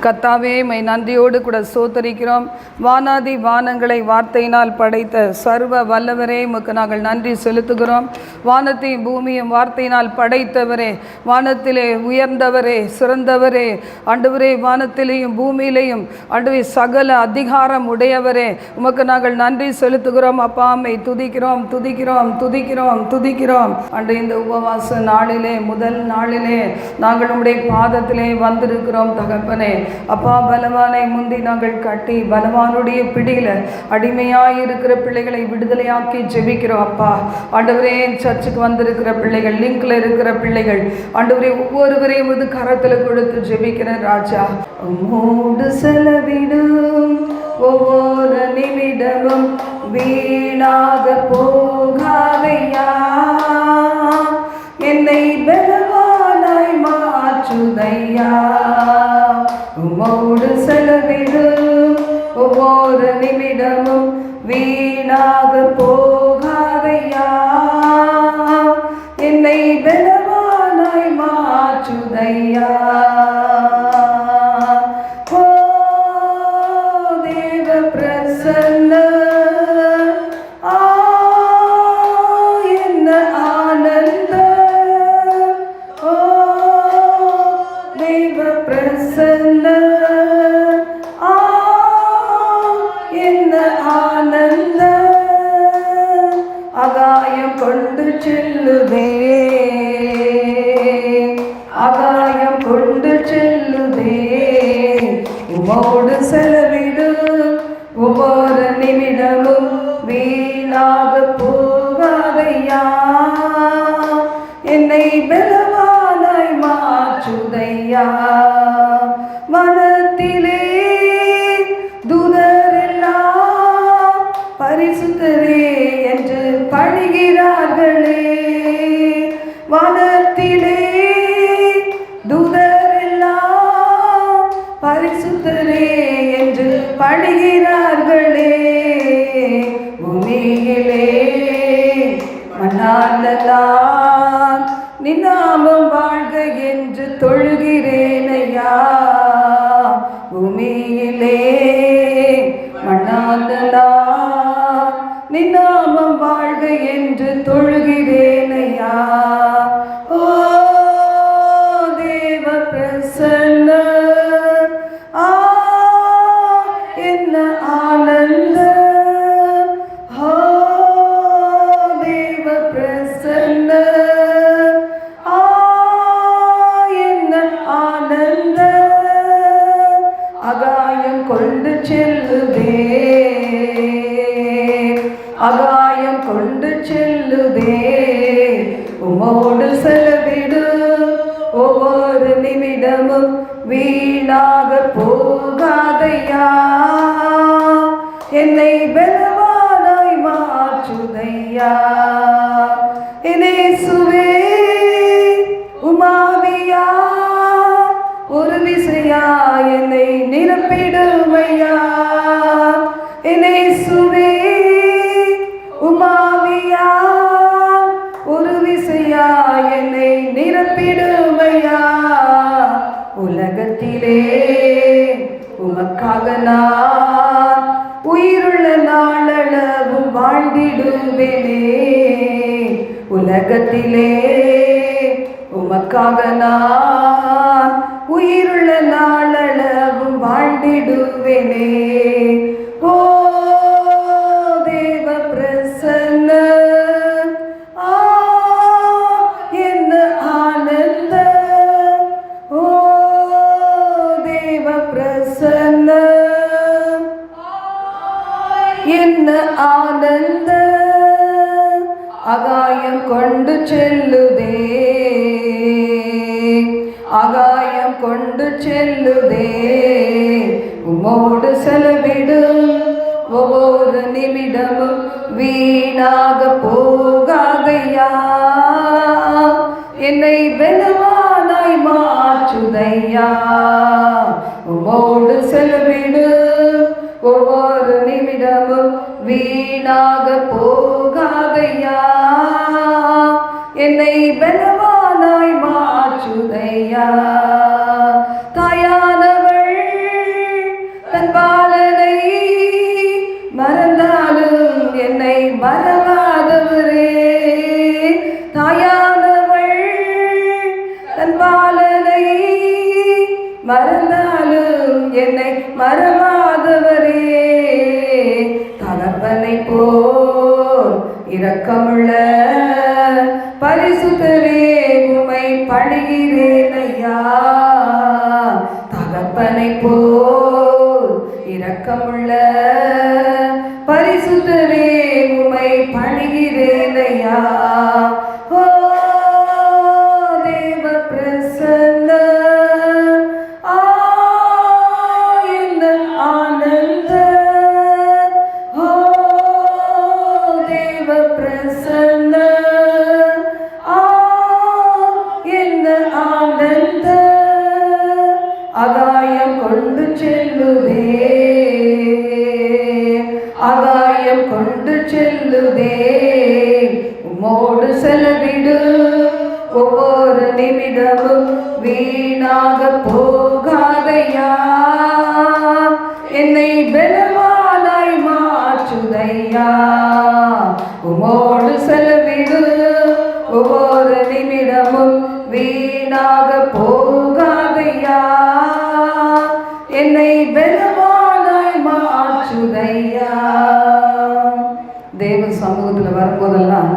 கர்த்தாவே, மை நன்றியோடு கூட சோத்தரிக்கிறோம். வானாதி வானங்களை வார்த்தையினால் படைத்த சர்வ வல்லவரே, உமக்கு நாங்கள் நன்றி செலுத்துகிறோம். வானத்தையும் பூமியும் வார்த்தையினால் படைத்தவரே, வானத்திலே உயர்ந்தவரே, சிறந்தவரே, ஆண்டவரே, வானத்திலேயும் பூமியிலேயும் ஆண்டவரே சகல அதிகாரம் உடையவரே, உமக்கு நாங்கள் நன்றி செலுத்துகிறோம். அப்பாமை துதிக்கிறோம், துதிக்கிறோம், துதிக்கிறோம், துதிக்கிறோம். அன்று இந்த உபவாச நாளிலே, முதல் நாளிலே நாங்கள் உம்முடைய பாதத்திலே வந்திருக்கிறோம் தகப்பனே. அப்பா, பலவானை முந்தி நாங்கள் கட்டி பலவானுடைய பிடியில் அடிமையாயிருக்கிற பிள்ளைகளை விடுதலையாக்கி ஜெபிக்கிறோம். அப்பா ஆண்டவரே, சர்ச்சுக்கு வந்திருக்கிற பிள்ளைகள், லிங்க்ல இருக்கிற பிள்ளைகள், ஆண்டவரே, ஒவ்வொருவரையும் இது கரத்தில் கொடுத்து ஜெபிக்கிறேன் ராஜா. உம்மோடு செலவிடும் ஒவ்வொரு நிமிடமும் வீணாக போகாதையா, என்னை பலவானாய் மாற்றுதையா. உம்மோடு செலவிடும் ஒவ்வொரு நிமிடமும் வீணாக போகாதையா, என்னை பலவானாய் மாற்றுதையா. ஓ தேவ பிரசன்ன, என்ன ஆனந்தம். ஓ தேவ பிரசன்ன, என்ன ஆனந்தம். ஆகாயம் கொண்டு செல்லுதே, ஆகாயம் கொண்டு செல்லுதே. உம்மோடு செலவிடும் ஒவ்வொரு நிமிடமும் வீணாக போகாதையா, என்னை பலவானாய் மாற்றுதையா. வனத்திலே தூதரெல்லாம் பரிசுத்தரே என்று பணிகிறார்களே, வனத்திலே தூதரெல்லாம் பரிசுத்தரே என்று பணிகிறார்களே. பூமியிலே மண்ணாலதான் நின்னாமம் வாழ்க என்று தொழுகிறேனையா. பூமியிலே மண்ணாலதான் நின்னாமம் வாழ்க என்று தொழுகிறேனையா. ஓ தேவ பிரசன்ன, என்ன ஆனந்தம். ஓ தேவ பிரசன்ன, என்ன ஆனந்தம். ஆகாயம் கொண்டு செல்லுதே, ஆகாயம் கொண்டு செல்லுதே. உம்மோடு செலவிடும் ஒவ்வொரு நிமிடமும் வீணாக போகாதையா, என்னை பலவானாய் மாற்றுதையா. இயேசுவே உமாவியா, ஒரு விசையா என்னை நிரப்பிடுமையா. இயேசுவே உமாவியா, ஒரு விசையா என்னை நிரப்பிடுமையா. உலகத்திலே உமக்காக நான் உயிருள்ள நாளளவும் வாழ்ந்திடுவேனே. உலகத்திலே உமக்காக நான் உயிருள்ள நாளளவும் வாழ்ந்திடுவேனே. ஓ தேவ பிரசன்ன, என்ன ஆனந்தம். ஓ தேவ பிரசன்ன, என்ன ஆனந்தம். ஆகாயம் கொண்டு செல்லுதே, ஆகாயம் கொண்டு செல்லுதே. உம்மோடு செலவிடும் ஒவ்வொரு நிமிடமும் வீணாக போகாதையா, என்னை பலவானாய் மாற்றுதையா. உம்மோடு செலவிடும் ஒவ்வொரு நிமிடமும் வீணாக போகாதையா, என்னை பலவானாய் மாற்றுதையா. தாயானவள் என்னை மறவாதவரே, தகப்பனை போல் இரக்கமுள்ள பரிசுத்தரே உம்மை பணிகிறேன் ஐயா. தகப்பனை போல் இரக்கமுள்ள பரிசுத்தரே உம்மை பணிகிறேன் ஐயா. ஓ தேவ பிரசன்ன ஆனந்த ஆனந்த, ஓ தேவ பிரசன்ன ஆனந்த ஆனந்த, ஆகாயம் கொண்டு செல்லுதே, ஆகாயம் கொண்டு செல்லுதே, உம்மோடு செலவிடு ஒவ்வொரு நிமிடமும் வீணாக போகாதையா. என்னை பலவானாய் மாற்றுதையா, உம்மோடு செலவிடு ஒவ்வொரு நிமிடமும் வீணாக போகாதையா. என்னை பலவானாய் மாற்றுதையா. தேவ சமூகத்தில் வரும்போதெல்லாம்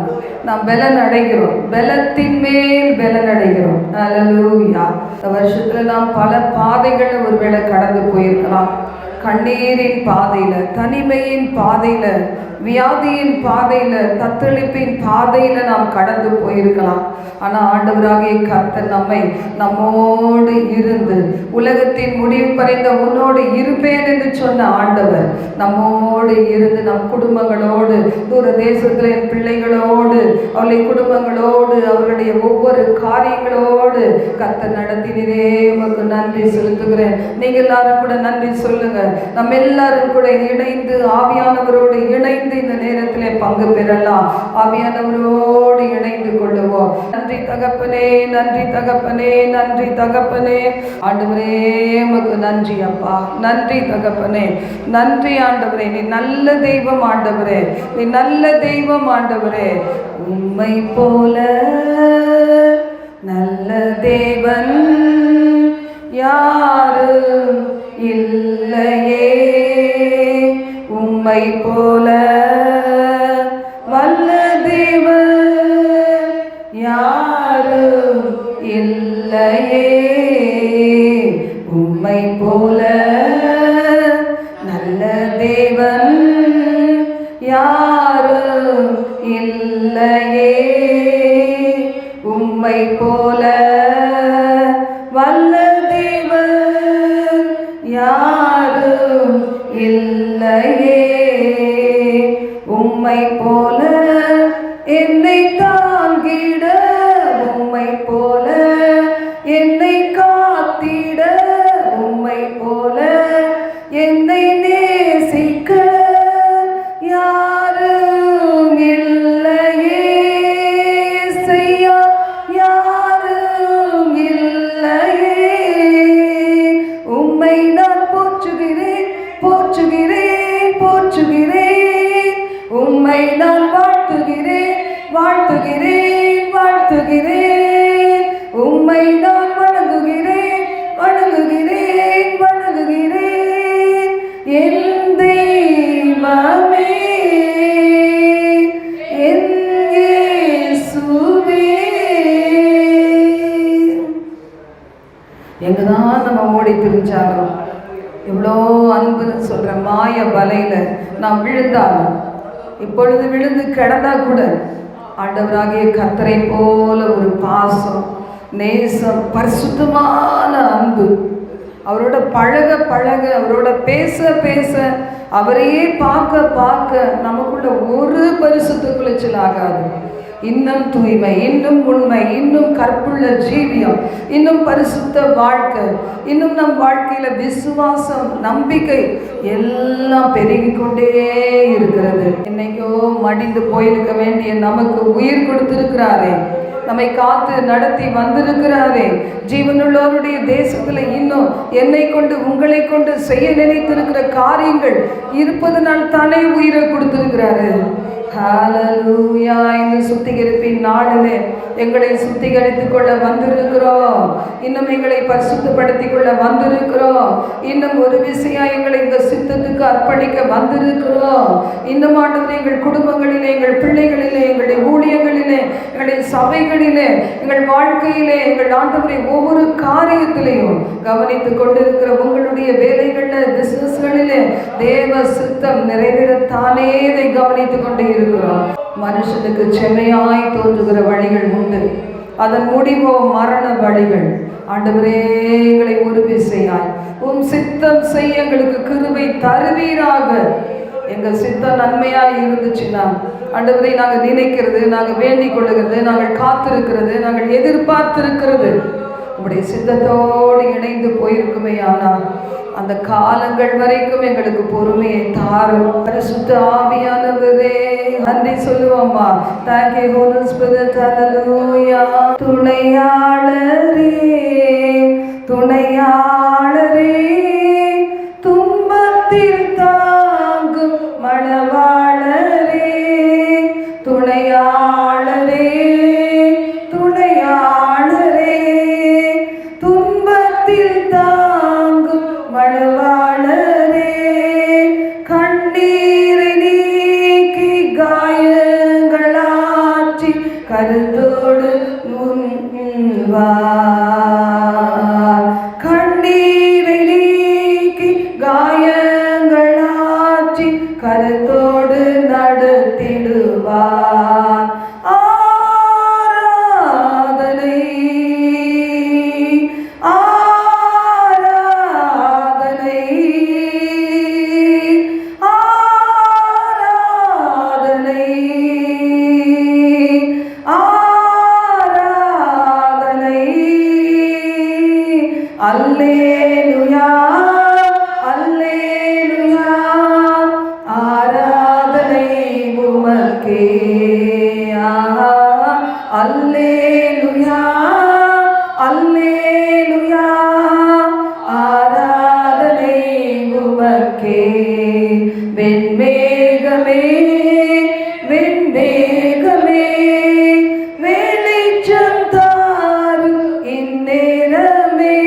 நாம் பலன் அடைகிறோம், பலத்தின் மேல் பலன் அடைகிறோம். அல்லேலூயா. இந்த வருஷத்துல நாம் பல பாதைகளை ஒருவேளை கடந்து போயிருக்கலாம். கண்ணீரின் பாதையில, தனிமையின் பாதையில, வியாதியின் பாதையில, தத்தளிப்பின் பாதையில நாம் கடந்து போயிருக்கலாம். ஆனால் ஆண்டவராகிய கர்த்தர் நம்மோடு இருந்து உலகத்தின் முடிவு பறிந்த உன்னோடு இருப்பேன் என்று சொன்ன ஆண்டவர் நம்மோடு இருந்து நம் குடும்பங்களோடு, தூர தேசத்தில் என் பிள்ளைகளோடு, அவருடைய குடும்பங்களோடு, அவருடைய ஒவ்வொரு காரியங்களோடு கர்த்தர் நடத்தினரே. உமக்கு நன்றி செலுத்துகிறேன். நீங்க எல்லாரும் கூட நன்றி சொல்லுங்க. நம்ம எல்லாரும் கூட இணைந்து ஆவியானவரோடு இணைந்து இந்த நேரத்திலே பங்கு பெறலாம். ஆவியானவரோடு இணைந்து கொள்ளுவோம். நன்றி தகப்பனே, நன்றி தகப்பனே, நன்றி தகப்பனே. ஆண்டவரே உமக்கு நன்றி அப்பா, நன்றி தகப்பனே, நன்றி ஆண்டவரே. நீ நல்ல தெய்வம் ஆண்டவரே, நீ நல்ல தெய்வம் ஆண்டவரே. உம்மை போல நல்ல தேவன் யாரும் இல்லையே, உம்மை போல வல்ல தேவன் யாரும் இல்லையே, உம்மை போல நல்ல தேவன் யாரும் இல்லையே, உம்மை போல வல்ல தேவன் யாரும் இல்லையே, உம்மை போல என்னை தாங்கிட, உம்மை போல என்னை காத்திட, உம்மை போல என்னை நேசிக்க யாரும் இல்லையே, செய்யா யாரும் இல்லையே. உம்மை நான் போற்றுகிறேன், போற்றுகிறேன், போற்றுகிறேன். உம்மை நான் வாழ்த்துகிறேன், வாழ்த்துகிறேன், வாழ்த்துகிறேன். உம்மை நான் வணங்குகிறேன், வணங்குகிறேன், வணங்குகிறேன். என் தெய்வமே, என் இயேசுவே. எங்கதான் நம்ம ஓடி திரிஞ்சாலும், எவ்வளோ அன்புன்னு சொல்ற மாய வலையில நாம் விழுந்தாலும், இப்பொழுது விழுந்து கிடந்தா கூட ஆண்டவராகிய கர்த்தரை போல ஒரு பாசம், நேசம், பரிசுத்தமான அன்பு, அவரோட பழக பழக, அவரோட பேச பேச, அவரையே பார்க்க பார்க்க நமக்குள்ள ஒரு பரிசுத்த குலைச்சல் ஆகாது. இன்னும் தூய்மை, இன்னும் உண்மை, இன்னும் கற்புள்ள ஜீவியம், இன்னும் பரிசுத்த வாழ்க்கை, இன்னும் நம் வாழ்க்கையில விசுவாசம், நம்பிக்கை எல்லாம் பெருகிக் கொண்டே இருக்கிறது. என்னைக்கோ மடிந்து போயிருக்க வேண்டிய நமக்கு உயிர் கொடுத்திருக்கிறாரே, நம்மை காத்து நடத்தி வந்திருக்கிறாரே, ஜீவனுள்ளோருடைய தேசத்துல இன்னும் என்னை கொண்டு உங்களை கொண்டு செய்ய நினைத்திருக்கிற காரியங்கள் இருப்பதனால் தானே உயிரை கொடுத்திருக்கிறாரு. ஹalleluya. இந்த சுத்திகரிப்பின் நாளிலே எங்களை சுத்திகரித்துக் கொள்ள வந்திருக்கிறோம். இன்னும் எங்களை பரிசுத்தப்படுத்திக் கொள்ள வந்திருக்கிறோம். இன்னும் ஒரு விஷயம் எங்களை இந்த சித்தத்துக்கு அர்ப்பணிக்க வந்திருக்கிறோம். இன்னும் ஆண்டவரே எங்கள் குடும்பங்களிலே, எங்கள் பிள்ளைகளிலே, எங்களுடைய ஊழியங்களிலே, எங்களுடைய சபைகளிலே, எங்கள் வாழ்க்கையிலே, எங்கள் ஆண்டவரை ஒவ்வொரு காரியத்திலையும் கவனித்துக் கொண்டிருக்கிற உங்களுடைய வேலைகளில், பிசினஸ்களிலே தேவ சித்தம் நிறைவேறத்தானே இதை கவனித்துக் கொண்டே இருக்கிறோம். மனுஷனுக்கு செம்மையாய் தோன்றுகிற வழிகள் உண்டு, அதன் முடிவோ மரண வழிகள். ஆண்டவரே எங்களை ஒரு விசையாய் உம் சித்தம் செய்ய எங்களுக்கு கிருபை தருவீராக. எங்கள் சித்தம் நன்மையாக இருந்துச்சுன்னா ஆண்டவரை நாங்கள் நினைக்கிறது, நாங்கள் வேண்டிக் கொள்ளுகிறது, நாங்கள் காத்திருக்கிறது, நாங்கள் எதிர்பார்த்திருக்கிறது உங்களுடைய சித்தத்தோடு இணைந்து போயிருக்குமே. ஆனால் அந்த காலங்கள் வரைக்கும் எங்களுக்கு பொறுமையை தாரும். பரிசுத்த ஆவியானவரே நன்றி சொல்லுவோம்மா. Thank you Holy Spirit. Hallelujah. துணையாளரே துணையாளரே துன்பத்தில் தாங்கும் மணவாளரே துணையாளரே துணையாளரே துன்பத்தில் தாங்கும் மணவாளரே கண்ணீரை நீக்கி காயங்களாற்றி கருத்தோடு முன்வார். கண்ணீரை நீக்கி காயங்களாற்றி கருத்தோடு நடத்திடுவார். ஆராதனை ஆராதனை ஆராதனை ஆராதனை. அல்லேலூயா அல்லேலூயா. ஆராதனை உமக்கே. அல்லேலூயா அல்லேலூயா. ஆராதனை உமக்கே. வெண்மேகமே வெண்மேகமே வெளிச்சம் தாரும் இந்நேரமே.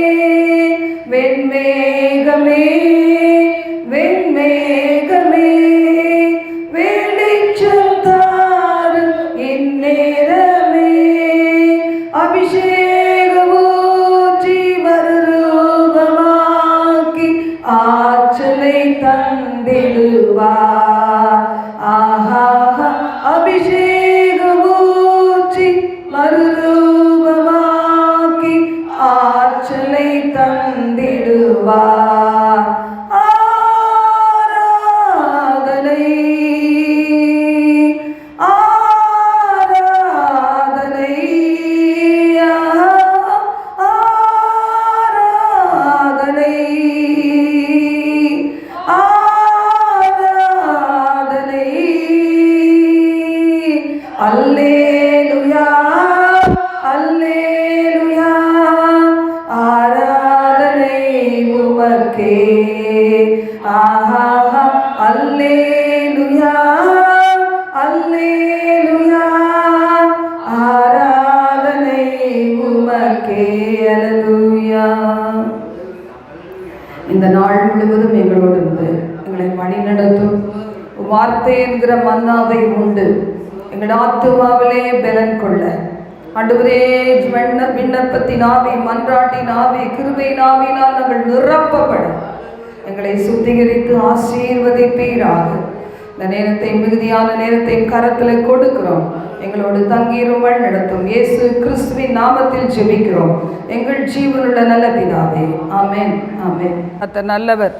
வெண்மேகமே வெண்மேகமே வெளிச்சம் தாரும் இந்நேரமே. அபிஷேகம் ஊற்றி மறுரூபமாக்கி ஆற்றலை தந்திடுவார். ஆஹா அபிஷேகம் ஊற்றி மறுரூபமாக்கி ஆற்றலை தந்திடுவார். ஆராதனை ஆராதனை ஆராதனை ஆராதனை. அல்லேலூயா அல்லேலூயா. ஆராதனை உமக்கே. ஆஹா அல்லேலூயா அல்லேலூயா. ஆராதனை உமக்கே. அல்லேலூயா. இந்த நாள் முழுவதும் எங்களோடு இருந்து எங்களை வழி நடத்தும் வார்த்தை என்கிற மன்னாவை உண்டு எங்கள் ஆத்துமாவிலே பலன் கொள்ள ஆண்டவரே விண்ணப்பத்தின் ஆவி, மன்றாட்டின் ஆவி, கிருபையின் ஆவியினால் நாங்கள் நிரப்பப்பட எங்களை சுத்திகரித்து ஆசீர்வதிப்பீராக. இந்த நேரத்தை மிகுதியான நேரத்தை கரத்தில் கொடுக்கிறோம். எங்களோடு தங்கீரும் வழி நடத்தும் இயேசு கிறிஸ்துவின் நாமத்தில் ஜெபிக்கிறோம் எங்கள் ஜீவனுள்ள நல்ல பிதாவே. ஆமென் ஆமென். கர்த்தர் நல்லவர்.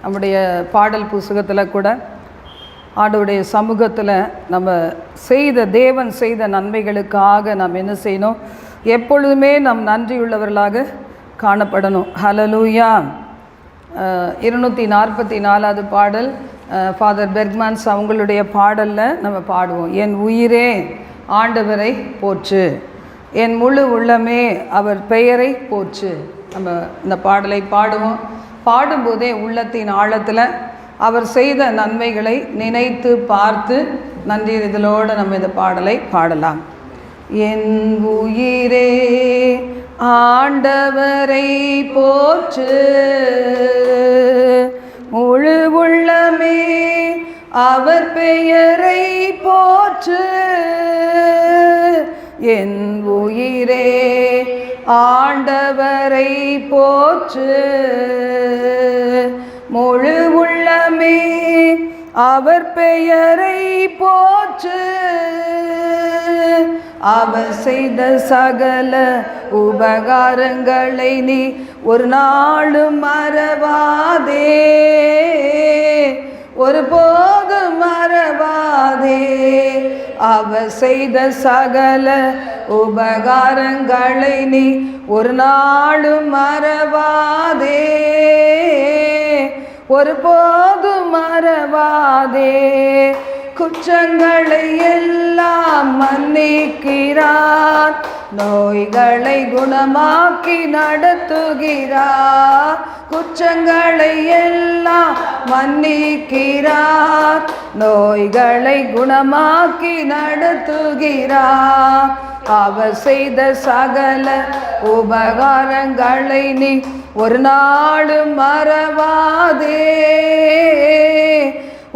நம்முடைய பாடல் புஸ்தகத்தில் கூட ஆண்டவருடைய சமூகத்தில் நம்ம தேவன் செய்த நன்மைகளுக்காக நாம் என்ன செய்யணும்? எப்பொழுதுமே நாம் நன்றியுள்ளவர்களாக காணப்படணும். ஹல்லேலூயா. 244வது பாடல் ஃபாதர் பெர்க்மன்ஸ் அவங்களுடைய பாடலில் நம்ம பாடுவோம். என் உயிரே ஆண்டவரை போற்று, என் முழு உள்ளமே அவர் பெயரை போற்று. நம்ம இந்த பாடலை பாடுவோம். பாடும்போதே உள்ளத்தின் ஆழத்தில் அவர் செய்த நன்மைகளை நினைத்து பார்த்து நன்றியறிதலோடு நம்ம இந்த பாடலை பாடலாம். என் உயிரே ஆண்டவரை போற்று, முழு உள்ளமே அவர் பெயரை போற்று. என் உயிரே ஆண்டவரை போற்று, முழு உள்ளமே அவர் பெயரை போற்று. அவர் செய்த சகல உபகாரங்களை நீ ஒரு நாளும் மறவாதே, ஒருபோதும் மறவாதே. அவர் செய்த சகல உபகாரங்களை நீ ஒரு நாளும் மறவாதே, ஒருபோதும் மறவாதே. குற்றங்களை எல்லாம் மன்னிக்கிறார், நோய்களை குணமாக்கி நடத்துகிறார். குற்றங்களை எல்லாம் மன்னிக்கிறார், நோய்களை குணமாக்கி நடத்துகிறார். அவர் செய்த சகல உபகாரங்களை நீ ஒரு நாளும் மறவாதே,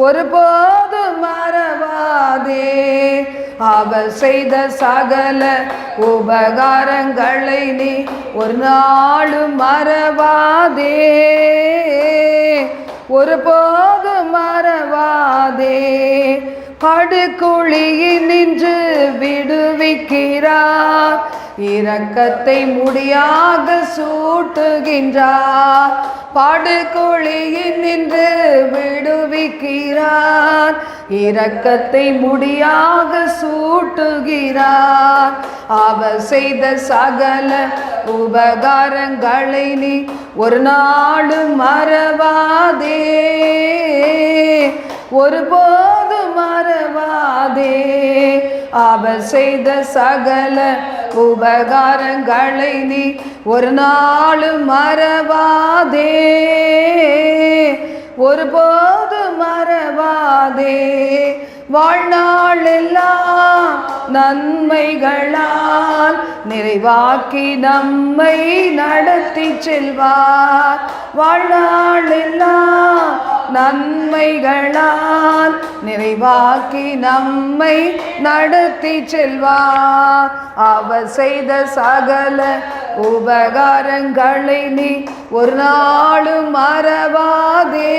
ஒருபோதும் மறவாதே. அவர் செய்த சகல உபகாரங்களை நீ ஒரு நாளும் மறவாதே, ஒருபோதும் மறவாதே. படுகுழியில் நின்று விடுவிக்கிறார், இரக்கத்தை முடியாக சூட்டுகின்றார். படுகுழியில் நின்று விடுவிக்கிறார், இரக்கத்தை முடியாக சூட்டுகிறார். அவர் செய்த சகல உபகாரங்களை நீ ஒரு நாளும் மறவாதே, ஒருபோதும் மறவாதே. அவர் செய்த சகல உபகாரங்களை நீ ஒரு நாளும் மறவாதே, ஒருபோதும் மறவாதே. வாழ்நாளெல்லாம் நன்மைகளால் நிறைவாக்கி நம்மை நடத்தி செல்வார். வாழ்நாளெல்லாம் நன்மைகளால் நிறைவாக்கி நம்மை நடத்தி செல்வார். அவர் செய்த சகல உபகாரங்களை நீ ஒரு நாளும் மறவாதே,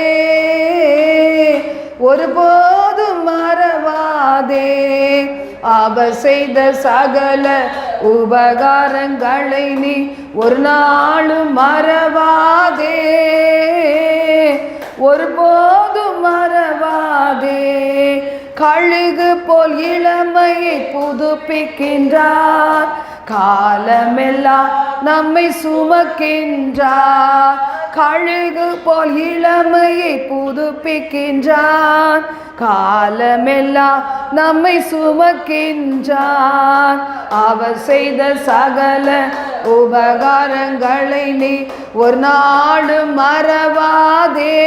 ஒருபோதும் மறவாதே. அவர் செய்த சகல உபகாரங்களை நீ ஒரு நாளும் மறவாதே, ஒருபோதும் மறவாதே. கழுகு போல் இளமையை புதுப்பிக்கின்றார், காலமெல்லாம் நம்மை சுமக்கின்றார். கழுகு போல் இளமையை புதுப்பிக்கின்றான், காலமெல்லாம் நம்மை சுமக்கின்றான். அவர் செய்த சகல உபகாரங்களை நீ ஒரு நாளும் மறவாதே,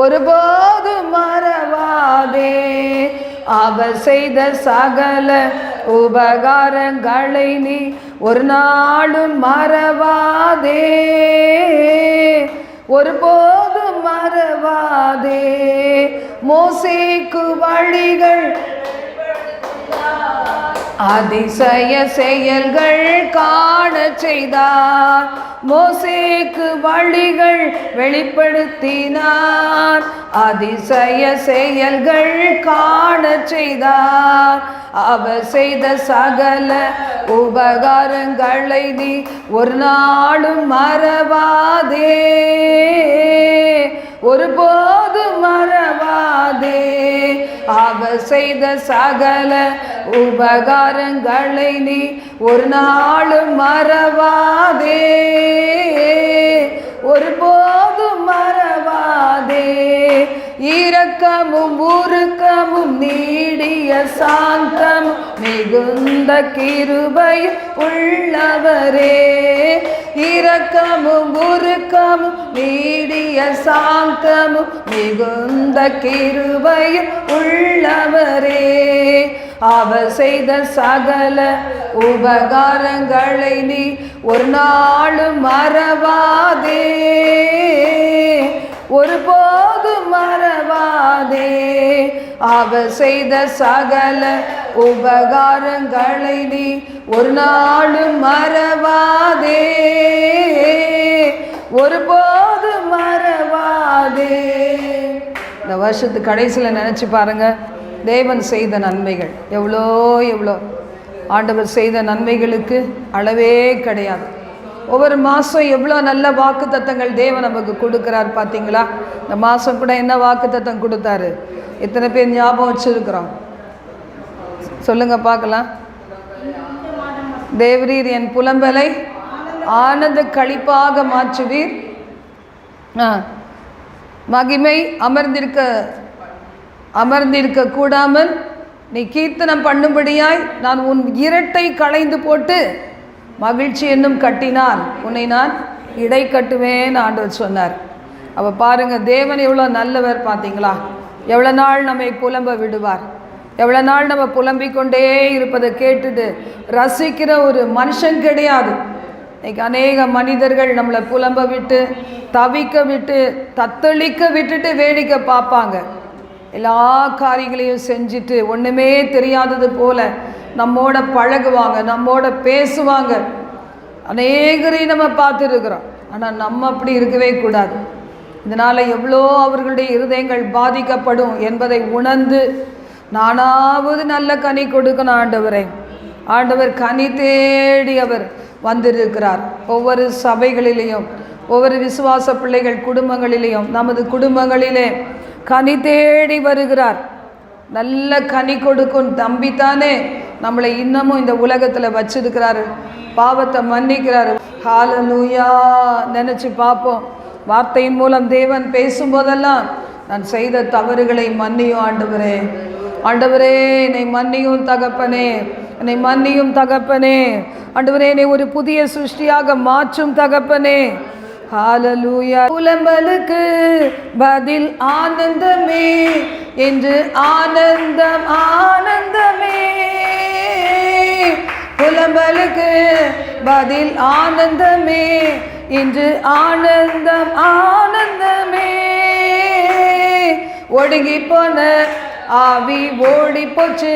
ஒருபோதும் மறவாதே. அவர் செய்த சகல உபகாரங்களை நீ ஒரு நாளும் மறவாதே, ஒருபோதும் மறவாதே. மோசேக்கு வழிகள் அதிசய செயல்கள் காண செய்தார். மோசேக்கு வழிகள் வெளிப்படுத்தினார், அதிசய செயல்கள் காண செய்தார். அவர் செய்த சகல உபகாரங்களை நீ ஒரு நாளும் மறவாதே, ஒருபோதும் மறவாதே. அவர் செய்த சகல உபகாரங்களை நீ ஒரு நாளும் மறவாதே, ஒருபோதும் மறவாதே. இரக்கமும் உருக்கமும் நீடிய சாந்தமும் மிகுந்த கிருபை உள்ளவரே. இரக்கமும் உருக்கமும் நீடிய சாந்தமும் மிகுந்த கிருபையும் உள்ளவரே. அவர் செய்த சகல உபகாரங்களை நீ ஒரு நாளும் மறவாதே, ஒருபோதும் மறவாதே. அவர் செய்த சகல உபகாரங்களை நீ ஒரு நாளும் மறவாதே, ஒருபோதும் மறவாதே. இந்த வருஷத்து கடைசியில் நினச்சி பாருங்க, தேவன் செய்த நன்மைகள் எவ்வளோ எவ்வளோ. ஆண்டவர் செய்த நன்மைகளுக்கு அளவே கிடையாது. ஒவ்வொரு மாதம் எவ்வளோ நல்ல வாக்கு தத்தங்கள் தேவன் நமக்கு கொடுக்குறார் பார்த்தீங்களா? இந்த மாதம் கூட என்ன வாக்கு தத்தம் கொடுத்தாரு? எத்தனை பேர் ஞாபகம் வச்சுருக்கிறோம்? சொல்லுங்கள் பார்க்கலாம். தேவரீர் என் புலம்பலை ஆனந்த களிப்பாக மாற்றுவீர், மகிமை அமர்ந்திருக்க கூடாமல் நீ கீர்த்தனம் பண்ணும்படியாய் நான் உன் இரட்டை களைந்து போட்டு மகிழ்ச்சி என்னும் கட்டினால் உன்னை நான் இடை கட்டுவேன்னு ஆண்டவர் சொன்னார். அப்போ பாருங்கள், தேவன் எவ்வளோ நல்லவர் பார்த்தீங்களா? எவ்வளோ நாள் நம்மை புலம்ப விடுவார்? எவ்வளோ நாள் நம்ம புலம்பிக்கொண்டே இருப்பதை கேட்டுட்டு ரசிக்கிற ஒரு மனுஷன் கிடையாது. இன்னைக்கு அநேக மனிதர்கள் நம்மளை புலம்ப விட்டு, தவிக்க விட்டு, தத்தளிக்க விட்டுட்டு வேடிக்கை பார்ப்பாங்க. எல்லா காரியங்களையும் செஞ்சுட்டு ஒன்றுமே தெரியாதது போல நம்மோட பழகுவாங்க, நம்மோட பேசுவாங்க. அநேகரையும் நம்ம பார்த்துருக்குறோம். ஆனால் நம்ம அப்படி இருக்கவே கூடாது. இதனால் எவ்வளோ அவர்களுடைய இருதயங்கள் பாதிக்கப்படும் என்பதை உணர்ந்து நானாவது நல்ல கனி கொடுக்கணும் ஆண்டவரே. ஆண்டவர் கனி தேடி அவர் வந்திருக்கிறார். ஒவ்வொரு சபைகளிலேயும், ஒவ்வொரு விசுவாச பிள்ளைகள் குடும்பங்களிலேயும், நமது குடும்பங்களிலே கனி தேடி வருகிறார். நல்ல கனி கொடுக்கும் தம்பித்தானே நம்மளை இன்னமும் இந்த உலகத்தில் வச்சிருக்கிறாரு. பாவத்தை மன்னிக்கிறாரு. ஹல்லேலூயா. நினச்சி பார்ப்போம். வார்த்தையின் மூலம் தேவன் பேசும்போதெல்லாம் நான் செய்த தவறுகளை மன்னியும் ஆண்டவரே, ஆண்டவரே என்னை மன்னியும் தகப்பனே, என்னை மன்னியும் தகப்பனே, ஆண்டவரே என்னை ஒரு புதிய சிருஷ்டியாக மாற்றும் தகப்பனே. ஹல்லேலூயா. புலம்பலுக்கு பதில் ஆனந்தமே என்று ஆனந்தம் ஆனந்தமே, புலம்பலுக்கு பதில் ஆனந்தமே இன்று ஆனந்தம் ஆனந்தமே. ஒடுங்கி போன ஆவி ஓடி போச்சு,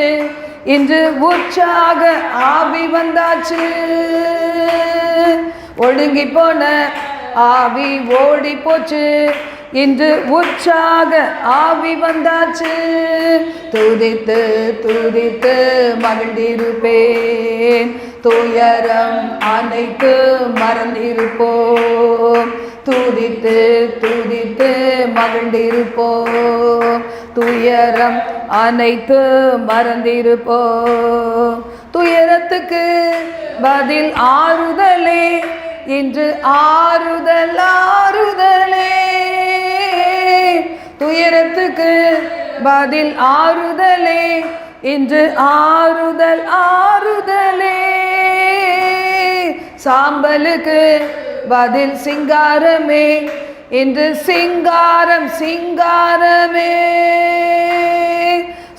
இன்று உற்சாக ஆவி வந்தாச்சு. ஒடுங்கி போன ஆவி ஓடி போச்சு, இன்று உற்சாக ஆவி வந்தாச்சு. துதித்து துதித்து மகிழ்ந்திருப்பேன், துயரம் அனைத்து மறந்திருப்போம். துதித்து துதித்து மகிழ்ந்திருப்போம், துயரம் அனைத்து மறந்திருப்போம். துயரத்துக்கு பதில் ஆறுதலே இன்று ஆறுதல் ஆறுதலே, துயரத்துக்கு பதில் ஆறுதலே இன்று ஆறுதல் ஆறுதலே. சாம்பலுக்கு பதில் சிங்காரமே இன்று சிங்காரம் சிங்காரமே.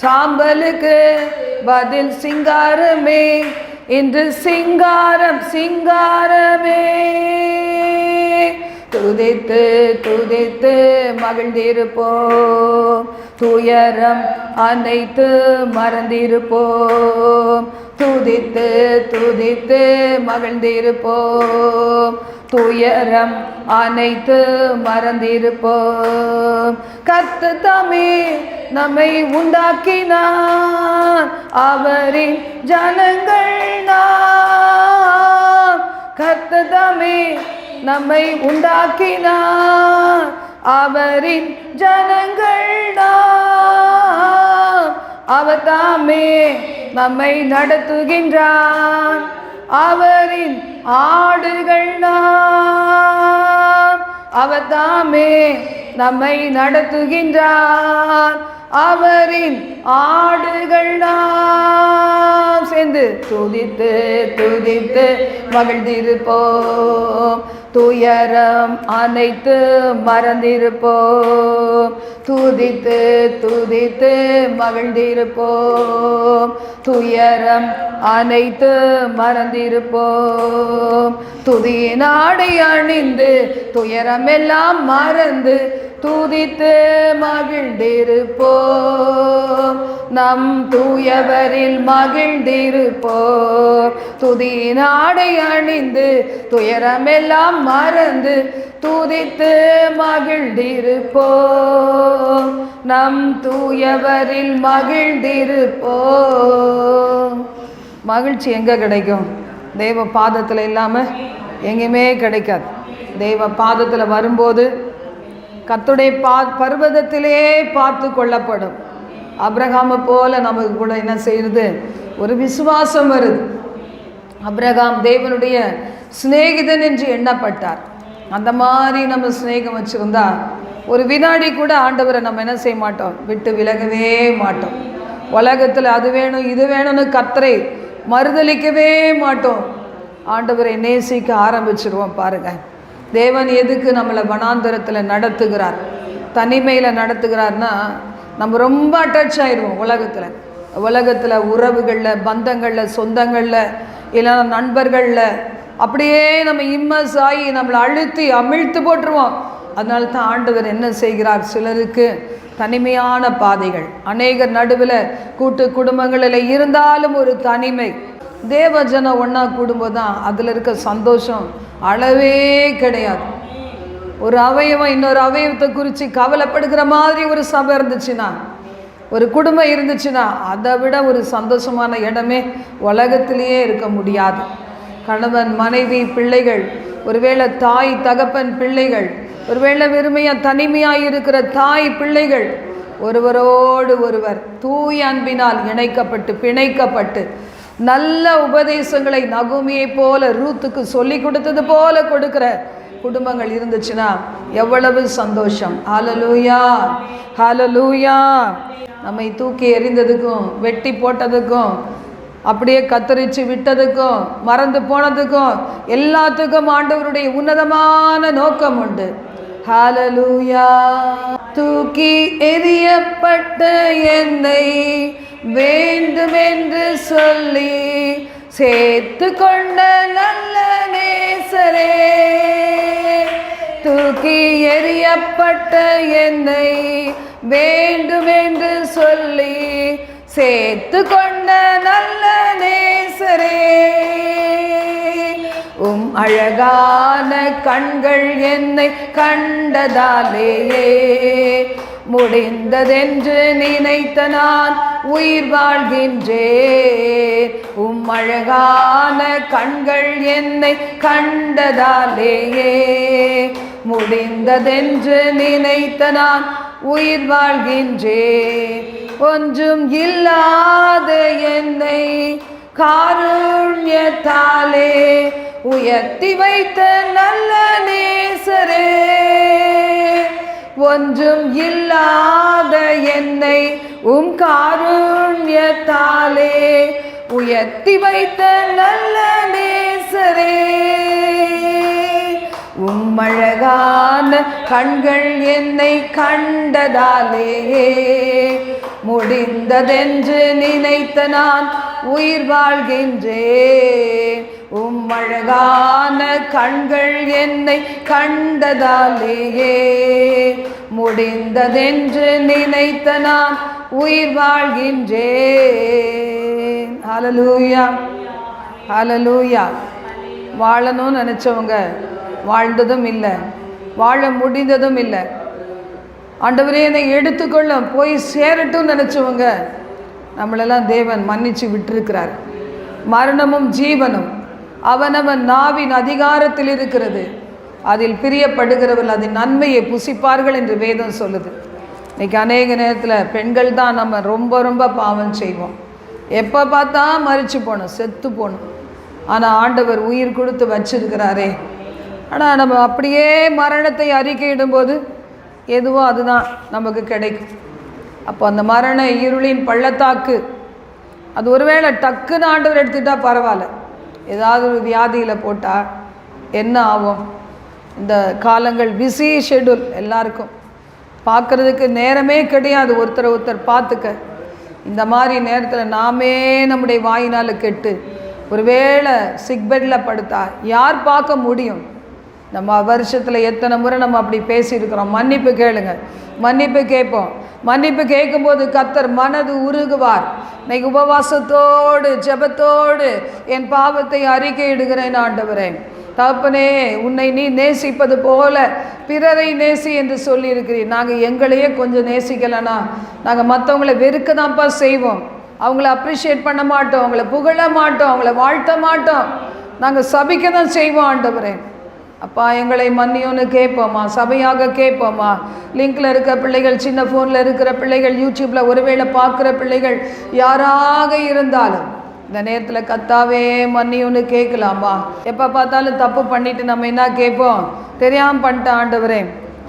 சாம்பலுக்கு பதில் சிங்காரமே இன்று சிங்காரம் சிங்காரமே. துதித்து துதித்து மகிழ்ந்திருப்போம், துயரம் அனைத்து மறந்திருப்போம். துதித்து துதித்து மகிழ்ந்திருப்போம், துயரம் அனைத்து மறந்திருப்போம். கர்த்தர் தாமே நம்மை உண்டாக்கினார், அவரின் ஜனங்கள் நாம். கர்த்தர் தாமே நம்மை உண்டாக்கினார், அவரின் ஜனங்கள் நாம். அவர் தாமே நம்மை நடத்துகின்றார், அவரின் ஆடுகள் நாம். அவர் தாமே நம்மை நடத்துகின்றார், அவரின் ஆடுகள் நாம் சேர்ந்து துதித்து துதித்து மகிழ்ந்திருப்போம். துயரம் அனைத்து மறந்திருப்போம். துதித்து துதித்து மகிழ்ந்திருப்போம். துயரம் அனைத்து மறந்திருப்போம். துதியின் ஆடை அணிந்து துயரமெல்லாம் மறந்து துதித்து மகிழ்ந்திருப்போம். நம் தூயவரில் மகிழ்ந்திருப்போம். துதியின் ஆடை அணிந்து துயரமெல்லாம் மறந்து துதித்து மகிழ்ந்திருப்போம். நம் தூயவரில் மகிழ்ந்திருப்போம். மகிழ்ச்சி எங்கே கிடைக்கும்? தெய்வ பாதத்தில் இல்லாமல் எங்கேயுமே கிடைக்காது. தெய்வ பாதத்தில் வரும்போது கர்த்தருடைய பர்வதத்திலே பார்த்து கொள்ளப்படும். அப்ரஹாமை போல நமக்கு கூட என்ன செய்யுது? ஒரு விசுவாசம் வருது. அப்ரஹாம் தேவனுடைய சிநேகிதன் என்று எண்ணப்பட்டார். அந்த மாதிரி நம்ம சிநேகம் வச்சுருந்தா ஒரு வினாடி கூட ஆண்டவரை நம்ம என்ன செய்ய மாட்டோம்? விட்டு விலகவே மாட்டோம். உலகத்தில் அது வேணும் இது வேணும்னு கர்த்தரை மறுதலிக்கவே மாட்டோம். ஆண்டவரை நேசிக்க ஆரம்பிச்சிடுவோம். பாருங்கள், தேவன் எதுக்கு நம்மளை வனாந்தரத்தில் நடத்துகிறார், தனிமையில் நடத்துகிறார்னா நம்ம ரொம்ப அட்டாச் ஆகிடுவோம். உலகத்தில் உறவுகளில், பந்தங்களில், சொந்தங்களில், இல்லைன்னா நண்பர்களில் அப்படியே நம்ம இம்மஸ் ஆகி நம்மளை அழுத்தி அமிழ்த்து போட்டுருவோம். அதனால தான் ஆண்டவர் என்ன செய்கிறார்? சிலருக்கு தனிமையான பாதைகள், அநேகர் நடுவில் கூட்டு குடும்பங்களில் இருந்தாலும் ஒரு தனிமை. தேவஜனம் ஒன்றா கூடும்போது தான் அதில் இருக்க சந்தோஷம் அளவே கிடையாது. ஒரு அவயவம் இன்னொரு அவயவத்தை குறித்து கவலைப்படுகிற மாதிரி ஒரு சபை இருந்துச்சுன்னா, ஒரு குடும்பம் இருந்துச்சுன்னா, அதை விட ஒரு சந்தோஷமான இடமே உலகத்திலேயே இருக்க முடியாது. கணவன் மனைவி பிள்ளைகள், ஒருவேளை தாய் தகப்பன் பிள்ளைகள், ஒருவேளை வெறுமையாக தனிமையாக இருக்கிற தாய் பிள்ளைகள் ஒருவரோடு ஒருவர் தூய அன்பினால் இணைக்கப்பட்டு பிணைக்கப்பட்டு நல்ல உபதேசங்களை நகோமியை போல ரூத்துக்கு சொல்லி கொடுத்தது போல கொடுக்கிற குடும்பங்கள் இருந்துச்சுன்னா எவ்வளவு சந்தோஷம். ஹல்லேலூயா, ஹல்லேலூயா. நம்மை தூக்கி எறிந்ததுக்கும் வெட்டி போட்டதுக்கும் அப்படியே கத்தரிச்சு விட்டதுக்கும் மறந்து போனதுக்கும் எல்லாத்துக்கும் ஆண்டவருடைய உன்னதமான நோக்கம் உண்டு. ஹல்லேலூயா. தூக்கி எறியப்பட்ட என்னை வேண்டுமென்று சொல்லி சேர்த்து கொண்ட நல்ல நேசரே, தூக்கி எறியப்பட்ட என்னை வேண்டுமென்று சொல்லி சேர்த்து கொண்ட நல்ல நேசரே, உம் அழகான கண்கள் என்னை கண்டதாலேயே முடிந்ததென்று நினைத்த நான் உயிர் வாழ்கின்றேன். உம் அழகான கண்கள் என்னை கண்டதாலேயே முடிந்ததென்று நினைத்த நான் உயிர் வாழ்கின்றேன். ஒன்றும் இல்லாத என்னை காருண்யத்தாலே உயர்த்தி வைத்த நல்ல நேசரே, ஒன்றும் இல்லாத என்னை உம் காருண்யத்தாலே உயர்த்தி வைத்த நல்ல நேசரே, உம் அழகான கண்கள் என்னை கண்டதாலேயே முடிந்ததென்று நினைத்த நான் உயிர் வாழ்கின்றேன். உம் அழகான கண்கள் என்னை கண்டதாலேயே முடிந்ததென்று நினைத்த நான் உயிர் வாழ்கின்றேன். ஹல்லேலூயா, ஹல்லேலூயா. வாழணும்னு நினச்சவங்க வாழ்ந்ததும் இல்லை, வாழ முடிந்ததும் இல்லை. ஆண்டவரே என்னை எடுத்துக்கொள்ள போய் சேரட்டும் நினச்சவங்க நம்மளெல்லாம் தேவன் மன்னிச்சு விட்டிருக்கிறார். மரணமும் ஜீவனும் அவனவன் நாவின் அதிகாரத்தில் இருக்கிறது, அதில் பிரியப்படுகிறவர்கள் அதன் நன்மையை புசிப்பார்கள் என்று வேதம் சொல்லுது. இன்றைக்கி அநேக நேரத்தில் பெண்கள் தான் நம்ம ரொம்ப ரொம்ப பாவம் செய்வோம். எப்போ பார்த்தா மரித்து போகணும், செத்து போகணும். ஆனால் ஆண்டவர் உயிர் கொடுத்து வச்சிருக்கிறாரே. ஆனால் நம்ம அப்படியே மரணத்தை அறிக்கையிடும்போது எதுவோ அதுதான் நமக்கு கிடைக்கும். அப்போ அந்த மரண இருளின் பள்ளத்தாக்கு அது ஒருவேளை டக்குன்னு ஆண்டவர் எடுத்துக்கிட்டால் பரவாயில்ல, ஏதாவது ஒரு வியாதியில் போட்டால் என்ன ஆகும்? இந்த காலங்கள் பிஸி ஷெட்யூல், எல்லாருக்கும் பார்க்குறதுக்கு நேரமே கிடையாது, ஒருத்தர் பார்த்துக்க. இந்த மாதிரி நேரத்தில் நாமே நம்முடைய வாயினால் கெட்டு ஒருவேளை சிக் பெட்டில் படுத்தா யார் பார்க்க முடியும்? நம்ம வருஷத்தில் எத்தனை முறை நம்ம அப்படி பேசியிருக்கிறோம். மன்னிப்பு கேளுங்க, மன்னிப்பு கேட்போம். மன்னிப்பு கேட்கும்போது கர்த்தர் மனது உருகுவார். இன்னைக்கு உபவாசத்தோடு ஜெபத்தோடு என் பாவத்தை அறிக்கையிடுகிறேன். ஆண்டவரே தகப்பனே, உன்னை நீ நேசிப்பது போல பிறரை நேசி என்று சொல்லியிருக்கிறீர். நாங்கள் எங்களையே கொஞ்சம் நேசிக்கலைன்னா நாங்கள் மற்றவங்களை வெறுக்க தான்ப்பா செய்வோம். அவங்கள அப்ரிஷியேட் பண்ண மாட்டோம், அவங்கள புகழ மாட்டோம், அவங்கள வாழ்த்த மாட்டோம், நாங்கள் சபிக்க தான் செய்வோம். ஆண்டவரே அப்பா, எங்களை மன்னியோன்னு கேட்போம்மா, சபையாக கேட்போம்மா. லிங்கில் இருக்க பிள்ளைகள், சின்ன ஃபோனில் இருக்கிற பிள்ளைகள், யூடியூப்பில் ஒருவேளை பார்க்குற பிள்ளைகள் யாராக இருந்தாலும் இந்த நேரத்தில் கத்தாவே மன்னியோன்னு கேட்கலாமா? எப்போ பார்த்தாலும் தப்பு பண்ணிவிட்டு நம்ம என்ன கேட்போம்? தெரியாமல் பண்ணிட்டேன் ஆண்டவரே,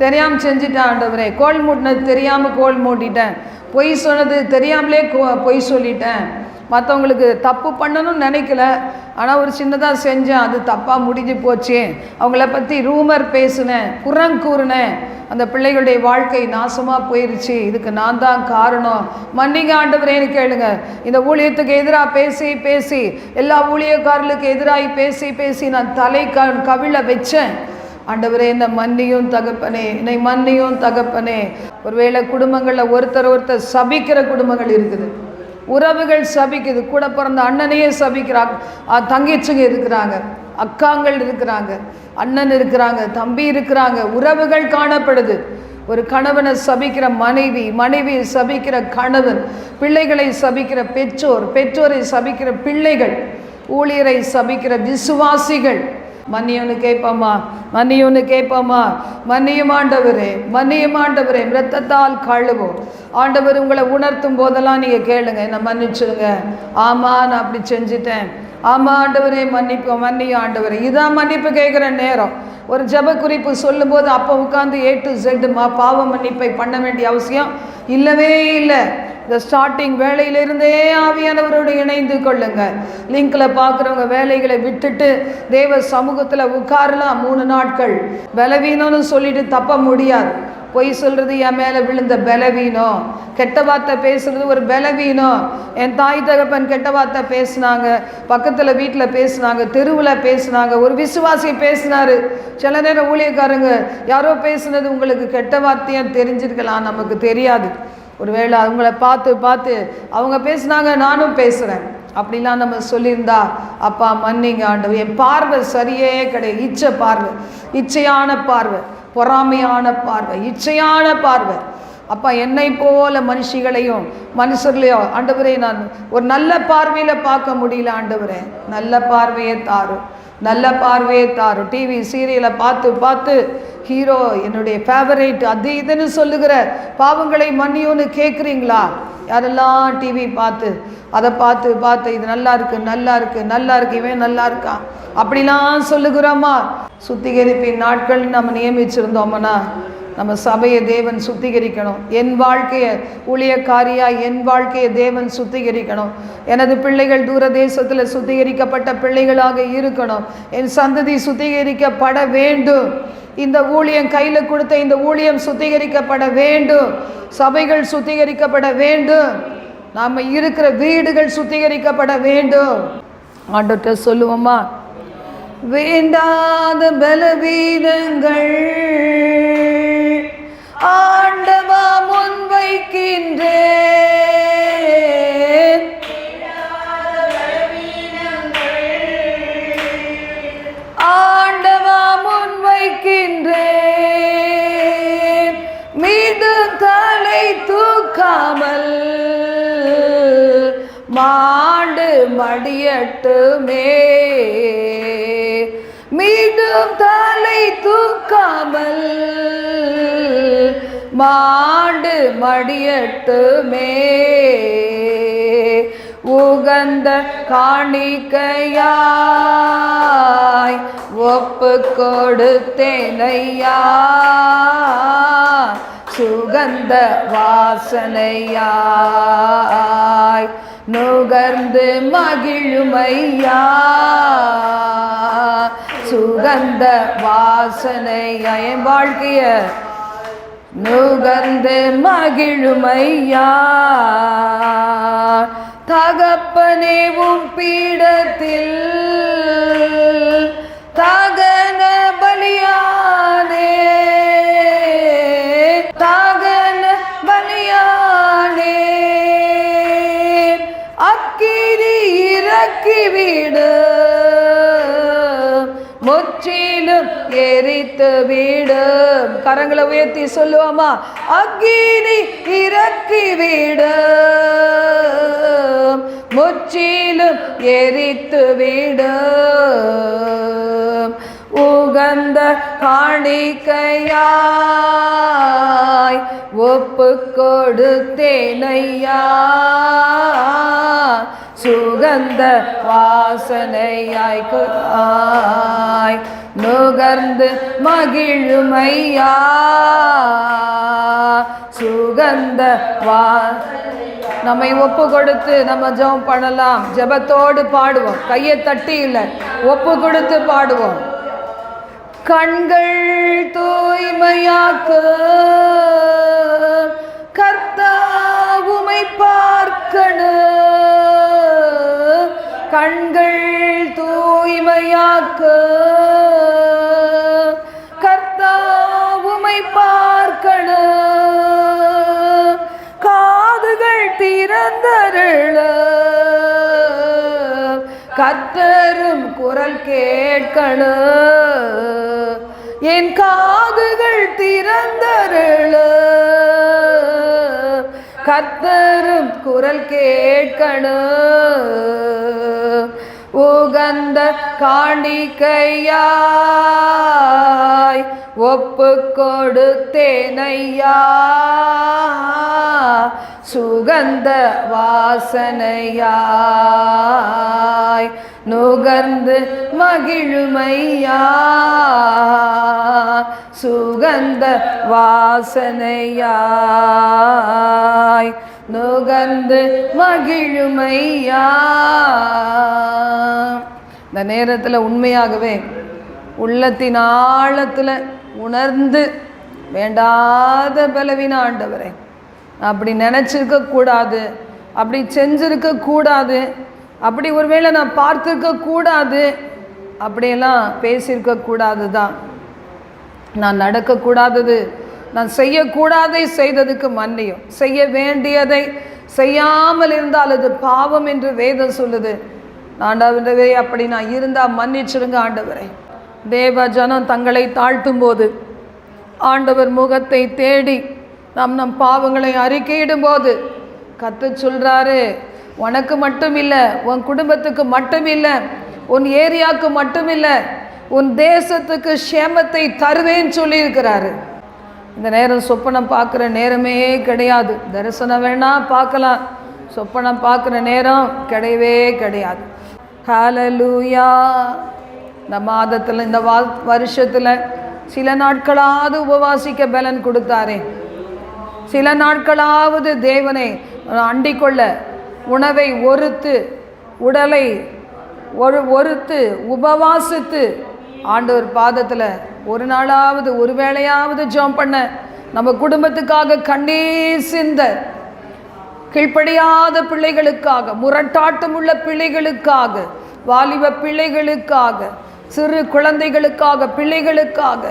தெரியாமல் செஞ்சுட்டேன் ஆண்டவரே, கோல் மூட்டினது தெரியாமல் கோல் மூட்டிட்டேன், பொய் சொன்னது தெரியாமலே பொய் சொல்லிட்டேன், மற்றவங்களுக்கு தப்பு பண்ணணும்னு நினைக்கல, ஆனால் ஒரு சின்னதாக செஞ்சேன், அது தப்பாக முடிஞ்சு போச்சு, அவங்கள பற்றி ரூமர் பேசுனேன், புறங்கூறினேன், அந்த பிள்ளைகளுடைய வாழ்க்கை நாசமாக போயிடுச்சு, இதுக்கு நான் தான் காரணம், மன்னிங்க ஆண்டவரேன்னு கேளுங்க. இந்த ஊழியத்துக்கு எதிராக பேசி பேசி, எல்லா ஊழியக்காரர்களுக்கு எதிராகி பேசி பேசி நான் தலை கவிழ வச்சேன். ஆண்டவரே என்னை மன்னியும் தகப்பனே, என்னை மன்னியும் தகப்பனே. ஒருவேளை குடும்பங்களில் ஒருத்தர் சபிக்கிற குடும்பங்கள் இருக்குது, உறவுகள் சபிக்குது, கூட பிறந்த அண்ணனையே சபிக்கிறாங்க, தங்கச்சிங்க இருக்கிறாங்க, அக்காங்கள் இருக்கிறாங்க, அண்ணன் இருக்கிறாங்க, தம்பி இருக்கிறாங்க, உறவுகள் காணப்படுது. ஒரு கணவனை சபிக்கிற மனைவி, மனைவியை சபிக்கிற கணவன், பிள்ளைகளை சபிக்கிற பெற்றோர், பெற்றோரை சபிக்கிற பிள்ளைகள், ஊழியரை சபிக்கிற விசுவாசிகள். மன்னியோன்னு கேட்போமா, மன்னியோன்னு கேட்போமா? மன்னியும் ஆண்டவரே, மன்னியும் ஆண்டவரே, இரத்தத்தால் கழுவோம். ஆண்டவர் உங்களை உணர்த்தும் போதெல்லாம் நீங்கள் கேளுங்க, என்னை மன்னிச்சுடுங்க, ஆமாம் நான் அப்படி செஞ்சுட்டேன், ஆமாம் ஆண்டவரே மன்னிப்போம், மன்னியும் ஆண்டவரே. இதான் மன்னிப்பு கேட்குற நேரம். ஒரு ஜெப குறிப்பு சொல்லும்போது அப்போ உட்காந்து A to Z பாவ மன்னிப்பை பண்ண வேண்டிய அவசியம் இல்லவே இல்லை. இந்த ஸ்டார்டிங் வேலையிலிருந்தே ஆவியானவரோடு இணைந்து கொள்ளுங்க. லிங்கில் பார்க்குறவங்க வேலைகளை விட்டுட்டு தேவ சமூகத்தில் உட்காரலாம் 3 நாட்கள். பலவீனம்னு சொல்லிட்டு தப்ப முடியாது. பொய் சொல்கிறது என் மேலே விழுந்த பலவீனம், கெட்ட வார்த்தை பேசுகிறது ஒரு பலவீனம். என் தாய் தகப்பன் கெட்ட வார்த்தை பேசினாங்க, பக்கத்தில் வீட்டில் பேசினாங்க, தெருவில் பேசினாங்க, ஒரு விசுவாசி பேசினார். சில நேரம் ஊழியக்காரங்க யாரோ பேசுனது உங்களுக்கு கெட்ட வார்த்தையாக தெரிஞ்சிருக்கலாம், நமக்கு தெரியாது. ஒருவேளை அவங்கள பார்த்து பார்த்து அவங்க பேசுனாங்க, நானும் பேசுகிறேன் அப்படிலாம் நம்ம சொல்லியிருந்தா, அப்பா மன்னிங்க ஆண்டவர், என் பார்வை சரியே கிடையாது, இச்சை பார்வை, இச்சையான பார்வை, பொறாமையான பார்வை, இச்சையான பார்வை. அப்பா என்னை போல மனுஷிகளையும் மனுஷர்களையும் ஆண்டவரே நான் ஒரு நல்ல பார்வையில் பார்க்க முடியல ஆண்டவரே, நல்ல பார்வையை தாரும், நல்ல பார்வையை தாரும். டிவி சீரியலை பார்த்து பார்த்து ஹீரோ என்னுடைய ஃபேவரேட் அது இதுன்னு சொல்லுகிற பாவங்களை மன்னியோன்னு கேட்குறீங்களா? யாரெல்லாம் டிவி பார்த்து அதை பார்த்து பார்த்து இது நல்லா இருக்கு, நல்லா இருக்கு, நல்லா இருக்கு, இவன் நல்லா இருக்கான் அப்படிலாம் சொல்லுகிறோமா? சுத்திகரிப்பின் நாட்கள் நம்ம நியமிச்சிருந்தோம்னா நம்ம சபையை தேவன் சுத்திகரிக்கணும். என் வாழ்க்கையை ஊழியக்காரியா என் வாழ்க்கையை தேவன் சுத்திகரிக்கணும். எனது பிள்ளைகள் தூர தேசத்தில் சுத்திகரிக்கப்பட்ட பிள்ளைகளாக இருக்கணும். என் சந்ததி சுத்திகரிக்கப்பட வேண்டும். இந்த ஊழியம் கையில் கொடுத்த இந்த ஊழியம் சுத்திகரிக்கப்பட வேண்டும். சபைகள் சுத்திகரிக்கப்பட வேண்டும். நாம் இருக்கிற வீடுகள் சுத்திகரிக்கப்பட வேண்டும். ஆண்டவர்கிட்ட சொல்லுவோமா? வேண்டாத பலவீனங்கள் ஆண்டவா முன்வைக்கின்றேன், ஆண்டவா முன்வைக்கின்றேன், மீண்டும் தலை தூக்காமல் மாண்டு மடியட்டுமே, மீண்டும் தலை தூக்காமல் மாண்டு மடியட்டுமே, உகந்த காணிக்கையாய் ஒப்பு கொடுத்தேனையா, சுகந்த வாசனையாய் நுகர்ந்து மகிழுமையா. சுகந்த வாசனையாய் என் வாழ்க்கைய நுகர்ந்து மகிழுமையா. தகப்பனேவும் பீடத்தில் தகன பலியானே, தகன பலியானே. அக்கினி இறக்கிவிடு, முற்றிலும் எரித்து விடு. கரங்களை உயர்த்தி சொல்லுவோமா? அக்கினி இறக்கிவிடு, முற்றிலும் எரித்து விடு. உகந்த காணிக்கையாய் ஒப்பு கொடுத்தேனையா. சுகந்த வாசனையாய் நுகர்ந்து மகிழுமையா. சுகந்த நம்மை ஒப்பு கொடுத்து நம்ம ஜெபம் பண்ணலாம். ஜெபத்தோடு பாடுவோம், கையை தட்டி இல்லை, ஒப்பு கொடுத்து பாடுவோம். கண்கள் தூய்மையாக்கு கர்த்தர் உம்மை பார்க்கணும். கண்கள் தூய்மையாக்கு கர்த்தர் உம்மை பார்க்கணும். காதுகள் திறந்தருள கர்த்தரும் குரல் கேட்கணும். என் காதுகள் திறந்தருள கர்த்தரும் குரல் கேட்கணும். உகந்த காணிக்கையாய் ஒப்பு கொடுத்தேனையா. சுகந்த வாசனையாய் நுகர்ந்து மகிழுமையா. சுகந்த வாசனையாய் நுகர்ந்து மகிழுமையா. இந்த நேரத்தில் உண்மையாகவே உள்ளத்தின் ஆழத்தில் உணர்ந்து வேண்டாத பலவீன ஆண்டவரே, அப்படி நினச்சிருக்க கூடாது, அப்படி செஞ்சிருக்க கூடாது, அப்படி ஒருவேளை நான் பார்த்துருக்க கூடாது, அப்படியெல்லாம் பேசியிருக்க கூடாது தான், நான் நடக்கக்கூடாதது, நான் செய்யக்கூடாதை செய்ததுக்கு மன்னியும், செய்ய வேண்டியதை செய்யாமல் இருந்தால் அது பாவம் என்று வேதம் சொல்லுது. ஆண்டவரே, அப்படி நான் இருந்தால் மன்னிச்சிடுங்க ஆண்டவரே. தேவ ஜனம் தங்களை தாழ்த்தும் போது ஆண்டவர் முகத்தை தேடி நம் பாவங்களை அறிக்கையிடும் போது கர்த்தர் சொல்கிறாரு, உனக்கு மட்டும் இல்லை, உன் குடும்பத்துக்கு மட்டும் இல்லை, உன் ஏரியாவுக்கு மட்டும் இல்லை, உன் தேசத்துக்கு க்ஷேமத்தை தருவேன்னு சொல்லியிருக்கிறாரு. இந்த நேரம் சொப்பனம் பார்க்குற நேரமே கிடையாது. தரிசனம் வேணால் பார்க்கலாம், சொப்பனம் பார்க்குற நேரம் கிடையவே கிடையாது. ஹல்லேலூயா. இந்த மாதத்தில், இந்த வருஷத்தில் சில நாட்களாவது உபவாசிக்க பலன் கொடுத்தாரே, சில நாட்களாவது தேவனை அண்டிக்கொள்ள உணவை ஒருத்து, உடலை ஒருத்து உபவாசித்து ஆண்டவர் பாதத்தில் ஒரு நாளாவது ஒரு வேளையாவது ஜெபம் பண்ண, நம்ம குடும்பத்துக்காக கண்ணீர் சிந்த, கீழ்ப்படியாத பிள்ளைகளுக்காக, முரட்டாட்டம் உள்ள பிள்ளைகளுக்காக, வாலிப பிள்ளைகளுக்காக, சிறு குழந்தைகளுக்காக, பிள்ளைகளுக்காக,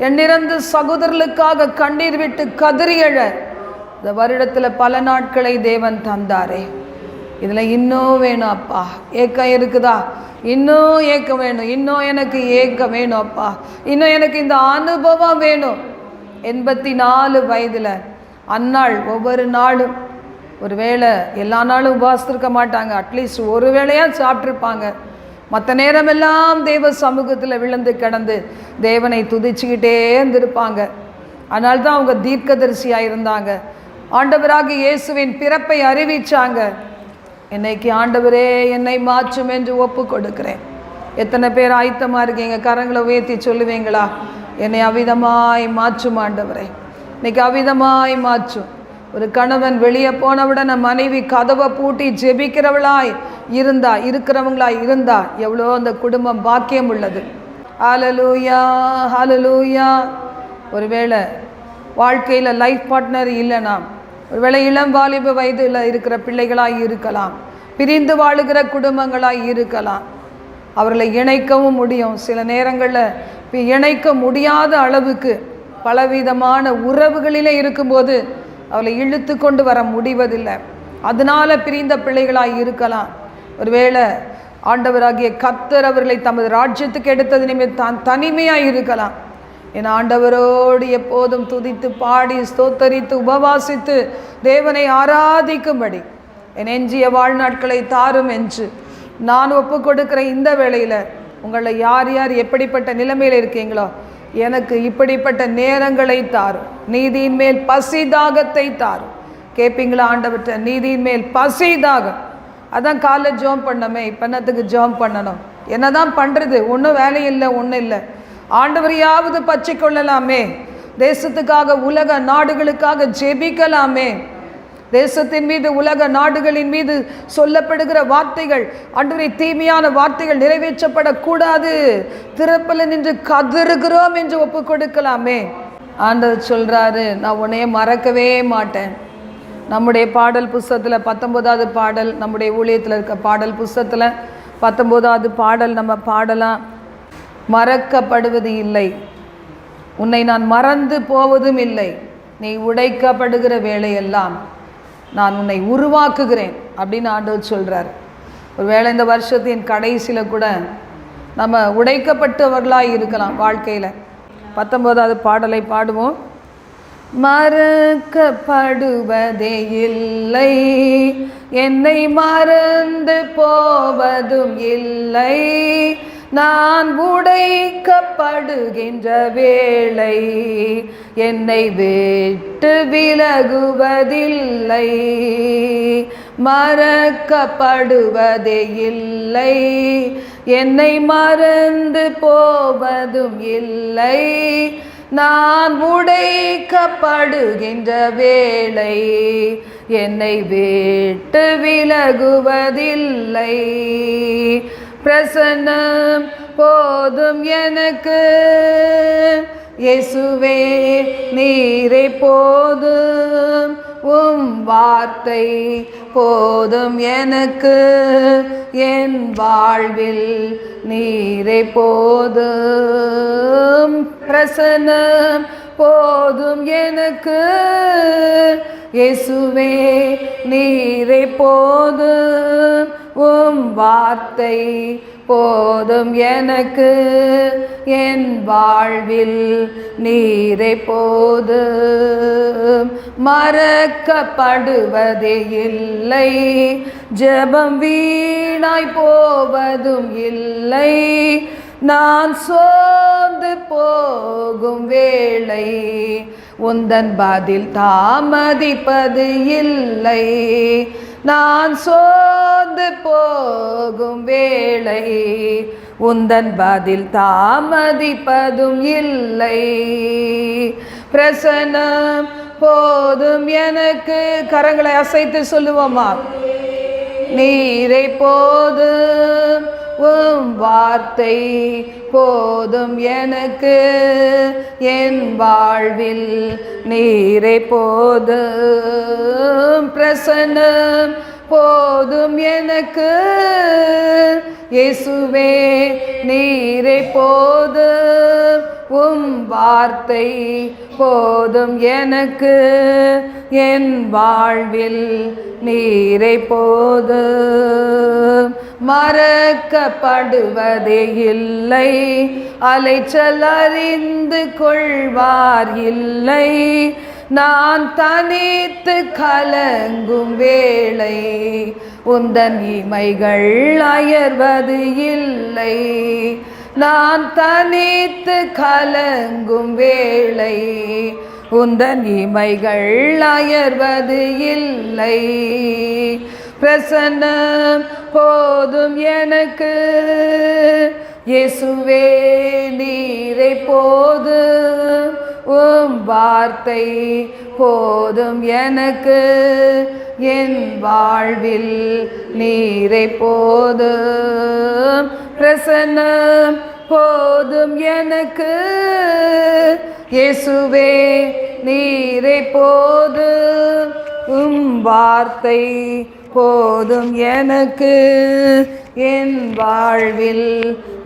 எண்ணிறந்த சகோதரர்களுக்காக கண்ணீர் விட்டு கதறியழ இந்த வருடத்தில் பல நாட்களை தேவன் தந்தாரே. இதில் இன்னும் வேணும் அப்பா, ஏக்கம் இருக்குதா? இன்னும் ஏக்கம் வேணும், இன்னும் எனக்கு ஏக்கம் வேணும் அப்பா, இன்னும் எனக்கு இந்த அனுபவம் வேணும். 84 வயதில் அந்நாள் ஒவ்வொரு நாளும், ஒரு வேளை எல்லா நாளும் உபவாசித்திருக்க மாட்டாங்க, அட்லீஸ்ட் ஒரு வேளையாக சாப்பிட்ருப்பாங்க. மற்ற நேரமெல்லாம் தேவ சமூகத்தில் விழுந்து கிடந்து தேவனை துதிச்சுக்கிட்டே இருந்திருப்பாங்க. அதனால தான் அவங்க தீர்க்கதரிசியாக இருந்தாங்க. ஆண்டவராக இயேசுவின் பிறப்பை அறிவிச்சாங்க. இன்னைக்கு ஆண்டவரே என்னை மாற்றும் என்று ஒப்பு கொடுக்கிறேன். எத்தனை பேர் ஆயத்தமாக இருக்கீங்க? கரங்களை உயர்த்தி சொல்லுவீங்களா? என்னை அவிதமாய் மாற்றும் ஆண்டவரே. இன்னைக்கு அவிதமாய் மாற்றும். ஒரு கணவன் வெளியே போனவுடன் மனைவி கதவை பூட்டி ஜெபிக்கிறவளாய் இருக்கிறவங்களாய் இருந்தா எவ்வளோ அந்த குடும்பம் பாக்கியம் உள்ளது. ஹல்லேலூயா, ஹல்லேலூயா. ஒருவேளை வாழ்க்கையில் லைஃப் பார்ட்னர் இல்லைனா, ஒருவேளை இளம் வாலிப வயதில் இருக்கிற பிள்ளைகளாய் இருக்கலாம், பிரிந்து வாழுகிற குடும்பங்களாய் இருக்கலாம். அவர்களை இணைக்கவும் முடியும். சில நேரங்களில் இணைக்க முடியாத அளவுக்கு பலவிதமான உறவுகளிலே இருக்கும்போது அவளை இழுத்து கொண்டு வர முடிவதில்லை. அதனால பிரிந்த பிள்ளைகளாய் இருக்கலாம். ஒருவேளை ஆண்டவராகிய கர்த்தர் அவர்களை தமது ராஜ்யத்துக்கு எடுத்தது நிமித்தம் தனிமையாக இருக்கலாம். என் ஆண்டவரோடு எப்போதும் துதித்து பாடி ஸ்தோத்தரித்து உபவாசித்து தேவனை ஆராதிக்கும்படி என் எஞ்சிய வாழ்நாட்களை தாரும் என்று நான் ஒப்பு கொடுக்கிற இந்த வேளையில் உங்களை யார் யார் எப்படிப்பட்ட நிலைமையில் இருக்கீங்களோ, எனக்கு இப்படிப்பட்ட நேரங்களை தாரும். நீதியின் மேல் பசி தாகத்தை தாரும். கேட்பீங்களா ஆண்டவர்கிட்ட? நீதியின் மேல் பசி தாகம். அதான் காலைல ஜோம் பண்ணமே, இப்போனத்துக்கு ஜோம் பண்ணணும். என்ன தான் பண்ணுறது? ஒன்றும் வேலை இல்லை, ஒன்றும் இல்லை. ஆண்டவரையாவது பச்சை கொள்ளலாமே, தேசத்துக்காக உலக நாடுகளுக்காக ஜெபிக்கலாமே. தேசத்தின் மீது உலக நாடுகளின் மீது சொல்லப்படுகிற வார்த்தைகள், ஆண்டவரே தீமையான வார்த்தைகள் நிறைவேற்றப்படக்கூடாது, திறப்பில் நின்று கதறுகிறோம் என்று ஒப்பு கொடுக்கலாமே. ஆண்டவர் சொல்றாரு, நான் உன்னைய மறக்கவே மாட்டேன். நம்முடைய பாடல் புஸ்தகத்தில் 19வது பாடல், நம்முடைய ஊழியத்தில் இருக்க பாடல் புஸ்தகத்தில் 19வது பாடல் நம்ம பாடலாம். மறக்கப்படுவது இல்லை, உன்னை நான் மறந்து போவதும் இல்லை, நீ உடைக்கப்படுகிற வேளையெல்லாம் நான் உன்னை உருவாக்குகிறேன் அப்படின்னு ஆண்டவர் சொல்கிறார். ஒரு வேளை இந்த வருஷத்தின் கடைசியில் கூட நம்ம உடைக்கப்பட்டவர்களாக இருக்கலாம் வாழ்க்கையில். 19வது பாடலை பாடுவோம். மறக்கப்படுவதே இல்லை, என்னை மறந்து போவதும் இல்லை, நான் உடைக்கப்படுகின்ற வேளை என்னை விட்டு விலகுவதில்லை. மறக்கப்படுவதே இல்லை, என்னை மறந்து போவதும் இல்லை, நான் உடைக்கப்படுகின்ற வேளை என்னை விட்டு விலகுவதில்லை. பிரசன்னம் போதும் எனக்கு, இயேசுவே நீரே போதும், உம் வார்த்தை போதும் எனக்கு, என் வாழ்வில் நீரே போதும். பிரசன்னம் போதும் எனக்கு, இயேசுவே நீரே போதும், உம் வார்த்தை போதும் எனக்கு, என் வாழ்வில் நீரே போதும். மறக்கப்படுவதே இல்லை, ஜெபம் வீணாய் போவதும் இல்லை, நான் சோர்ந்து போகும் வேளை உந்தன் பதில் தாமதிப்பது இல்லை, நான் சோர்ந்து போகும் வேளை உந்தன் பதில் தாமதிப்பதும் இல்லை. பிரசன்னம் போதும் எனக்கு. கரங்களை அசைத்து சொல்லுவோமா? நீரை போதும், உம் வார்த்தை போதும் எனக்கு, என் வாழ்வில் நீரை போதும். பிரசன்னம் போதும் எனக்கு, இயேசுவே நீரை போதும், உம் வார்த்தை போதும் எனக்கு, என் வாழ்வில் நீரை போதும். மறக்கப்படுவதே இல்லை, அலைச்சல் அறிந்து கொள்வார் இல்லை, நான் தனித்து கலங்கும் வேளை உந்தன் இமைகள் அயர்வது இல்லை, நான் தனித்து கலங்கும் வேளை உந்தன் இமைகள் அயர்வது இல்லை. பிரசன்னம் போதும் எனக்கு, இயேசுவே நீரை போதும், உம் வார்த்தை வார்த்தை போதும் எனக்கு, என் வாழ்வில் நீரை போதும். பிரசன்னம் போதும் எனக்கு, இயேசுவே நீரை போதும். வார்த்தை போதும் எனக்கு, என் வாழ்வில்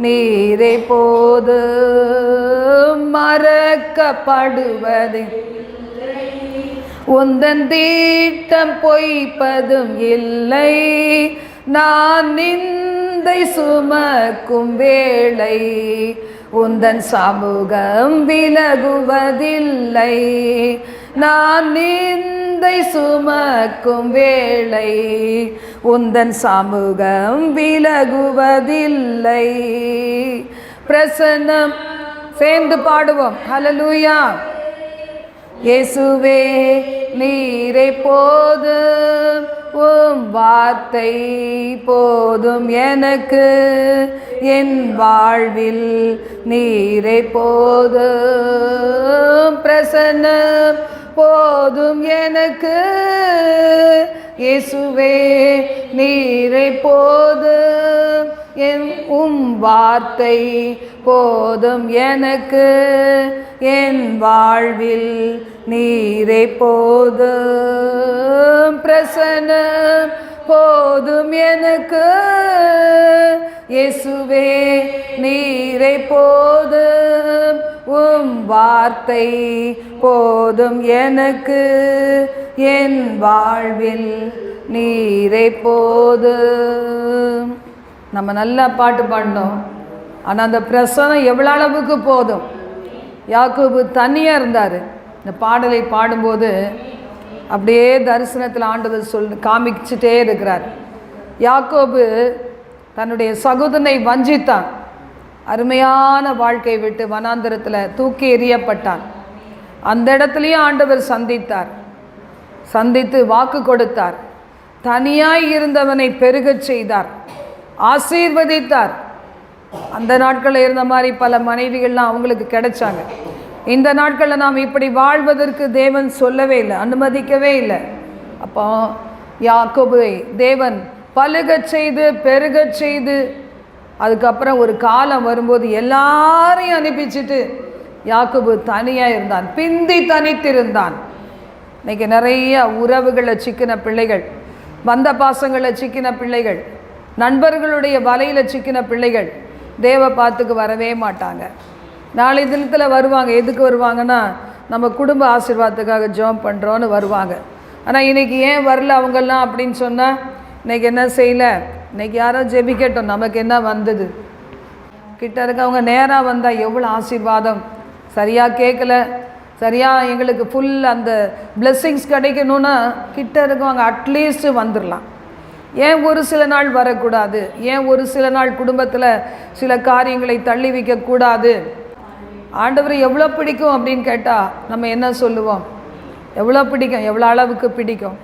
நீரை போதும். மறக்கப்படுவது உந்தன் தீட்டம் பொய்ப்பதும் இல்லை, நான் நிந்தை சுமக்கும் வேளை உந்தன் சமூகம் விலகுவதில்லை, நான் நிந்தை சுமக்கும் வேளை உந்தன் சமூகம் விலகுவதில்லை. பிரசன்னம் சேர்ந்து பாடுவோம். ஹல்லேலூயா. இயேசுவே நீரை போதும், வார்த்தை போதும் எனக்கு, என் வாழ்வில் நீரை போதும். பிரசன்னம் போதும் எனக்கு, இயேசுவே நீரை போதும். வார்த்தை போதும் எனக்கு, என் வாழ்வில் நீரை போதும். பிரசன்னம் போதும் எனக்கு, இயேசுவே நீரை போதும். வார்த்தை போதும் எனக்கு, என் வாழ்வில் நீரை போதும். நம்ம நல்லா பாட்டு பாடினோம், ஆனால் அந்த பிரசனம் எவ்வளோ அளவுக்கு போதும். யாக்கோபு தனியாக இருந்தார். இந்த பாடலை பாடும்போது அப்படியே தரிசனத்தில் ஆண்டவர் காமிச்சிட்டே இருக்கிறார். யாக்கோபு தன்னுடைய சகோதரனை வஞ்சித்தான். அருமையான வாழ்க்கை விட்டு வனாந்தரத்தில் தூக்கி எறியப்பட்டான். அந்த இடத்துலையும் ஆண்டவர் சந்தித்து வாக்கு கொடுத்தார். தனியாய் இருந்தவனை பெருகச் செய்தார், ஆசீர்வதித்தார். அந்த நாட்களில் இருந்த மாதிரி பல மனைவிகள்லாம் அவங்களுக்கு கிடைச்சாங்க. இந்த நாட்களில் நாம் இப்படி வாழ்வதற்கு தேவன் சொல்லவே இல்லை, அனுமதிக்கவே இல்லை. அப்போ யாக்கோபை தேவன் பலுகச் செய்து பெருகச் செய்து, அதுக்கப்புறம் ஒரு காலம் வரும்போது எல்லாரையும் அனுப்பிச்சிட்டு யாக்கோபு தனியாக இருந்தான், பிந்தி தனித்திருந்தான். இன்றைக்கி நிறைய உறவுகளை சிக்கின பிள்ளைகள், பந்த பாசங்களை சிக்கின பிள்ளைகள், நண்பர்களுடைய வலையில் சிக்கின பிள்ளைகள் தேவ பாத்துக்கு வரவே மாட்டாங்க. நாளை தினத்தில் வருவாங்க. எதுக்கு வருவாங்கன்னா, நம்ம குடும்ப ஆசீர்வாதத்துக்காக ஜெபம் பண்ணுறோன்னு வருவாங்க. ஆனால் இன்றைக்கி ஏன் வரல அவங்கெல்லாம் அப்படின்னு சொன்னால், இன்றைக்கி என்ன செய்யலை, இன்றைக்கி யாரோ ஜெபிக்கட்டும், நமக்கு என்ன வந்தது. கிட்ட இருக்கவங்க நேராக வந்தால் எவ்வளோ ஆசீர்வாதம். சரியாக கேட்கல, சரியாக எங்களுக்கு ஃபுல் அந்த பிளெஸ்ஸிங்ஸ் கிடைக்கணுன்னா கிட்ட இருக்கவங்க அட்லீஸ்ட்டு வந்துடலாம். ஏன் ஒரு சில நாள் வரக்கூடாது? ஏன் ஒரு சில நாள் குடும்பத்தில் சில காரியங்களை தள்ளி வைக்கக்கூடாது? ஆண்டவர் எவ்வளோ பிடிக்கும் அப்படின்னு கேட்டால் நம்ம என்ன சொல்லுவோம்? எவ்வளோ பிடிக்கும், எவ்வளோ அளவுக்கு பிடிக்கும்.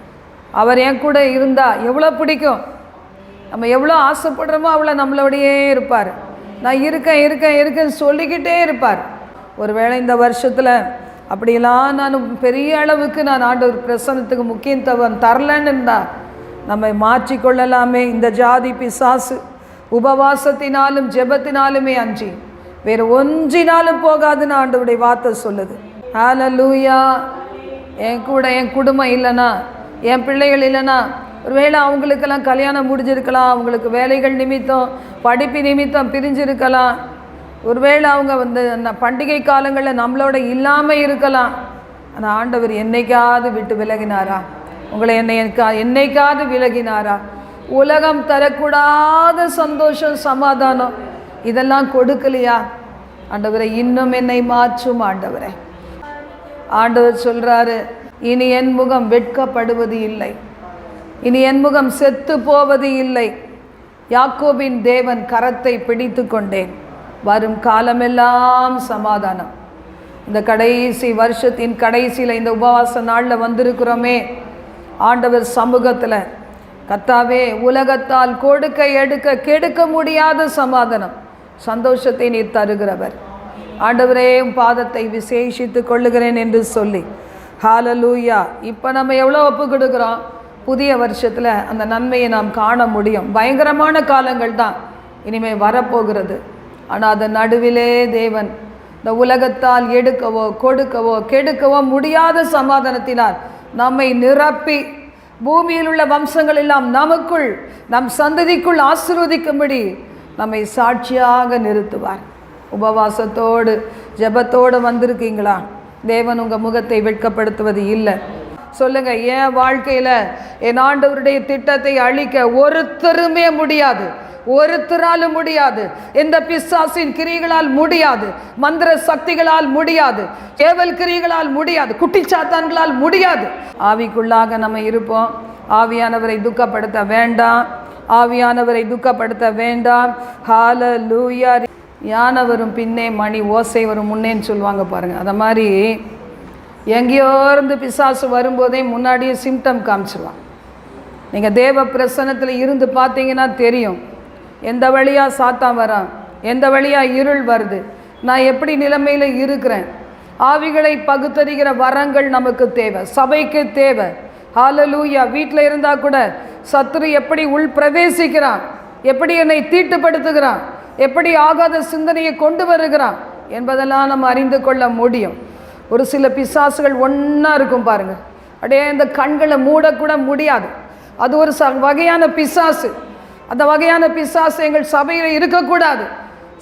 அவர் என் கூட இருந்தால் எவ்வளோ பிடிக்கும். நம்ம எவ்வளோ ஆசைப்படுறோமோ அவ்வளோ நம்மளோடையே இருப்பார். நான் இருக்கேன்னு சொல்லிக்கிட்டே இருப்பார். ஒருவேளை இந்த வருஷத்தில் அப்படிலாம் நான் பெரிய அளவுக்கு நான் ஆண்டவர் பிரசன்னத்துக்கு முக்கியத்துவம் தரலன்னு இருந்தால் நம்மை மாற்றிக்கொள்ளலாமே. இந்த ஜாதி பிசாசு உபவாசத்தினாலும் ஜெபத்தினாலுமே அஞ்சி வேறு ஒன்றினாலும் போகாதுன்னு ஆண்டவருடைய வார்த்தை சொல்லுது. ஹல்லேலூயா. என் கூட என் குடும்பம் இல்லைன்னா, என் பிள்ளைகள் இல்லைன்னா, ஒருவேளை அவங்களுக்கெல்லாம் கல்யாணம் முடிஞ்சிருக்கலாம், அவங்களுக்கு வேலைகள் நிமித்தம் படிப்பு நிமித்தம் பிரிஞ்சிருக்கலாம், ஒருவேளை அவங்க பண்டிகை காலங்களில் நம்மளோட இல்லாமல் இருக்கலாம். ஆனால் ஆண்டவர் என்னைக்காவது விட்டு விலகினாரா? உங்களை என்னைக்காவது விலகினாரா? உலகம் தரக்கூடாத சந்தோஷம், சமாதானம் இதெல்லாம் கொடுக்கலையா? ஆண்டவரை இன்னும் என்னை மாற்றும் ஆண்டவரே. ஆண்டவர் சொல்கிறாரு, இனி என் முகம் வெட்கப்படுவது இல்லை, இனி என் முகம் செத்து போவது இல்லை. யாக்கோபின் தேவன் கரத்தை பிடித்து கொண்டேன், வரும் காலமெல்லாம் சமாதானம். இந்த கடைசி வருஷத்தின் கடைசியில் இந்த உபவாச நாளில் வந்திருக்கிறோமே, ஆண்டவர் சமூகத்தில் கர்த்தாவே, உலகத்தால் கொடுக்க எடுக்க கெடுக்க முடியாத சமாதானம், சந்தோஷத்தை நீர் தருகிறவர். ஆண்டவரே உம் பாதத்தை விசேஷித்து கொள்ளுகிறேன் என்று சொல்லி ஹalleluya. இப்போ நம்ம எவ்வளோ ஒப்பு கொடுக்குறோம்? புதிய வருஷத்தில் அந்த நன்மையை நாம் காண முடியும். பயங்கரமான காலங்கள் தான் இனிமேல் வரப்போகிறது. ஆனால் அதன் நடுவிலே தேவன் இந்த உலகத்தால் எடுக்கவோ கொடுக்கவோ கெடுக்கவோ முடியாத சமாதானத்தினால் நம்மை நிரப்பி பூமியில் உள்ள வம்சங்கள் எல்லாம் நமக்குள் நம் சந்ததிக்குள் ஆசீர்வதிக்கும்படி நம்மை சாட்சியாக நிறுத்துவார். உபவாசத்தோடு ஜெபத்தோடு வந்திருக்கீங்களா? தேவன் உங்கள் முகத்தை வெட்கப்படுத்துவது இல்லை. சொல்லுங்க, என் வாழ்க்கையில் என் ஆண்டவருடைய திட்டத்தை அழிக்க ஒருத்தருமே முடியாது, ஒருத்தராலும் முடியாது. எந்த பிசாசின் கிரிகளால் முடியாது, மந்திர சக்திகளால் முடியாது, கேவல் கிரிகளால் முடியாது, குட்டிச்சாத்தான்களால் முடியாது. ஆவிக்குள்ளாக நம்ம இருப்போம். ஆவியானவரை துக்கப்படுத்த வேண்டாம், ஆவியானவரை துக்கப்படுத்த வேண்டாம். ஹalleluya. யானவரும் பின்னே மணி ஓசை வரும் முன்னேன்னு சொல்லுவாங்க பாருங்கள். அந்த மாதிரி எங்கேயோ இருந்து பிசாசு வரும்போதே முன்னாடியே சிம்டம் காமிச்சிருவான். நீங்கள் தேவ பிரசன்னத்தில் இருந்து பார்த்தீங்கன்னா தெரியும் எந்த வழியாக சாத்தான் வரான், எந்த வழியாக இருள் வருது, நான் எப்படி நிலைமையில் இருக்கிறேன். ஆவிகளை பகுத்தறிகிற வரங்கள் நமக்கு தேவை, சபைக்கு தேவை. ஹalleluya. வீட்டில் இருந்தால் கூட சத்துரு எப்படி உள் பிரவேசிக்கிறான், எப்படி என்னை தீட்டுப்படுத்துகிறான், எப்படி ஆகாத சிந்தனையை கொண்டு வருகிறான் என்பதெல்லாம் நம்ம அறிந்து கொள்ள முடியும். ஒரு சில பிசாசுகள் ஒன்றா இருக்கும் பாருங்கள், அப்படியே இந்த கண்களை மூடக்கூட முடியாது. அது ஒரு வகையான பிசாசு. அந்த வகையான பிசாசு எங்கள் சபையில் இருக்கக்கூடாது,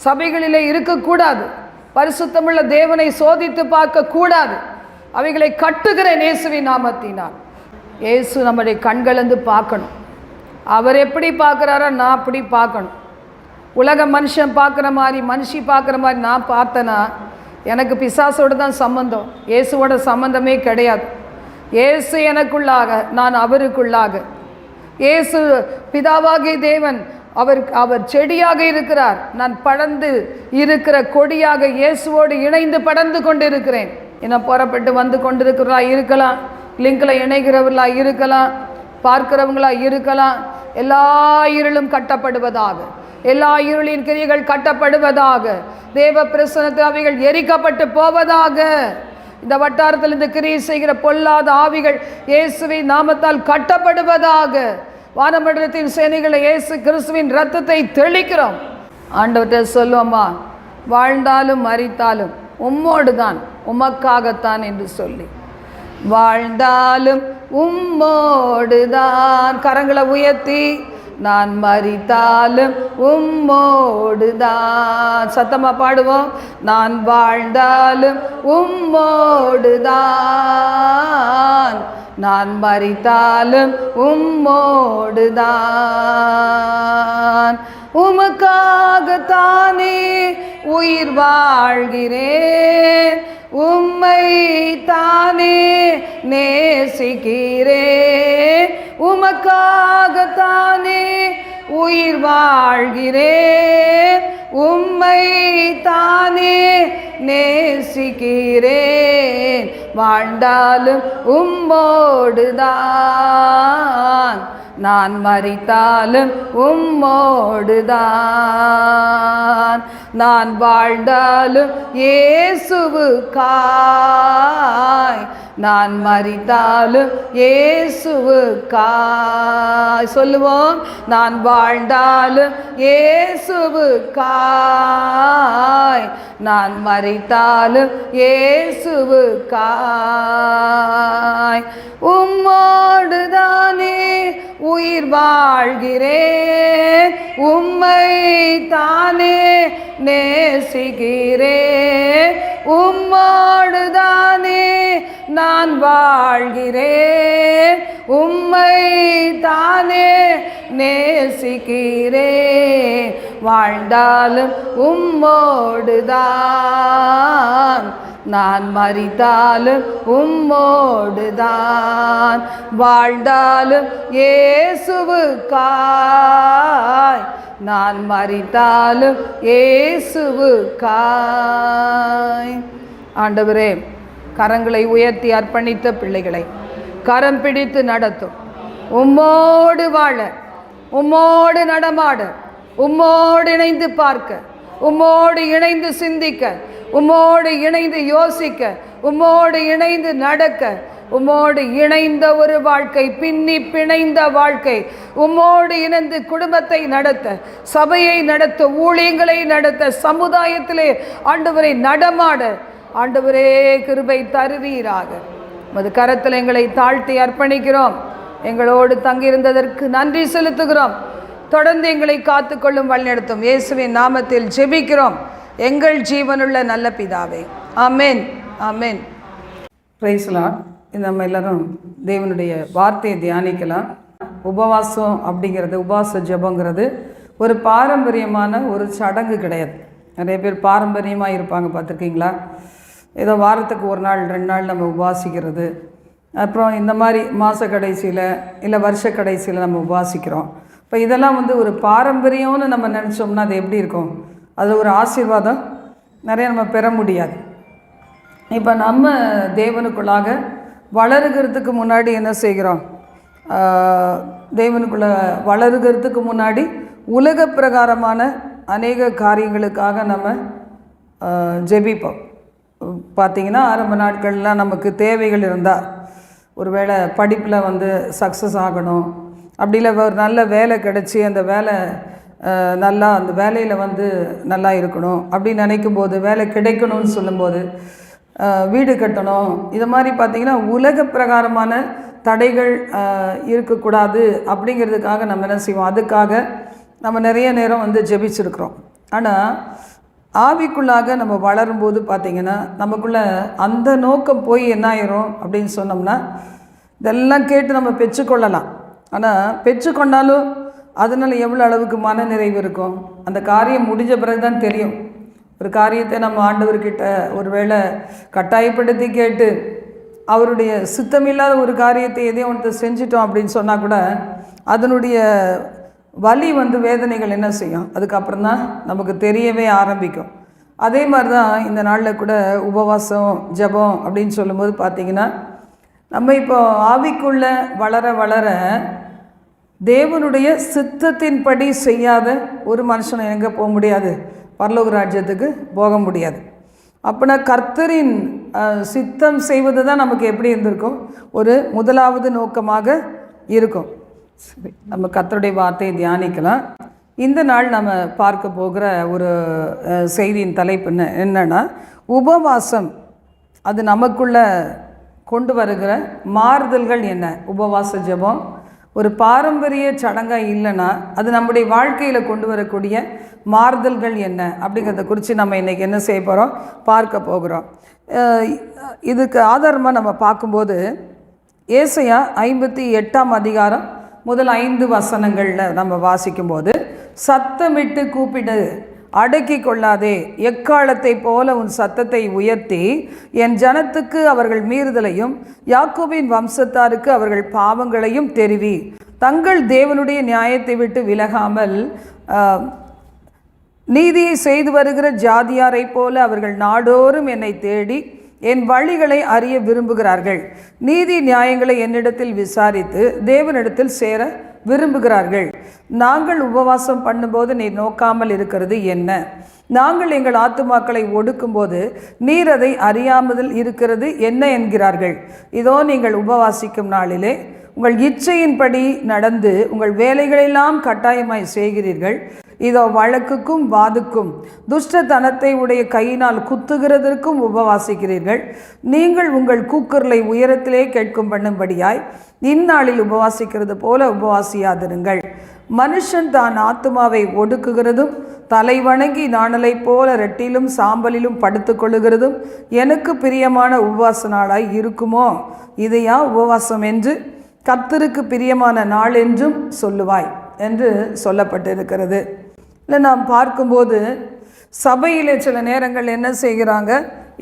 சபைகளிலே இருக்கக்கூடாது. பரிசுத்தமுள்ள தேவனை சோதித்து பார்க்கக்கூடாது. அவைகளை கட்டுகிறேன் இயேசுவின் நாமத்தினால். இயேசு நம்முடைய கண்களந்து பார்க்கணும். அவர் எப்படி பார்க்குறாரோ நான் அப்படி பார்க்கணும். உலக மனுஷன் பார்க்குற மாதிரி, மனுஷி பார்க்குற மாதிரி நான் பார்த்தேன்னா எனக்கு பிசாசோடு தான் சம்பந்தம், இயேசுவோட சம்பந்தமே கிடையாது. இயேசு எனக்குள்ளாக, நான் அவருக்குள்ளாக. இயேசு பிதாவாகிய தேவன் அவர் செடியாக இருக்கிறார், நான் படர்ந்து இருக்கிற கொடியாக இயேசுவோடு இணைந்து படர்ந்து கொண்டு இருக்கிறேன். இன்னும் புறப்பட்டு வந்து கொண்டிருக்கிறவர்களா இருக்கலாம், லிங்கில் இணைகிறவர்களா இருக்கலாம், பார்க்கிறவங்களா இருக்கலாம். எல்லா இருளும் கட்டப்படுவதாக, எல்லா இருளின் கிரியைகள் கட்டப்படுவதாக, தேவ பிரசன்னத்தில் அவைகள் எரிக்கப்பட்டு போவதாக. இந்த வட்டாரத்தில் இந்த கிரியை செய்கிற பொல்லாத ஆவிகள் இயேசுவின் நாமத்தால் கட்டப்படுவதாக. வானமண்டலத்தின் சேனைகளை இயேசு கிறிஸ்துவின் இரத்தத்தை தெளிக்கிறோம். ஆண்டவர்கிட்ட சொல்லுவோமா, வாழ்ந்தாலும் மரித்தாலும் உம்மோடு தான், உமக்காகத்தான் என்று சொல்லி, வாழ்ந்தாலும் உம்மோடு தான். கரங்களை உயர்த்தி, நான் மரித்தாலும் உம்மோடு தான். சத்தமாக பாடுவோம். நான் வாழ்ந்தாலும் உம்மோடு தான், நான் மரித்தாலும் உம்மோடு தான். உமக்காகத்தானே உயிர் வாழ்கிறேன், உம்மை தானே நேசிக்கிறேன். உமக்காகத்தானே உயிர் வாழ்கிறேன், உம்மை தானே நேசிக்கிறேன். வாழ்ந்தாலும் உம்மோடு தான், நான் மரித்தாலும் உம்மோடு தான். நான் வாழ்ந்தாலும் இயேசுவுக்காய், நான் மரித்தாலும் இயேசுவுக்காய். சொல்லுவோம், நான் வாழ்ந்தாலும் இயேசுவுக்காய், நான் மரித்தாலும் இயேசுவுக்காய். உம்மோடு தானே உயிர் வாழ்கிறேன், உம்மை தானே நேசிக்கிறேன். உம்மோடு தானே நான் வாழ்கிறேன், உம்மை தானே நேசிக்கிறேன். வாழ்ந்தாலும் உம்மோடு தான், நான் மரித்தாலும் உம்மோடு தான். வாழ்ந்தாலும் இயேசுவுக்காய், நான் மரித்தாலும் இயேசுவுக்காய். ஆண்டவரே, கரங்களை உயர்த்தி அர்ப்பணித்த பிள்ளைகளை கரம் பிடித்து நடத்தும். உம்மோடு வாழ, உம்மோடு நடமாட, உம்மோடு இணைந்து பார்க்க, உம்மோடு இணைந்து சிந்திக்க, உம்மோடு இணைந்து யோசிக்க, உம்மோடு இணைந்து நடக்க, உம்மோடு இணைந்த ஒரு வாழ்க்கை, பின்னி பிணைந்த வாழ்க்கை, உம்மோடு இணைந்து குடும்பத்தை நடத்த, சபையை நடத்த, ஊழியங்களை நடத்த, சமுதாயத்திலே ஆண்டவரை நடமாட ஆண்டவரே கிருபை தருவீராக. உமது கரத்தில் எங்களை தாழ்த்தி அர்ப்பணிக்கிறோம். எங்களோடு தங்கியிருந்ததற்கு நன்றி செலுத்துகிறோம். தொடர்ந்து எங்களை காத்துக்கொள்ளும் வழிநடத்தும் இயேசுவின் நாமத்தில் ஜெபிக்கிறோம் எங்கள் ஜீவனுள்ள நல்ல பிதாவே. Amen, amen. Praise Lord. நம்ம எல்லாரும் தேவனுடைய வார்த்தையை தியானிக்கலாம். உபவாசம் அப்படிங்கிறது, உபவாச ஜெபங்கிறது ஒரு பாரம்பரியமான ஒரு சடங்கு கிடையாது. நிறைய பேர் பாரம்பரியமாக இருப்பாங்க, பார்த்துருக்கீங்களா? ஏதோ வாரத்துக்கு ஒரு நாள் 2 நாள் நம்ம உபவாசிக்கிறது, அப்புறம் இந்த மாதிரி மாத கடைசியில் இல்லை வருஷ கடைசியில் நம்ம உபவாசிக்கிறோம். இப்போ இதெல்லாம் ஒரு பாரம்பரியம்னு நம்ம நினச்சோம்னா அது எப்படி இருக்கும்? அதில் ஒரு ஆசீர்வாதம் நிறைய நம்ம பெற முடியாது. இப்போ நம்ம தேவனுக்குள்ளாக வளருகிறதுக்கு முன்னாடி என்ன செய்கிறோம்? தேவனுக்குள்ளே வளருகிறதுக்கு முன்னாடி உலக பிரகாரமான அநேக காரியங்களுக்காக நம்ம ஜெபிப்போம். பார்த்திங்கன்னா ஆரம்ப நாட்கள்லாம் நமக்கு தேவைகள் இருந்தால், ஒருவேளை படிப்பில் சக்ஸஸ் ஆகணும், அப்படி இல்லை ஒரு நல்ல வேலை கிடச்சி அந்த வேலை நல்லா, அந்த வேலையில் நல்லா இருக்கணும் அப்படின்னு நினைக்கும் போது, வேலை கிடைக்கணும்னு சொல்லும்போது, வீடு கட்டணும், இது மாதிரி பார்த்திங்கன்னா உலக பிரகாரமான தடைகள் இருக்கக்கூடாது அப்படிங்கிறதுக்காக நம்ம என்ன செய்வோம்? அதுக்காக நம்ம நிறைய நேரம் ஜெபிச்சிருக்கிறோம். ஆனால் ஆவிக்குள்ளாக நம்ம வளரும்போது பார்த்திங்கன்னா நமக்குள்ளே அந்த நோக்கம் போய் என்ன ஆயிரும் அப்படின்னு சொன்னோம்னா, இதெல்லாம் கேட்டு நம்ம பெற்றுக்கொள்ளலாம். ஆனால் பெற்றுக்கொண்டாலும் அதனால் எவ்வளோ அளவுக்கு மன நிறைவு இருக்கும்? அந்த காரியம் முடிஞ்ச பிறகு தான் தெரியும். ஒரு காரியத்தை நம்ம ஆண்டவர்கிட்ட ஒரு வேளை கட்டாயப்படுத்தி கேட்டு அவருடைய சுத்தமில்லாத ஒரு காரியத்தை எதையும் ஒன்று செஞ்சிட்டோம் அப்படின்னு சொன்னால் கூட அதனுடைய வலி வேதனைகள் என்ன செய்யும்? அதுக்கப்புறம் தான் நமக்கு தெரியவே ஆரம்பிக்கும். அதே மாதிரி தான் இந்த நாளில் கூட உபவாசம் ஜெபம் அப்படின்னு சொல்லும்போது பார்த்திங்கன்னா, நம்ம இப்போ ஆவிக்குள்ளே வளர வளர தேவனுடைய சித்தத்தின்படி செய்யாத ஒரு மனுஷனை எங்கே போக முடியாது? பரலோக ராஜ்யத்துக்கு போக முடியாது. அப்படின்னா கர்த்தரின் சித்தம் செய்வது தான் நமக்கு எப்படி இருந்திருக்கும்? ஒரு முதலாவது நோக்கமாக இருக்கும். சரி, நம்ம கர்த்தருடைய வார்த்தையை தியானிக்கலாம். இந்த நாள் நம்ம பார்க்க போகிற ஒரு செய்தியின் தலைப்பு என்னன்னா, உபவாசம் அது நமக்குள்ள கொண்டு வருகிற மாறுதல்கள் என்ன? உபவாச ஜெபம் ஒரு பாரம்பரிய சடங்காக இல்லைன்னா அது நம்முடைய வாழ்க்கையில் கொண்டு வரக்கூடிய மாறுதல்கள் என்ன அப்படிங்கிறத குறித்து நம்ம இன்றைக்கி என்ன செய்ய போகிறோம்? பார்க்க போகிறோம். இதுக்கு ஆதாரமாக நம்ம பார்க்கும்போது ஏசாயா 58ஆம் அதிகாரம் முதல் 5 வசனங்களில் நம்ம வாசிக்கும்போது, சத்தமிட்டு கூப்பிடு, அடக்கி கொள்ளாதே, எக்காலத்தை போல உன் சத்தத்தை உயர்த்தி என் ஜனத்துக்கு அவர்கள் மீறுதலையும் யாக்கோபின் வம்சத்தாருக்கு அவர்கள் பாவங்களையும் தெரிவி, தங்கள் தேவனுடைய நியாயத்தை விட்டு விலகாமல் நீதியை செய்து வருகிற ஜாதியாரை போல அவர்கள் நாடோறும் என்னை தேடி என் வழிகளை அறிய விரும்புகிறார்கள். நீதி நியாயங்களை என்னிடத்தில் விசாரித்து தேவனிடத்தில் சேர விரும்புகிறார்கள். நாங்கள் உபவாசம் பண்ணும்போது நீர் நோக்காமல் இருக்கிறது என்ன? நாங்கள் எங்கள் ஆத்துமாக்களை ஒடுக்கும்போது நீர் அதை அறியாமல் இருக்கிறது என்ன என்கிறார்கள். இதோ நீங்கள் உபவாசிக்கும் நாளிலே உங்கள் இச்சையின்படி நடந்து உங்கள் வேலைகளெல்லாம் கட்டாயமாய் செய்கிறீர்கள். இதோ வழக்குக்கும் வாதுக்கும் துஷ்டத்தனத்தை உடைய கையினால் குத்துகிறதற்கும் உபவாசிக்கிறீர்கள். நீங்கள் உங்கள் கூக்குரலை உயரத்திலே கேட்கும் பண்ணும்படியாய் இந்நாளில் உபவாசிக்கிறது போல உபவாசியாதிருங்கள். மனுஷன் தான் ஆத்துமாவை ஒடுக்குகிறதும் தலை வணங்கி நாணலை போல ரெட்டிலும் சாம்பலிலும் படுத்து கொள்ளுகிறதும் எனக்கு பிரியமான உபவாச நாளாய் இருக்குமோ? இதையா உபவாசம் என்று கர்த்தருக்கு பிரியமான நாள் என்றும் சொல்லுவாய் என்று சொல்லப்பட்டிருக்கிறது. இல்லை, நாம் பார்க்கும்போது சபையில் சில நேரங்கள் என்ன செய்கிறாங்க?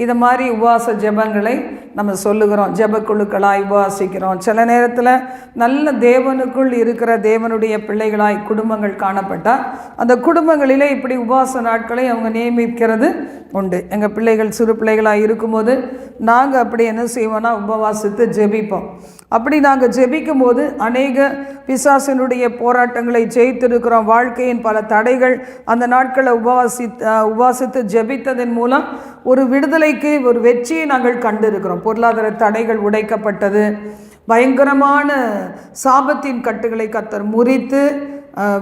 இது மாதிரி உபவாச ஜெபங்களை நம்ம சொல்லுகிறோம், ஜெபக்குழுக்களாய் உபவாசிக்கிறோம். சில நேரத்தில் நல்ல தேவனுக்குள் இருக்கிற தேவனுடைய பிள்ளைகளாய் குடும்பங்கள் காணப்பட்டால் அந்த குடும்பங்களிலே இப்படி உபவாச நாட்களை அவங்க நியமிக்கிறது உண்டு. எங்கள் பிள்ளைகள் சிறு பிள்ளைகளாக இருக்கும்போது நாங்கள் அப்படி என்ன செய்வோம்னா உபவாசித்து ஜெபிப்போம். அப்படி நாங்கள் ஜெபிக்கும் போது அநேக பிசாசினுடைய போராட்டங்களை ஜெயித்திருக்கிறோம். வாழ்க்கையின் பல தடைகள் அந்த நாட்களை உபவாசித்து ஜெபித்ததன் மூலம் ஒரு விடுதலைக்கு ஒரு வெற்றியை நாங்கள் கண்டிருக்கிறோம். பொருளாதார தடைகள் உடைக்கப்பட்டது, பயங்கரமான சாபத்தின் கட்டுகளை கர்த்தர் முறித்து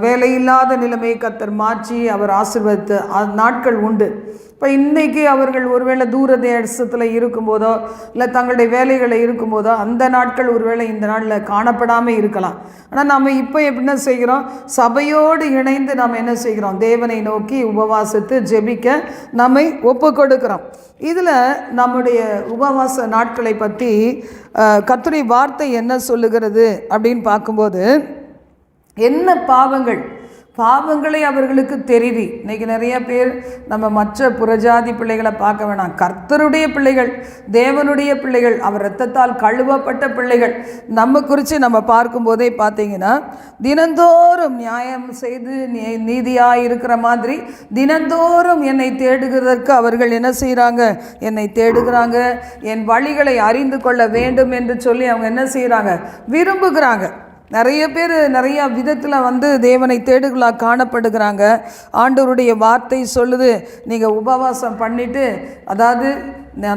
வேலையில்லாத நிலைமையை கர்த்தர் மாற்றி அவர் ஆசீர்வதித்த நாட்கள் உண்டு. இப்போ இன்றைக்கி அவர்கள் ஒருவேளை தூர தேசத்தில் இருக்கும்போதோ இல்லை தங்களுடைய வேலைகளில் இருக்கும்போதோ அந்த நாட்கள் ஒருவேளை இந்த நாளில் காணப்படாமல் இருக்கலாம். ஆனால் நம்ம இப்போ என்ன செய்கிறோம், சபையோடு இணைந்து நாம் என்ன செய்கிறோம், தேவனை நோக்கி உபவாசித்து ஜெபிக்க நம்மை ஒப்பு கொடுக்கிறோம். இதில் நம்முடைய உபவாச நாட்களை பற்றி கர்த்தருடைய வார்த்தை என்ன சொல்லுகிறது அப்படின்னு பார்க்கும்போது, என்ன பாவங்களை அவர்களுக்கு தெரிவி. இன்றைக்கி நிறைய பேர் நம்ம மற்ற புறஜாதி பிள்ளைகளை பார்க்க வேணாம், கர்த்தருடைய பிள்ளைகள், தேவனுடைய பிள்ளைகள், அவர் இரத்தத்தால் கழுவப்பட்ட பிள்ளைகள் நம்ம குறித்து நம்ம பார்க்கும்போதே பார்த்தீங்கன்னா, தினந்தோறும் நியாயம் செய்து நீதியாக இருக்கிற மாதிரி தினந்தோறும் என்னை தேடுகிறதற்கு அவர்கள் என்ன செய்கிறாங்க, என்னை தேடுகிறாங்க, என் வழிகளை அறிந்து கொள்ள வேண்டும் என்று சொல்லி அவங்க என்ன செய்கிறாங்க, விரும்புகிறாங்க. நிறைய பேர் நிறையா விதத்தில் தேவனை தேடுகளாக காணப்படுகிறாங்க. ஆண்டவருடைய வார்த்தை சொல்லுது, நீங்கள் உபவாசம் பண்ணிவிட்டு, அதாவது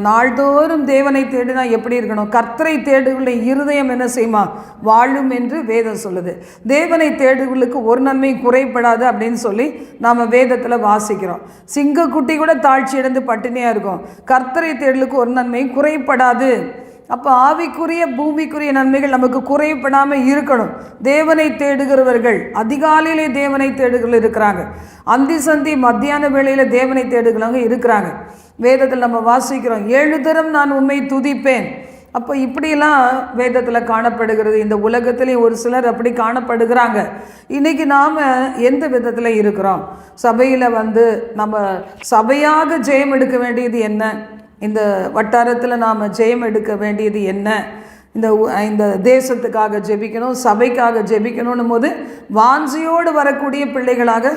நாள்தோறும் தேவனை தேடினா எப்படி இருக்கணும், கர்த்தரை தேடுகளை இருதயம் என்ன செய்யுமா, வாழும் என்று வேதம் சொல்லுது. தேவனை தேடுகளுக்கு ஒரு நன்மை குறைப்படாது அப்படின்னு சொல்லி நாம் வேதத்தில் வாசிக்கிறோம். சிங்கக்குட்டி கூட தாழ்ச்சி அடைந்து பட்டினியாக இருக்கும், கர்த்தரை தேடலுக்கு ஒரு நன்மை குறைப்படாது. அப்போ ஆவிக்குரிய பூமிக்குரிய நன்மைகள் நமக்கு குறைப்படாமல் இருக்கணும். தேவனை தேடுகிறவர்கள் அதிகாலையிலே தேவனை தேடுகள் இருக்கிறாங்க, அந்தி சந்தி மத்தியான வேளையில் தேவனை தேடுகிறவங்க இருக்கிறாங்க. வேதத்தில் நம்ம வாசிக்கிறோம், 7 தரம் நான் உம்மை துதிப்பேன். அப்போ இப்படியெல்லாம் வேதத்தில் காணப்படுகிறது. இந்த உலகத்திலேயும் ஒரு சிலர் அப்படி காணப்படுகிறாங்க. இன்றைக்கி நாம் எந்த விதத்தில் இருக்கிறோம், சபையில் நம்ம சபையாக ஜெயம் எடுக்க வேண்டியது என்ன, இந்த வட்டாரத்தில் நாம் ஜெயம் எடுக்க வேண்டியது என்ன, இந்த தேசத்துக்காக ஜெபிக்கணும், சபைக்காக ஜெபிக்கணும் போது வாஞ்சியோடு வரக்கூடிய பிள்ளைகளாக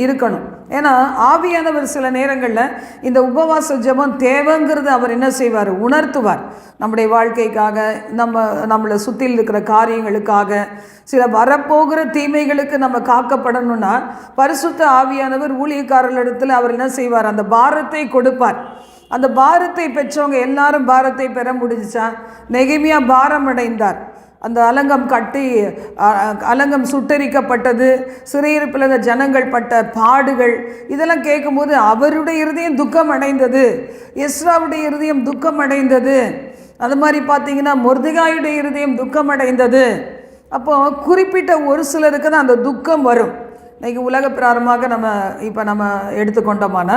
இருக்கணும். ஏன்னா ஆவியானவர் சில நேரங்களில் இந்த உபவாச ஜெபம் தேவைங்கிறது அவர் என்ன செய்வார், உணர்த்துவார். நம்முடைய வாழ்க்கைக்காக, நம்மளை சுற்றில் இருக்கிற காரியங்களுக்காக, சில வரப்போகிற தீமைகளுக்கு நம்ம காக்கப்படணும்னா பரிசுத்த ஆவியானவர் ஊழியக்காரர்களிடத்தில் அவர் என்ன செய்வார், அந்த பாரத்தை கொடுப்பார். அந்த பாரத்தை பெற்றவங்க எல்லாரும் பாரத்தை பெற முடிஞ்சிச்சா? நெகேமியா பாரம் அடைந்தார். அந்த அலங்கம் சுட்டரிக்கப்பட்டது, சிறையிருப்பில் இருந்த ஜனங்கள் பட்ட பாடுகள் இதெல்லாம் கேட்கும்போது அவருடைய இருதயம் துக்கம் அடைந்தது, எஸ்ராவுடைய இருதயம் துக்கம் அடைந்தது. அது மாதிரி பார்த்தீங்கன்னா மொர்தெகாயுடைய இருதயம் துக்கம் அடைந்தது. அப்போது குறிப்பிட்ட ஒரு சிலருக்கு தான் அந்த துக்கம் வரும். இன்றைக்கி உலக பிராரமாக நம்ம எடுத்துக்கொண்டோமான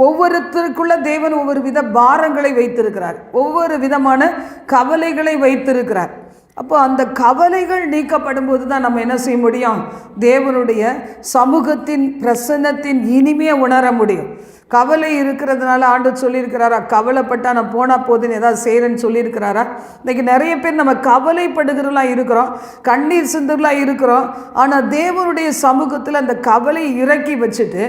ஒவ்வொருத்தருக்குள்ள தேவன் ஒவ்வொரு வித பாரங்களை வைத்திருக்கிறார், ஒவ்வொரு விதமான கவலைகளை வைத்திருக்கிறார். அப்போ அந்த கவலைகள் நீக்கப்படும் போது தான் நம்ம என்ன செய்ய முடியும், தேவனுடைய சமூகத்தின் பிரசன்னத்தின் இனிமையை உணர முடியும். கவலை இருக்கிறதுனால ஆண்டவர் சொல்லியிருக்கிறாரா, கவலைப்பட்டால் நான் போனால் போதுன்னு ஏதாவது செய்கிறேன்னு சொல்லியிருக்கிறாரா? இன்றைக்கி நிறைய பேர் நம்ம கவலைப்படுகிறலாம் இருக்கிறோம், கண்ணீர் சிந்துலாம் இருக்கிறோம். ஆனால் தேவனுடைய சமூகத்தில் அந்த கவலையை இறக்கி வச்சுட்டு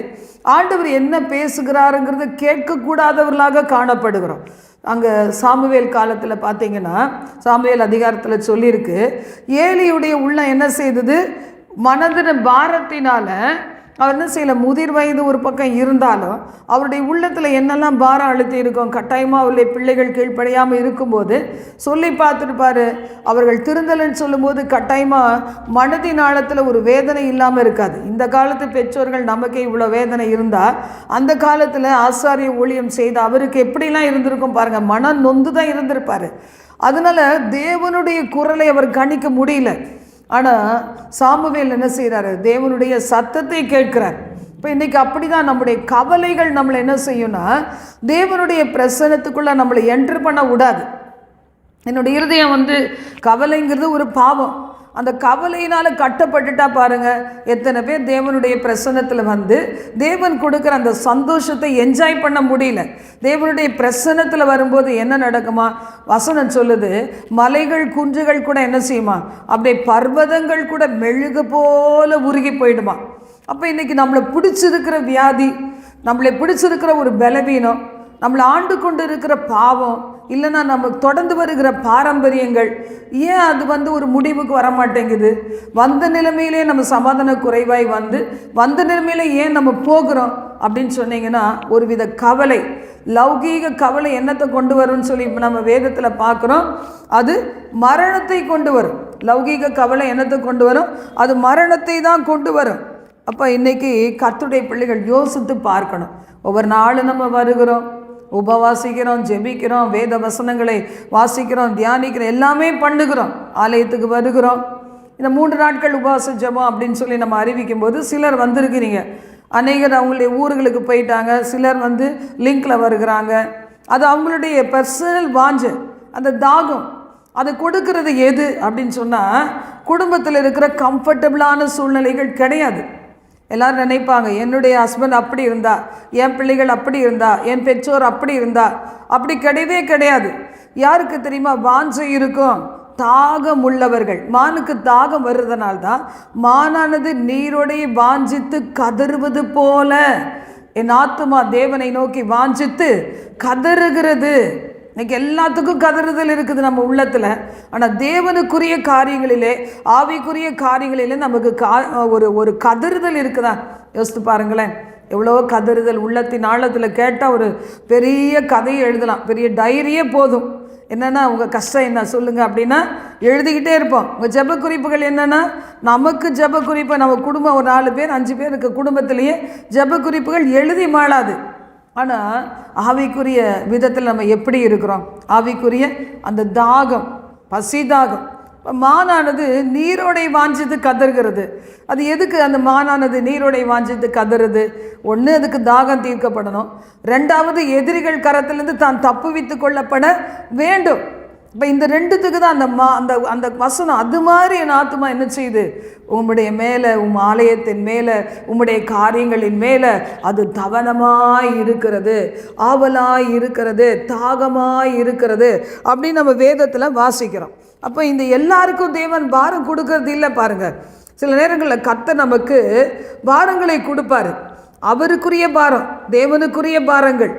ஆண்டவர் என்ன பேசுகிறாருங்கிறத கேட்கக்கூடாதவர்களாக காணப்படுகிறோம். அங்கே சாமுவேல் காலத்தில் பார்த்தீங்கன்னா, சாமுவேல் அதிகாரத்தில் சொல்லியிருக்கு, ஏலியுடைய உள்ளம் என்ன செய்தது, மனதின பாரத்தினால் அவர் என்ன செய்யலை, முதிர் வயது ஒரு பக்கம் இருந்தாலும் அவருடைய உள்ளத்தில் என்னெல்லாம் பாரம் அழுத்தி இருக்கும். கட்டாயமாக அவருடைய பிள்ளைகள் கீழ்ப்படையாமல் இருக்கும்போது சொல்லி பார்த்துருப்பார். அவர்கள் திருந்தலன்னு சொல்லும்போது கட்டாயமாக மனதின் ஆழத்தில் ஒரு வேதனை இல்லாமல் இருக்காது. இந்த காலத்து பெற்றோர்கள் நமக்கே இவ்வளோ வேதனை இருந்தால் அந்த காலத்தில் ஆசாரிய ஊழியம் செய்த அவருக்கு எப்படிலாம் இருந்திருக்கும் பாருங்கள், மனம் நொந்து தான் இருந்திருப்பார். அதனால் தேவனுடைய குரலை அவர் கணிக்க முடியல. ஆனால் சாமுவேல் என்ன செய்கிறாரு, தேவனுடைய சத்தத்தை கேட்கிறார். இப்போ இன்றைக்கி அப்படி தான் நம்முடைய கவலைகள் நம்மளை என்ன செய்யும்னா, தேவனுடைய பிரசன்னத்துக்குள்ளே நம்மளை என்ட்ரு பண்ண விடாது. என்னுடைய இருதயம் கவலைங்கிறது ஒரு பாவம். அந்த கவலையினால் கட்டப்பட்டுட்டா பாருங்க, எத்தனை பேர் தேவனுடைய பிரசன்னத்தில் வந்து தேவன் கொடுக்குற அந்த சந்தோஷத்தை என்ஜாய் பண்ண முடியல. தேவனுடைய பிரசன்னத்தில் வரும்போது என்ன நடக்குமா? வசனம் சொல்லுது, மலைகள் குன்றுகள் கூட என்ன செய்யுமா, அப்படியே பர்வதங்கள் கூட மெழுகு போல உருகி போயிடுமா. அப்போ இன்றைக்கி நம்மளை பிடிச்சிருக்கிற வியாதி, நம்மளை பிடிச்சிருக்கிற ஒரு பலவீனம், நம்மளை ஆண்டு கொண்டு இருக்கிற பாவம், இல்லைன்னா நமக்கு தொடர்ந்து வருகிற பாரம்பரியங்கள், ஏன் அது ஒரு முடிவுக்கு வர மாட்டேங்குது? வந்த நிலைமையிலே நம்ம சமாதான குறைவாய் வந்த நிலைமையில ஏன் நம்ம போகிறோம் அப்படின்னு சொன்னீங்கன்னா, ஒரு வித கவலை, லௌகீக கவலை என்னத்தை கொண்டு வரும்னு சொல்லி நம்ம வேதத்தில் பார்க்குறோம். அது மரணத்தை கொண்டு வரும். லௌகீக கவலை என்னத்தை கொண்டு வரும்? அது மரணத்தை தான் கொண்டு வரும். அப்போ இன்றைக்கி கர்த்தருடைய பிள்ளைகள் யோசித்து பார்க்கணும். ஒவ்வொரு நாளும் நம்ம வருகிறோம், உபவாசிக்கிறோம், ஜெபிக்கிறோம், வேத வசனங்களை வாசிக்கிறோம், தியானிக்கிறோம், எல்லாமே பண்ணுகிறோம், ஆலயத்துக்கு வருகிறோம். இந்த 3 நாட்கள் உபவாச ஜெபம் அப்படின்னு சொல்லி நம்ம அறிவிக்கும் போது சிலர் வந்திருக்கிறீங்க, அநேகர் அவங்களுடைய ஊர்களுக்கு போயிட்டாங்க, சிலர் லிங்கில் வருகிறாங்க. அது அவங்களுடைய பர்சனல் வாஞ்சை, அந்த தாகம். அதை கொடுக்கறது எது அப்படின்னு சொன்னால், குடும்பத்தில் இருக்கிற கம்ஃபர்டபுளான சூழ்நிலைகள் கிடையாது. எல்லோரும் நினைப்பாங்க, என்னுடைய ஹஸ்பண்ட் அப்படி இருந்தா, என் பிள்ளைகள் அப்படி இருந்தா, என் பெற்றோர் அப்படி இருந்தா. அப்படி கிடையவே கிடையாது. யாருக்கு தெரியுமா வாஞ்சை இருக்கும்? தாகம் உள்ளவர்கள். மானுக்கு தாகம் வருவதனால்தான் மானானது நீரோடைய வாஞ்சித்து கதறுவது போல என் ஆத்துமா தேவனை நோக்கி வாஞ்சித்து கதறுகிறது. இன்னைக்கு எல்லாத்துக்கும் கதறுதல் இருக்குது நம்ம உள்ளத்தில். ஆனால் தேவனுக்குரிய காரியங்களிலே, ஆவிக்குரிய காரியங்களிலே நமக்கு ஒரு கதறுதல் இருக்குதா? யோசித்து பாருங்களேன். எவ்வளோ கதறுதல் உள்ளத்தின் ஆழத்தில் கேட்டால் ஒரு பெரிய கதையை எழுதலாம், பெரிய டைரியே போதும். என்னென்னா, உங்கள் கஷ்டம் என்ன சொல்லுங்கள் அப்படின்னா எழுதிக்கிட்டே இருப்போம். உங்கள் ஜெப குறிப்புகள் என்னென்னா, நமக்கு ஜெப குறிப்பை நம்ம குடும்பம் ஒரு 4 பேர் 5 பேர் இருக்க குடும்பத்திலேயே ஜெப குறிப்புகள் எழுதி மாளாது. ஆனால் ஆவிக்குரிய விதத்தில் நம்ம எப்படி இருக்கிறோம்? ஆவிக்குரிய அந்த தாகம், பசி தாகம். மானானது நீரோடை வாஞ்சித்து கதறுகிறது. அது எதுக்கு அந்த மானானது நீரோடை வாஞ்சித்து கதறுது? ஒன்று, அதுக்கு தாகம் தீர்க்கப்படணும். 2வது, எதிரிகள் கரத்திலிருந்து தான் தப்புவித்து கொள்ளப்பட வேண்டும். இப்போ இந்த 2த்துக்கு தான் அந்த அந்த வசனம். அது மாதிரி என் ஆத்துமா என்ன செய்யுது? உம்முடைய மேலே, ஆலயத்தின் மேலே, உம்முடைய காரியங்களின் மேலே அது தவனமாய் இருக்கிறது, ஆவலாய் இருக்கிறது, தாகமாய் இருக்கிறது அப்படின்னு நம்ம வேதத்தில் வாசிக்கிறோம். அப்போ இந்த எல்லாருக்கும் தேவன் பாரம் கொடுக்கறது இல்லை பாருங்கள். சில நேரங்களில் கர்த்தர் நமக்கு பாரங்களை கொடுப்பாரு. அவருக்குரிய பாரம், தேவனுக்குரிய பாரங்கள்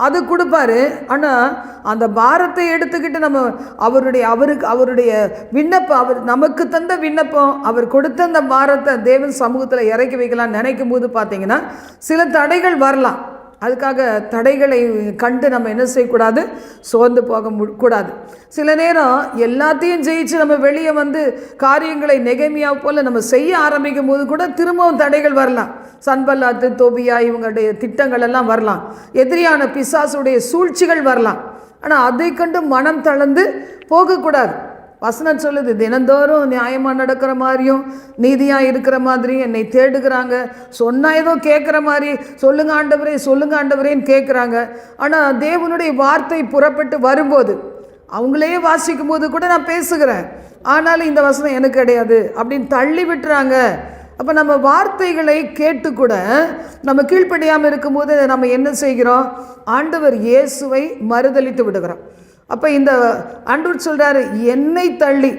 அது கொடுப்பாரு. ஆனால் அந்த பாரத்தை எடுத்துக்கிட்டு நம்ம அவருடைய விண்ணப்பம், அவர் நமக்கு தந்த விண்ணப்பம், அவர் கொடுத்த அந்த பாரத்தை தேவன் சமூகத்தில் இறக்கி வைக்கலாம்னு நினைக்கும் போது பார்த்தீங்கன்னா சில தடைகள் வரலாம். அதுக்காக தடைகளை கண்டு நம்ம என்ன செய்யக்கூடாது? சோர்ந்து போக கூடாது. சில நேரம் எல்லாத்தையும் ஜெயிச்சு நம்ம வெளியே காரியங்களை நெகேமியா போல் நம்ம செய்ய ஆரம்பிக்கும் போது கூட திரும்பவும் தடைகள் வரலாம். சன்பல்லாத்து, தோபியா இவங்களுடைய திட்டங்கள் எல்லாம் வரலாம். எதிரியான பிசாசுடைய சூழ்ச்சிகள் வரலாம். ஆனால் அதை கண்டு மனம் தளர்ந்து போகக்கூடாது. வசனம் சொல்லுது, தினந்தோறும் நியாயமாக நடக்கிற மாதிரியும் நீதியாக இருக்கிற மாதிரியும் என்னை தேடுகிறாங்க. சொன்னால் ஏதோ கேட்குற மாதிரி, சொல்லுங்க ஆண்டவரே, சொல்லுங்க ஆண்டவரேன்னு கேட்குறாங்க. ஆனால் தேவனுடைய வார்த்தை புறப்பட்டு வரும்போது, அவங்களே வாசிக்கும் போது கூட நான் பேசுகிறேன், ஆனாலும் இந்த வசனம் எனக்கு கிடையாது அப்படின்னு தள்ளி விட்டுறாங்க. அப்போ நம்ம வார்த்தைகளை கேட்டு கூட நம்ம கீழ்ப்படியாமல் இருக்கும்போது நம்ம என்ன செய்கிறோம்? ஆண்டவர் இயேசுவை மறுதலித்து விடுகிறோம். அப்போ இந்த ஆண்டவர் சொல்கிறாரு, என்னை தள்ளி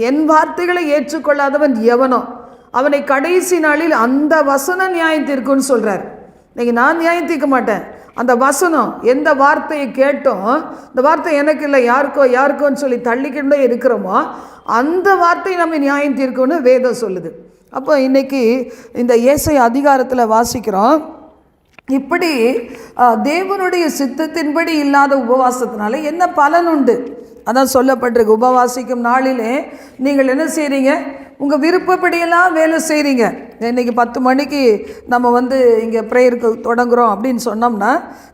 என் வார்த்தைகளை ஏற்றுக்கொள்ளாதவன் எவனோ அவனை கடைசி நாளில் அந்த வசனம் நியாயம் தீர்க்கும்னு சொல்கிறார். இன்னைக்கு நான் நியாயம் தீர்க்க மாட்டேன். அந்த வசனம் எந்த வார்த்தையை கேட்டோம், இந்த வார்த்தை எனக்கு இல்லை யாருக்கோன்னு சொல்லி தள்ளிக்கிட்டே இருக்கிறோமோ அந்த வார்த்தை நம்ம நியாயம் தீர்க்கும்னு வேதம் சொல்லுது. அப்போ இன்றைக்கி இந்த ஏசாயா அதிகாரத்தில் வாசிக்கிறோம், இப்படி தேவனுடைய சித்தத்தின்படி இல்லாத உபவாசத்தினால என்ன பலன் உண்டு? அதான் சொல்லப்பட்டிருக்கு, உபவாசிக்கும் நாளிலே நீங்கள் என்ன செய்கிறீங்க? உங்கள் விருப்பப்படியெல்லாம் வேலை செய்கிறீங்க. இன்றைக்கி 10 மணிக்கு நம்ம இங்கே ப்ரேயருக்கு தொடங்குகிறோம் அப்படின்னு சொன்னோம்னா,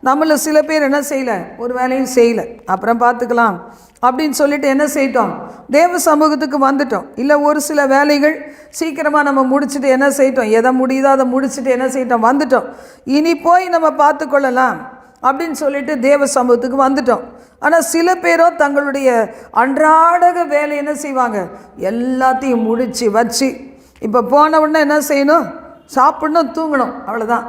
நம்மள சில பேர் என்ன செய்யலை, ஒரு வேலையும் செய்யலை, அப்புறம் பார்த்துக்கலாம் அப்படின்னு சொல்லிட்டு என்ன செய்யிட்டோம்? தேவ சமூகத்துக்கு வந்துட்டோம். இல்லை ஒரு சில வேலைகள் சீக்கிரமாக நம்ம முடிச்சுட்டு என்ன செய்யிட்டோம்? எதை முடியுதோ அதை முடிச்சுட்டு என்ன செய்யிட்டோம்? வந்துட்டோம். இனி போய் நம்ம பார்த்து கொள்ளலாம் அப்படின்னு சொல்லிட்டு தேவ சமூகத்துக்கு வந்துட்டோம். ஆனால் சில பேரோ தங்களுடைய அன்றாடக வேலை என்ன செய்வாங்க, எல்லாத்தையும் முடித்து வச்சு இப்போ போன உடனே என்ன செய்யணும், சாப்பிடணும், தூங்கணும், அவ்வளோதான்.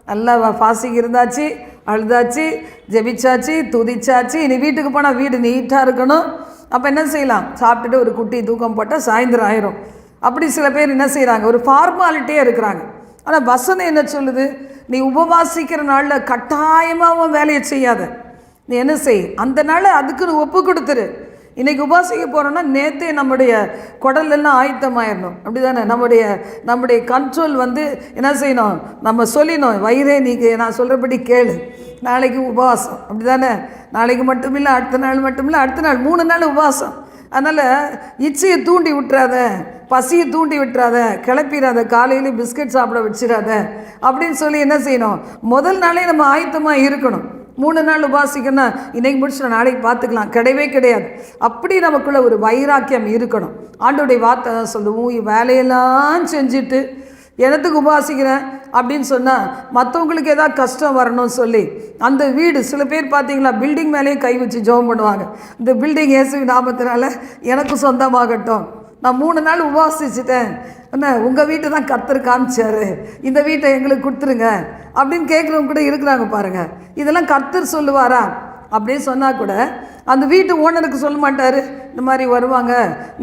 நல்லா ஃபாஸ்டிங் இருந்தாச்சு, அழுதாச்சு, ஜெபிச்சாச்சு, துதிச்சாச்சு, இனி வீட்டுக்கு போனால் வீடு நீட்டாக இருக்கணும். அப்போ என்ன செய்யலாம், சாப்பிட்டுட்டு ஒரு குட்டி தூக்கம் போட்டால் சாயந்தரம் ஆயிரும். அப்படி சில பேர் என்ன செய்கிறாங்க, ஒரு ஃபார்மாலிட்டியே இருக்கிறாங்க. ஆனால் வசனம் என்ன சொல்லுது, நீ உபவாசிக்கிற நாளில் கட்டாயமாக வேலையை செய்யாத. நீ என்ன செய், அந்த நாள் அதுக்குன்னு ஒப்பு கொடுத்துரு. இன்றைக்கி உபாசிக்க போகிறோன்னா நேற்றே நம்முடைய குடலெல்லாம் ஆயத்தமாயிடணும். அப்படி தானே, நம்முடைய கண்ட்ரோல் என்ன செய்யணும், நம்ம சொல்லிடணும், வயிறே நீக்கு நான் சொல்கிறபடி கேளு, நாளைக்கு உபவாசம். அப்படி தானே, நாளைக்கு மட்டும் இல்லை, அடுத்த நாள் மட்டும் இல்லை, அடுத்த நாள் 3 நாள் உபவாசம். அதனால் இச்சையை தூண்டி விட்டுறாத, பசியை தூண்டி விட்டுறாத, கிளப்பிடாத, காலையில் பிஸ்கட் சாப்பிட வச்சிடாத அப்படின்னு சொல்லி என்ன செய்யணும், முதல் நாளே நம்ம ஆயத்தமாக இருக்கணும். 3 நாள் உபாசிக்கன்னா இன்றைக்கி முடிச்சு நாளைக்கு பார்த்துக்கலாம், கிடையவே கிடையாது. அப்படி நமக்குள்ள ஒரு வைராக்கியம் இருக்கணும். ஆண்டோடைய வார்த்தை தான் சொல்லுவோம், வேலையெல்லாம் செஞ்சுட்டு எனத்துக்கு உபாசிக்கிறேன் அப்படின்னு சொன்னால் மற்றவங்களுக்கு ஏதாவது கஷ்டம் வரணும்னு சொல்லி அந்த வீடு, சில பேர் பார்த்தீங்களா பில்டிங் மேலேயே கை வச்சு ஜெபம் பண்ணுவாங்க, இந்த பில்டிங் இயேசுவின் நாமத்தினால எனக்கு சொந்தமாகட்டும், நான் 3 நாள் உபாசிச்சுட்டேன், என்ன உங்கள் வீட்டை தான் கர்த்தர் காமிச்சாரு, இந்த வீட்டை எங்களுக்கு கொடுத்துருங்க அப்படின்னு கேட்குறவங்க கூட இருக்கிறாங்க பாருங்கள். இதெல்லாம் கர்த்தர் சொல்லுவாரா அப்படின்னு சொன்னால் கூட அந்த வீட்டு ஓனருக்கு சொல்ல மாட்டார், இந்த மாதிரி வருவாங்க,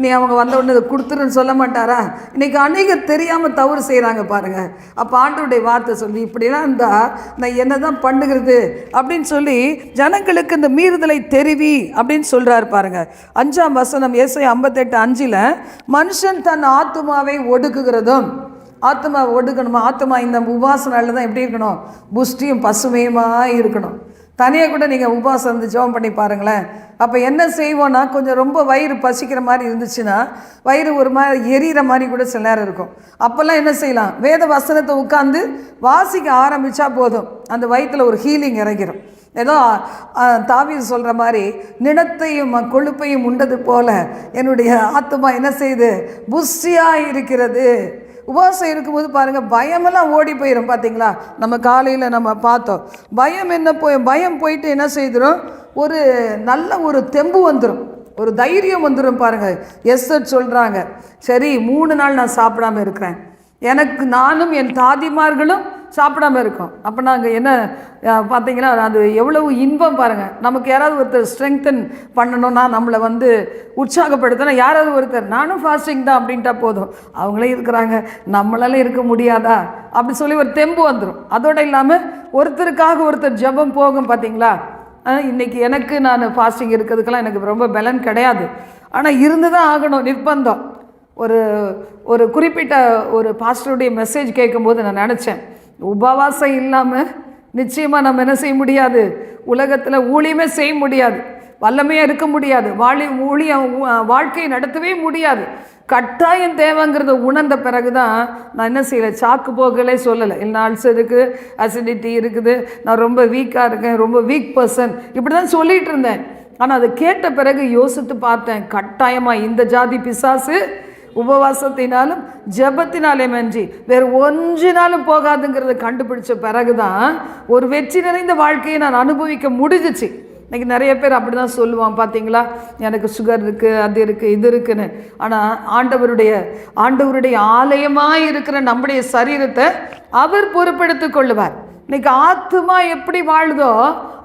நீ அவங்க வந்த உடனே இதை கொடுத்துருன்னு சொல்ல மாட்டாரா? இன்றைக்கி அநேகர் தெரியாமல் தவறு செய்கிறாங்க பாருங்கள். அப்போ ஆண்டவருடைய வார்த்தை சொல்லி இப்படிலாம் இருந்தால் நான் என்ன தான் பண்ணுகிறது அப்படின்னு சொல்லி ஜனங்களுக்கு இந்த மீறுதலை தெரிவி அப்படின்னு சொல்கிறார் பாருங்கள். 5ஆம் வசனம் ஏசாயா 58:5, மனுஷன் தன் ஆத்துமாவை ஒடுக்குகிறதும், ஆத்மா ஒடுக்கணுமா, ஆத்மா இந்த உபாசனால தான் எப்படி இருக்கணும், புஷ்டியும் பசுமையுமாக இருக்கணும். தனியாக கூட நீங்கள் உபவாசம் ஜெபம் பண்ணி பாருங்களேன். அப்போ என்ன செய்வோன்னா, கொஞ்சம் ரொம்ப வயிறு பசிக்கிற மாதிரி இருந்துச்சுன்னா, வயிறு ஒரு மாதிரி எரியிற மாதிரி கூட சில நேரம் இருக்கும். அப்போல்லாம் என்ன செய்யலாம், வேத வசனத்தை உட்காந்து வாசிக்க ஆரம்பித்தா போதும், அந்த வயிற்றில் ஒரு ஹீலிங் இறங்கிடும். ஏதோ தாவீது சொல்கிற மாதிரி, நிலத்தையும் கொழுப்பையும் உண்டது போல என்னுடைய ஆத்மா என்ன செய்யுது, புஷ்டியாக இருக்கிறது. உபவாசம் இருக்கும்போது பாருங்கள், பயமெல்லாம் ஓடி போயிடும். பார்த்தீங்களா, நம்ம காலையில் நம்ம பார்த்தோம், பயம் போயிட்டு என்ன செய்திடும், ஒரு நல்ல ஒரு தெம்பு வந்துடும், ஒரு தைரியம் வந்துடும். பாருங்கள், எஸ்தர் சொல்கிறாங்க, சரி 3 நாள் நான் சாப்பிடாமல் இருக்கிறேன், எனக்கு நானும் என் தாதிமார்களும் சாப்பிடாம இருக்கோம். அப்போ நாங்கள் என்ன பார்த்தீங்கன்னா, அது எவ்வளவு இன்பம் பாருங்கள். நமக்கு யாராவது ஒருத்தர் ஸ்ட்ரெங்தன் பண்ணணும்னா, நம்மளை உற்சாகப்படுத்தினா யாராவது ஒருத்தர் நானும் ஃபாஸ்டிங் தான் அப்படின்ட்டா போதும், அவங்களே இருக்கிறாங்க நம்மளால இருக்க முடியாதா அப்படி சொல்லி ஒரு தெம்பு வந்துடும். அதோடு இல்லாமல் ஒருத்தருக்காக ஒருத்தர் ஜெபம் போகும். பார்த்தீங்களா, இன்றைக்கி எனக்கு நான் ஃபாஸ்டிங் இருக்கிறதுக்கெல்லாம் எனக்கு ரொம்ப பலன் கிடையாது, ஆனால் இருந்து தான் ஆகணும், நிர்பந்தம். ஒரு குறிப்பிட்ட ஒரு பாஸ்டருடைய மெசேஜ் கேட்கும்போது நான் நினச்சேன், உபவாசம் இல்லாமல் நிச்சயமாக நம்ம என்ன செய்ய முடியாது, உலகத்தில் ஊழியமே செய்ய முடியாது, வல்லமையாக இருக்க முடியாது, வாழ்க்கையை நடத்தவே முடியாது. கட்டாயம் தேவைங்கிறத உணர்ந்த பிறகு தான் நான் என்ன செய்யலை, சாக்கு போக்கலே சொல்லலை. இல்லை அல்சர் இருக்குது, அசிடிட்டி இருக்குது, நான் ரொம்ப வீக்காக இருக்கேன், ரொம்ப வீக் பர்சன், இப்படி தான் சொல்லிகிட்டு இருந்தேன். ஆனால் அதை கேட்ட பிறகு யோசித்து பார்த்தேன், கட்டாயமாக இந்த ஜாதி பிசாசு உபவாசத்தினாலும் ஜெபத்தினாலே மன்றி வேறு ஒன்றினாலும் போகாதுங்கிறத கண்டுபிடிச்ச பிறகு தான் ஒரு வெற்றி நிறைந்த வாழ்க்கையை நான் அனுபவிக்க முடிஞ்சிச்சு. இன்றைக்கி நிறைய பேர் அப்படி தான் சொல்லுவான், பார்த்தீங்களா, எனக்கு சுகர் இருக்குது, அது இருக்குது, இது இருக்குன்னு. ஆனால் ஆண்டவருடைய ஆலயமாக இருக்கிற நம்முடைய சரீரத்தை அவர் பொறுப்பெடுத்து கொள்ளுவார். இன்றைக்கி ஆத்மா எப்படி வாழுதோ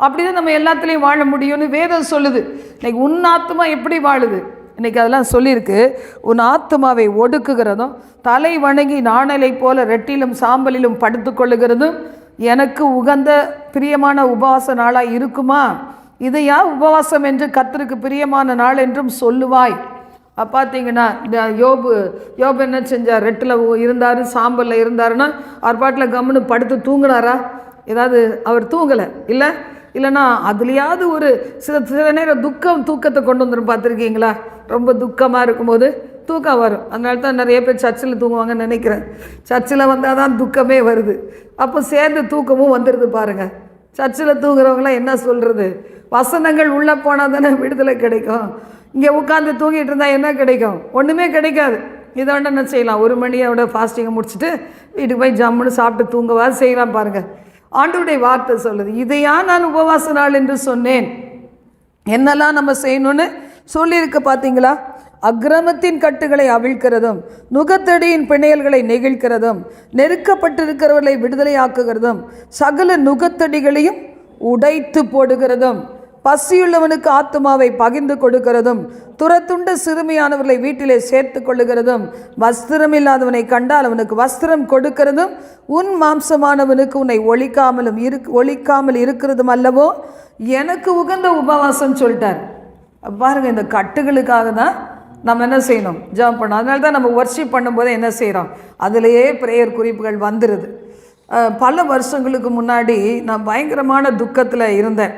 அப்படி தான் நம்ம எல்லாத்துலேயும் வாழ முடியும்னு வேதம் சொல்லுது. இன்றைக்கி உன் ஆத்மா எப்படி வாழுது, இன்றைக்கி அதெல்லாம் சொல்லியிருக்கு. உன் ஆத்மாவை ஒடுக்குகிறதும், தலை வணங்கி நாணலை போல ரெட்டிலும் சாம்பலிலும் படுத்து கொள்ளுகிறதும் எனக்கு உகந்த பிரியமான உபவாச நாளாக இருக்குமா? இதையா உபவாசம் என்று கர்த்தருக்கு பிரியமான நாள் என்றும் சொல்லுவாய். பார்த்தீங்கன்னா யோபு என்ன செஞ்சார், ரெட்டில் இருந்தார், சாம்பலில் இருந்தாருன்னா அவர் பாட்டில் கம்முன்னு படுத்து தூங்கினாரா? ஏதாவது அவர் தூங்கலை இல்லைன்னா அதுலேயாவது ஒரு சில நேரம் தூக்கத்தை கொண்டு வந்துடும். பார்த்துருக்கீங்களா, ரொம்ப துக்கமாக இருக்கும்போது தூக்கம் வரும். அதனால தான் நிறைய பேர் சர்ச்சில் தூங்குவாங்கன்னு நினைக்கிறேன். சர்ச்சில் வந்தால் தான் துக்கமே வருது, அப்போ சேர்ந்து தூக்கமும் வந்துடுது பாருங்கள். சர்ச்சில் தூங்குறவங்களாம் என்ன சொல்கிறது, வசனங்கள் உள்ளே போனால் தானே விடுதலை கிடைக்கும். இங்கே உட்காந்து தூங்கிட்டு இருந்தால் என்ன கிடைக்கும், ஒன்றுமே கிடைக்காது. இதை என்ன செய்யலாம், 1 மணியோட ஃபாஸ்டிங்கை முடிச்சுட்டு வீட்டுக்கு போய் ஜம்முன்னு சாப்பிட்டு தூங்கவா செய்யலாம் பாருங்கள். ஆண்டவருடைய வார்த்தை சொல்லுது, இதையா நான் உபவாச நாள் என்று சொன்னேன். என்னெல்லாம் நம்ம செய்யணும்னு சொல்லியிருக்க பார்த்தீங்களா? அக்கிரமத்தின் கட்டுகளை அவிழ்க்கிறதும், நுகத்தடியின் பிணையல்களை நெகிழ்கிறதும், நெருக்கப்பட்டிருக்கிறவர்களை விடுதலையாக்குகிறதும், சகல நுகத்தடிகளையும் உடைத்து போடுகிறதும், பசியுள்ளவனுக்கு ஆத்துமாவை பகிர்ந்து கொடுக்கிறதும், துரத்துண்ட சிறுமியானவர்களை வீட்டிலே சேர்த்து கொள்ளுகிறதும், வஸ்திரம் இல்லாதவனை கண்டால் அவனுக்கு வஸ்திரம் கொடுக்கிறதும், உன் மாம்சமானவனுக்கு உன்னை ஒழிக்காமல் இருக்கிறதும் அல்லவோ எனக்கு உகந்த உபவாசம் சொல்லிட்டார். பாருங்கள், இந்த கட்டுகளுக்காக தான் நம்ம என்ன செய்யணும்? ஜெபம் பண்ணணும். அதனால தான் நம்ம வர்ஷிப் பண்ணும்போது என்ன செய்கிறோம்? அதிலேயே ப்ரேயர் குறிப்புகள் வந்துடுது. பல வருஷங்களுக்கு முன்னாடி நான் பயங்கரமான துக்கத்தில் இருந்தேன்.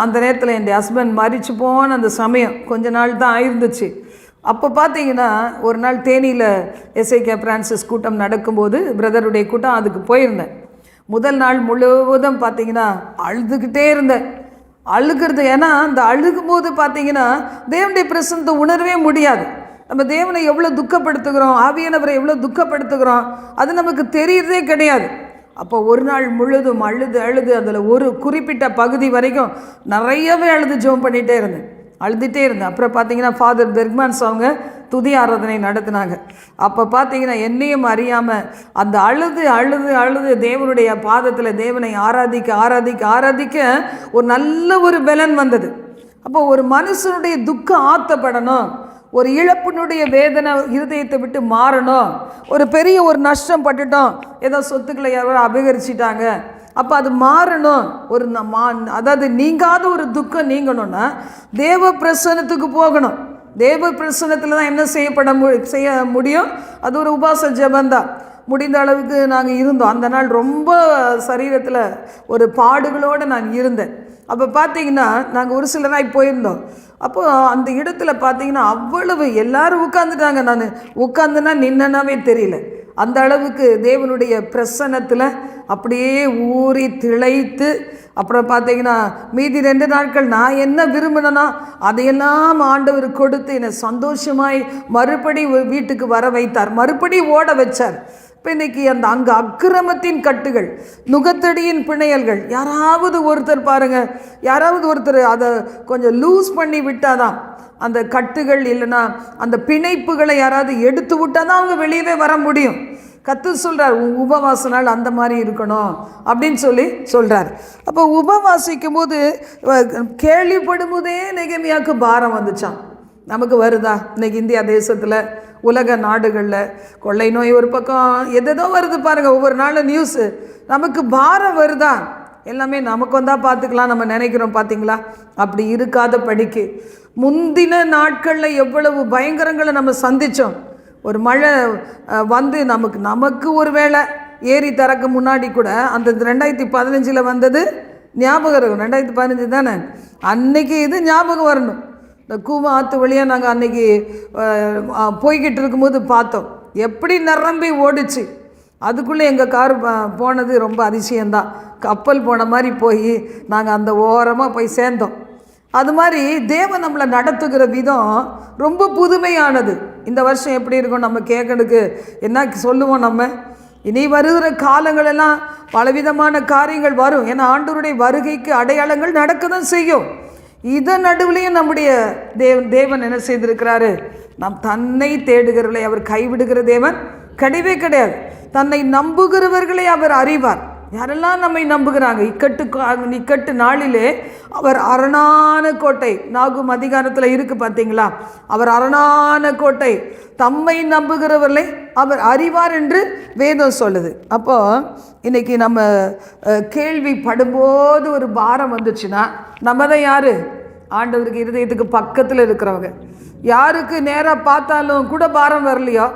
அந்த நேரத்தில் என் ஹஸ்பண்ட் மரிச்சு போன அந்த சமயம் கொஞ்ச நாள் தான் ஆயிருந்துச்சு. அப்போ பார்த்தீங்கன்னா ஒரு நாள் தேனியில் எஸ்ஐகே பிரான்சிஸ் கூட்டம் நடக்கும்போது பிரதருடைய கூட்டம், அதுக்கு போயிருந்தேன். முதல் நாள் முழுவதும் பார்த்தீங்கன்னா அழுதுகிட்டே இருந்தேன். அழுகிறது, ஏன்னா அந்த அழுகும்போது பார்த்தீங்கன்னா தேவனுடைய பிரசன்னத்தை உணரவே முடியாது. நம்ம தேவனை எவ்வளோ துக்கப்படுத்துகிறோம், ஆவியானவரை எவ்வளோ துக்கப்படுத்துகிறோம், அது நமக்கு தெரியறதே கிடையாது. அப்போ ஒரு நாள் முழுதும் அழுது அதில் ஒரு குறிப்பிட்ட பகுதி வரைக்கும் நிறையவே ஜெபம் பண்ணிகிட்டே இருந்தேன். அப்புறம் பார்த்தீங்கன்னா ஃபாதர் பெர்க்மன்ஸ் அவங்க துதி ஆராதனை நடத்தினாங்க. அப்போ பார்த்தீங்கன்னா என்னையும் அறியாமல் அந்த அழுது தேவனுடைய பாதத்தில் தேவனை ஆராதிக்க ஒரு நல்ல ஒரு பலன் வந்தது. அப்போ ஒரு மனுஷனுடைய துக்கம் ஆற்றப்படணும், ஒரு இழப்பினுடைய வேதனை இருதயத்தை விட்டு மாறணும், ஒரு பெரிய ஒரு நஷ்டம் பட்டுட்டோம், ஏதோ சொத்துக்களை யாரோ அபகரிச்சிட்டாங்க, அப்போ அது மாறணும், ஒரு அதாவது நீங்காத ஒரு துக்கம் நீங்கணும்னா தேவ பிரசன்னத்துக்கு போகணும். தேவ பிரசன்னத்தில் தான் என்ன செய்ய முடியும்? அது ஒரு உபாச ஜெபந்தான். முடிந்த அளவுக்கு நாங்கள் இருந்தோம். அந்த நாள் ரொம்ப சரீரத்தில் ஒரு பாடுகளோடு நான் இருந்தேன். அப்போ பார்த்தீங்கன்னா நாங்கள் ஒரு சில நாள் போயிருந்தோம். அப்போது அந்த இடத்துல பார்த்தீங்கன்னா அவ்வளவு எல்லாரும் உட்காந்துட்டாங்க. நான் உட்காந்துன்னா நின்னனாவே தெரியல. அந்த அளவுக்கு தேவனுடைய பிரசன்னத்தில் அப்படியே ஊறி திளைத்து, அப்புறம் பார்த்தீங்கன்னா மீதி 2 நாட்கள் நான் என்ன விரும்பினேன்னா அதையெல்லாம் ஆண்டவர் கொடுத்து என்னை சந்தோஷமாய் மறுபடி வீட்டுக்கு வர வைத்தார், மறுபடி ஓட வச்சார். இப்போ இன்றைக்கி அங்கே அக்கிரமத்தின் கட்டுகள், நுகத்தடியின் பிணையல்கள், யாராவது ஒருத்தர் பாருங்கள், யாராவது ஒருத்தர் அதை கொஞ்சம் லூஸ் பண்ணி விட்டாதான் அந்த கட்டுகள், இல்லைன்னா அந்த பிணைப்புகளை யாராவது எடுத்து விட்டால் தான் அவங்க வெளியவே வர முடியும். கர்த்தர் சொல்கிறார், உபவாச நாள் அந்த மாதிரி இருக்கணும் அப்படின்னு சொல்கிறார். அப்போ உபவாசிக்கும் போது கேள்விப்படும் போதே நெகேமியாவுக்கு பாரம் வந்துச்சான். நமக்கு வருதா? இன்றைக்கி இந்தியா தேசத்தில் உலக நாடுகளில் கொள்ளை நோய் ஒரு பக்கம் எதோ வருது பாருங்கள், ஒவ்வொரு நாளும் நியூஸு. நமக்கு பாரம் வருதா? எல்லாமே நமக்கு வந்தால் பார்த்துக்கலாம் நம்ம நினைக்கிறோம். பார்த்தீங்களா? அப்படி இருக்காத படிக்கு முந்தின நாட்களில் எவ்வளவு பயங்கரங்களை நம்ம சந்தித்தோம். ஒரு மழை வந்து நமக்கு ஒரு வேளை ஏரி திறக்க முன்னாடி கூட அந்த 2015 வந்தது ஞாபகம் இருக்கும். 2015 தானே, அன்னைக்கு இது ஞாபகம் வரணும். இந்த கூவம் ஆற்று வழியாக நாங்கள் அன்றைக்கி போய்கிட்டு இருக்கும்போது பார்த்தோம், எப்படி நிரம்பி ஓடிச்சு. அதுக்குள்ளே எங்கள் கார் போனது ரொம்ப அதிசயம்தான். கப்பல் போன மாதிரி போய் நாங்கள் அந்த ஓரமாக போய் சேர்ந்தோம். அது மாதிரி தேவன் நம்மளை நடத்துகிற விதம் ரொம்ப புதுமையானது. இந்த வருஷம் எப்படி இருக்கும் நம்ம கேட்கறதுக்கு என்ன சொல்லுவோம்? நம்ம இனி வருகிற காலங்களெல்லாம் பலவிதமான காரியங்கள் வரும். ஏன்னா ஆண்டவருடைய வருகைக்கு அடையாளங்கள் நடக்க தான் செய்யும். இதன் நடுவுலையும் நம்முடைய தேவன் என்ன செய்திருக்கிறாரு? நாம் தன்னை தேடுகிறவர்களை அவர் கைவிடுகிற தேவன் கிடையவே கிடையாது. தன்னை நம்புகிறவர்களை அவர் அறிவார். யாரெல்லாம் நம்மை நம்புகிறாங்க, இக்கட்டு நாளிலே அவர் அரணான கோட்டை, நாகும் அதிகாரத்தில் இருக்குது பார்த்தீங்களா? அவர் அரணான கோட்டை, தம்மை நம்புகிறவர்களை அவர் அறிவார் என்று வேதம் சொல்லுது. அப்போது இன்றைக்கி நம்ம கேள்விப்படும்போது ஒரு பாரம் வந்துச்சுன்னா நம்ம தான் யார்? ஆண்டவருக்கு இருதயத்துக்கு பக்கத்தில் இருக்கிறவங்க. யாருக்கு நேராக பார்த்தாலும் கூட பாரம் வரலையோ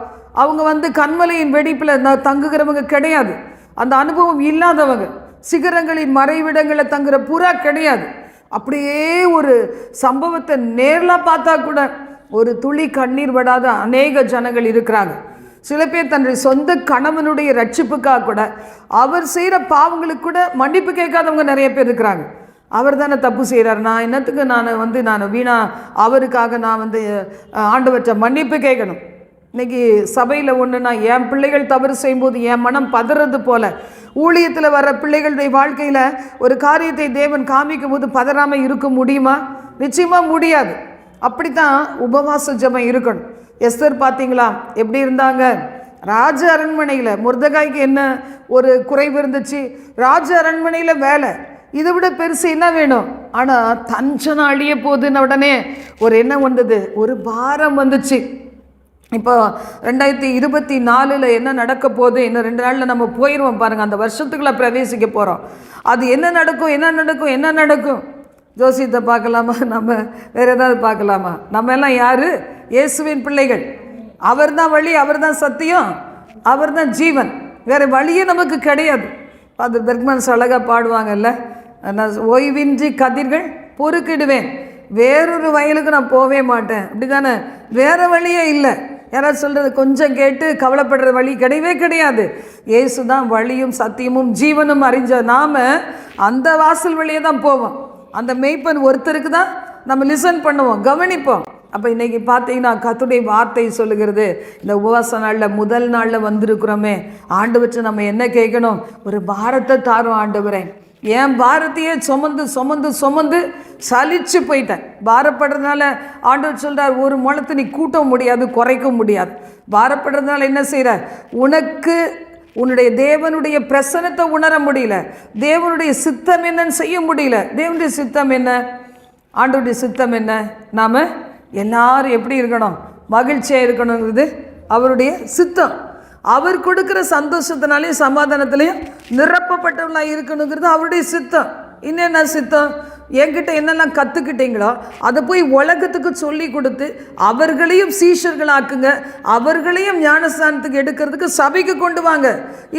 அவங்க கண்மலையின் வெடிப்பில் தங்குகிறவங்க கிடையாது. அந்த அனுபவம் இல்லாதவங்க, சிகரங்களின் மறைவிடங்களில் தங்குற புறா கிடையாது. அப்படியே ஒரு சம்பவத்தை நேரில் பார்த்தா கூட ஒரு துளி கண்ணீர் படாத அநேக ஜனங்கள் இருக்கிறாங்க. சில பேர் தன்னுடைய சொந்த கணவனுடைய ரட்சிப்புக்காக கூட, அவர் செய்கிற பாவங்களுக்கு கூட மன்னிப்பு கேட்காதவங்க நிறைய பேர் இருக்கிறாங்க. அவர் தானே தப்பு செய்கிறார், நான் என்னத்துக்கு நான் வீணா அவருக்காக நான் ஆண்டவற்றை மன்னிப்பு கேட்கணும். இன்றைக்கி சபையில் ஒன்றுனா என் பிள்ளைகள் தவறு செய்யும்போது என் மனம் பதறது போல் ஊழியத்தில் வர்ற பிள்ளைகளுடைய வாழ்க்கையில் ஒரு காரியத்தை தேவன் காமிக்கும் போது பதறாமல் இருக்க முடியுமா? நிச்சயமாக முடியாது. அப்படித்தான் உபவாச ஜெபம் இருக்கணும். எஸ்தர் பார்த்தீங்களா எப்படி இருந்தாங்க? ராஜ அரண்மனையில் மொர்தெகாய்க்கு என்ன ஒரு குறைவு இருந்துச்சு? ராஜ அரண்மனையில் வேலை, இதை விட பெருசு என்ன வேணும்? ஆனால் தஞ்சனம் அழிய போகுதுன்னு உடனே ஒரு எண்ணம் வந்தது, ஒரு பாரம் வந்துச்சு. இப்போ 2024 என்ன நடக்க போகுது? இன்னும் 2 நாளில் நம்ம போயிடுவோம் பாருங்கள், அந்த வருஷத்துக்குள்ளே பிரவேசிக்க போகிறோம். அது என்ன நடக்கும்? ஜோசியத்தை பார்க்கலாமா? நம்ம வேறு ஏதாவது பார்க்கலாமா? நம்ம எல்லாம் யார்? இயேசுவின் பிள்ளைகள். அவர் தான் வழி, அவர் தான் சத்தியம், அவர் தான் ஜீவன். வேறு வழியே நமக்கு கிடையாது. அது பெர்க்மன்ஸ் அழகாக பாடுவாங்கல்ல, நான் ஓய்வின்றி கதிர்கள் பொறுக்கிடுவேன், வேறொரு வயலுக்கு நான் போவே மாட்டேன். அப்படி தானே? வேறு வழியே இல்லை. யாராவது சொல்கிறது கொஞ்சம் கேட்டு கவலைப்படுற வழி கிடையவே கிடையாது. இயேசு தான் வழியும் சத்தியமும் ஜீவனும் அறிஞ்ச நாம் அந்த வாசல் வழியே தான் போவோம். அந்த மெய்ப்பன் ஒருத்தருக்கு தான் நம்ம லிசன் பண்ணுவோம், கவனிப்போம். அப்போ இன்றைக்கி பார்த்தீங்கன்னா கர்த்தருடைய வார்த்தை சொல்லுகிறது, இந்த உபவாச நாளில் முதல் நாளில் வந்திருக்கிறோமே, ஆண்டவற்றை நம்ம என்ன கேட்கணும்? ஒரு பாரத்தை தாரும் ஆண்டவரே. என் பாரத்தையே சுமந்து சலிச்சு போயிட்டேன். பாரப்படுறதுனால ஆண்டவர் சொல்கிறார், ஒரு முழத்தை நீ கூட்ட முடியாது, குறைக்க முடியாது. பாரப்படுறதுனால என்ன செய்கிற? உனக்கு உன்னுடைய தேவனுடைய பிரசன்னத்தை உணர முடியல, தேவனுடைய சித்தம் என்னன்னு செய்ய முடியல. தேவனுடைய சித்தம் என்ன? ஆண்டவருடைய சித்தம் என்ன? நாம் எல்லாரும் எப்படி இருக்கணும்? மகிழ்ச்சியாக இருக்கணுங்கிறது அவருடைய சித்தம். அவர் கொடுக்குற சந்தோஷத்தினாலேயும் சமாதானத்திலையும் நிரப்பப்பட்டவர்களாக இருக்கணுங்கிறது அவருடைய சித்தம். இன்னென்ன சித்தம்? என்கிட்ட என்னெல்லாம் கற்றுக்கிட்டீங்களோ அதை போய் உலகத்துக்கு சொல்லி கொடுத்து அவர்களையும் சீஷர்களாக்குங்க, அவர்களையும் ஞானஸ்தானத்துக்கு எடுக்கிறதுக்கு சபைக்கு கொண்டு வாங்க.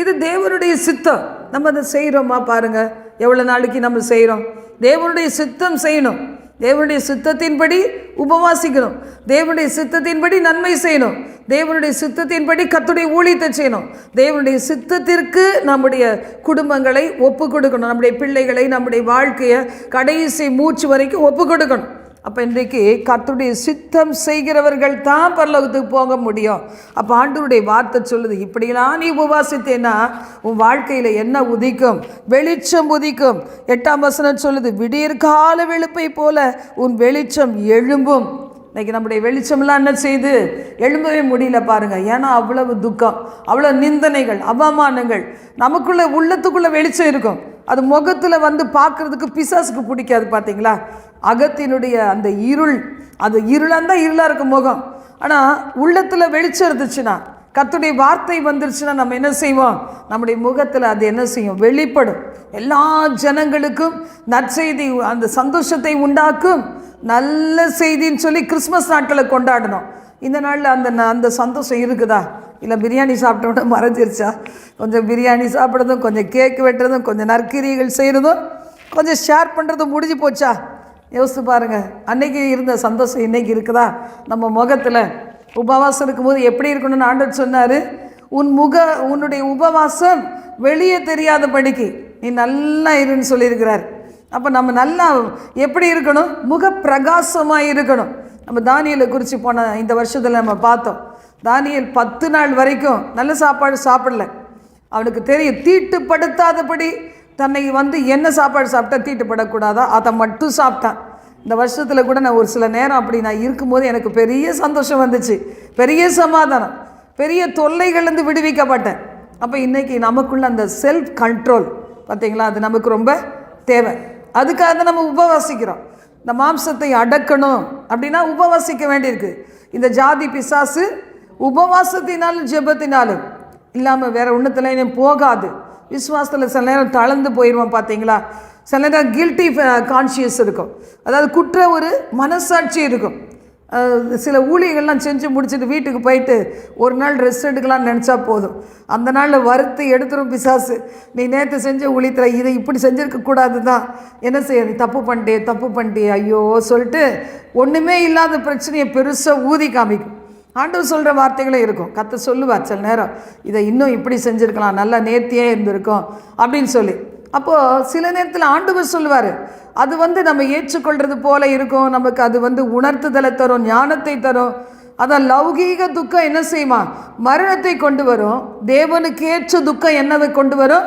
இது தேவனுடைய சித்தம். நம்ம அதை செய்கிறோமா? பாருங்கள், எவ்வளோ நாளைக்கு நம்ம செய்கிறோம். தேவனுடைய சித்தம் செய்யணும், தேவனுடைய சித்தத்தின்படி உபவாசிக்கணும், தேவனுடைய சித்தத்தின்படி நன்மை செய்யணும், தேவனுடைய சித்தத்தின்படி கர்த்தருடைய ஊழியத்தை செய்யணும், தேவனுடைய சித்தத்திற்கு நம்முடைய குடும்பங்களை ஒப்பு கொடுக்கணும், நம்முடைய பிள்ளைகளை, நம்முடைய வாழ்க்கையை கடைசி மூச்சு வரைக்கும் ஒப்பு கொடுக்கணும். அப்போ இன்றைக்கு கர்த்தருடைய சித்தம் செய்கிறவர்கள் தான் பரலோகத்துக்கு போக முடியும். அப்போ ஆண்டவருடைய வார்த்தை சொல்லுது, இப்படியெல்லாம் நீ உபவாசித்தேன்னா உன் வாழ்க்கையில் என்ன உதிக்கும்? வெளிச்சம் உதிக்கும். 8ஆம் வசனம் சொல்லுது, விடியற்கால வெளுப்பை போல உன் வெளிச்சம் எழும்பும். இன்றைக்கி நம்முடைய வெளிச்சம்லாம் என்ன செய்து எழும்பவே முடியல பாருங்கள். ஏன்னா அவ்வளவு துக்கம், அவ்வளோ நிந்தனைகள், அவமானங்கள். நமக்குள்ளே உள்ளத்துக்குள்ளே வெளிச்சம் இருக்கும், அது முகத்தில் வந்து பார்க்குறதுக்கு பிசாசுக்கு பிடிக்காது. பார்த்தீங்களா? அகத்தினுடைய அந்த இருள், அது இருளாக இருந்தால் இருளாக இருக்கும் முகம். ஆனால் உள்ளத்தில் வெளிச்சம் இருந்துச்சுன்னா, கர்த்தருடைய வார்த்தை வந்துருச்சுன்னா நம்ம என்ன செய்வோம்? நம்முடைய முகத்தில் அது என்ன செய்யும்? வெளிப்படும். எல்லா ஜனங்களுக்கும் நற்செய்தி, அந்த சந்தோஷத்தை உண்டாக்கும் நல்ல செய்தின்னு சொல்லி கிறிஸ்மஸ் நாட்களை கொண்டாடணும். இந்த நாளில் அந்த சந்தோஷம் இருக்குதா? இல்லை பிரியாணி சாப்பிட்டோட மறைஞ்சிருச்சா? கொஞ்சம் பிரியாணி சாப்பிட்றதும், கொஞ்சம் கேக்கு வெட்டுறதும், கொஞ்சம் நற்கிரியைகள் செய்கிறதும், கொஞ்சம் ஷேர் பண்ணுறதும் முடிஞ்சு போச்சா? யோசித்து பாருங்கள். அன்னைக்கு இருந்த சந்தோஷம் இன்றைக்கி இருக்குதா நம்ம முகத்தில்? உபவாசம் இருக்கும்போது எப்படி இருக்கணும்னு ஆண்டவர் சொன்னார், உன்னுடைய உபவாசம் வெளியே தெரியாதபடிக்கு நீ நல்லா இருன்னு சொல்லியிருக்கிறார். அப்போ நம்ம நல்லா எப்படி இருக்கணும்? முக பிரகாசமாக இருக்கணும். நம்ம தானியலை குறித்து போன இந்த வருஷத்தில் நம்ம பார்த்தோம். தானியல் 10 நாள் வரைக்கும் நல்ல சாப்பாடு சாப்பிடல. அவனுக்கு தெரியும், தீட்டுப்படுத்தாதபடி தன்னை என்ன சாப்பாடு சாப்பிட்டா தீட்டுப்படக்கூடாதா அதை மட்டும் சாப்பிட்டான். இந்த வருஷத்தில் கூட நான் ஒரு சில நேரம் அப்படி நான் இருக்கும்போது எனக்கு பெரிய சந்தோஷம் வந்துச்சு, பெரிய சமாதானம், பெரிய தொல்லைகள்லேருந்து விடுவிக்கப்பட்டேன். அப்போ இன்றைக்கி நமக்குள்ள அந்த செல்ஃப் கண்ட்ரோல் பார்த்தீங்களா, அது நமக்கு ரொம்ப தேவை. அதுக்காக தான் நம்ம உபவாசிக்கிறோம். இந்த மாம்சத்தை அடக்கணும் அப்படின்னா உபவாசிக்க வேண்டியிருக்கு. இந்த ஜாதி பிசாசு உபவாசத்தினாலும் ஜெபத்தினாலும் இல்லாமல் வேறு ஒன்றுத்துலையும் போகாது. விசுவாசத்தில் சில நேரம் தளர்ந்து போயிடுவோம். பார்த்தீங்களா? சில நேரம் கில்ட்டி கான்ஷியஸ் இருக்கும், அதாவது குற்ற ஒரு மனசாட்சி இருக்கும். சில ஊழியர்கள்லாம் செஞ்சு முடிச்சுட்டு வீட்டுக்கு போயிட்டு ஒரு நாள் ரெஸ்ட் எடுக்கலாம்னு நினச்சா போதும், அந்த நாளில் வறுத்து எடுத்துரும் பிசாசு. நீ நேற்று செஞ்ச ஊழியத்தில் இதை இப்படி செஞ்சுருக்கக்கூடாது தான், என்ன செய்ய, நீ தப்பு பண்ணிட்டே ஐயோ சொல்லிட்டு ஒன்றுமே இல்லாத பிரச்சனையை பெருசாக ஊதி காமிக்கும். ஆண்டவர் சொல்கிற வார்த்தைகளும் இருக்கும். கர்த்தர் சொல்லுவார் சில நேரம், இதை இன்னும் இப்படி செஞ்சுருக்கலாம், நல்லா நேர்த்தியே இருந்திருக்கும் அப்படின்னு சொல்லி. அப்போது சில நேரத்தில் ஆண்டவர் சொல்லுவார், அது நம்ம ஏற்றுக்கொள்கிறது போல இருக்கும், நமக்கு அது உணர்த்துதலை தரும், ஞானத்தை தரும். அதான் லௌகீக துக்கம் என்ன செய்யுமா? மரணத்தை கொண்டு வரும். தேவனுக்கு ஏற்ற துக்கம் என்னவை கொண்டு வரும்?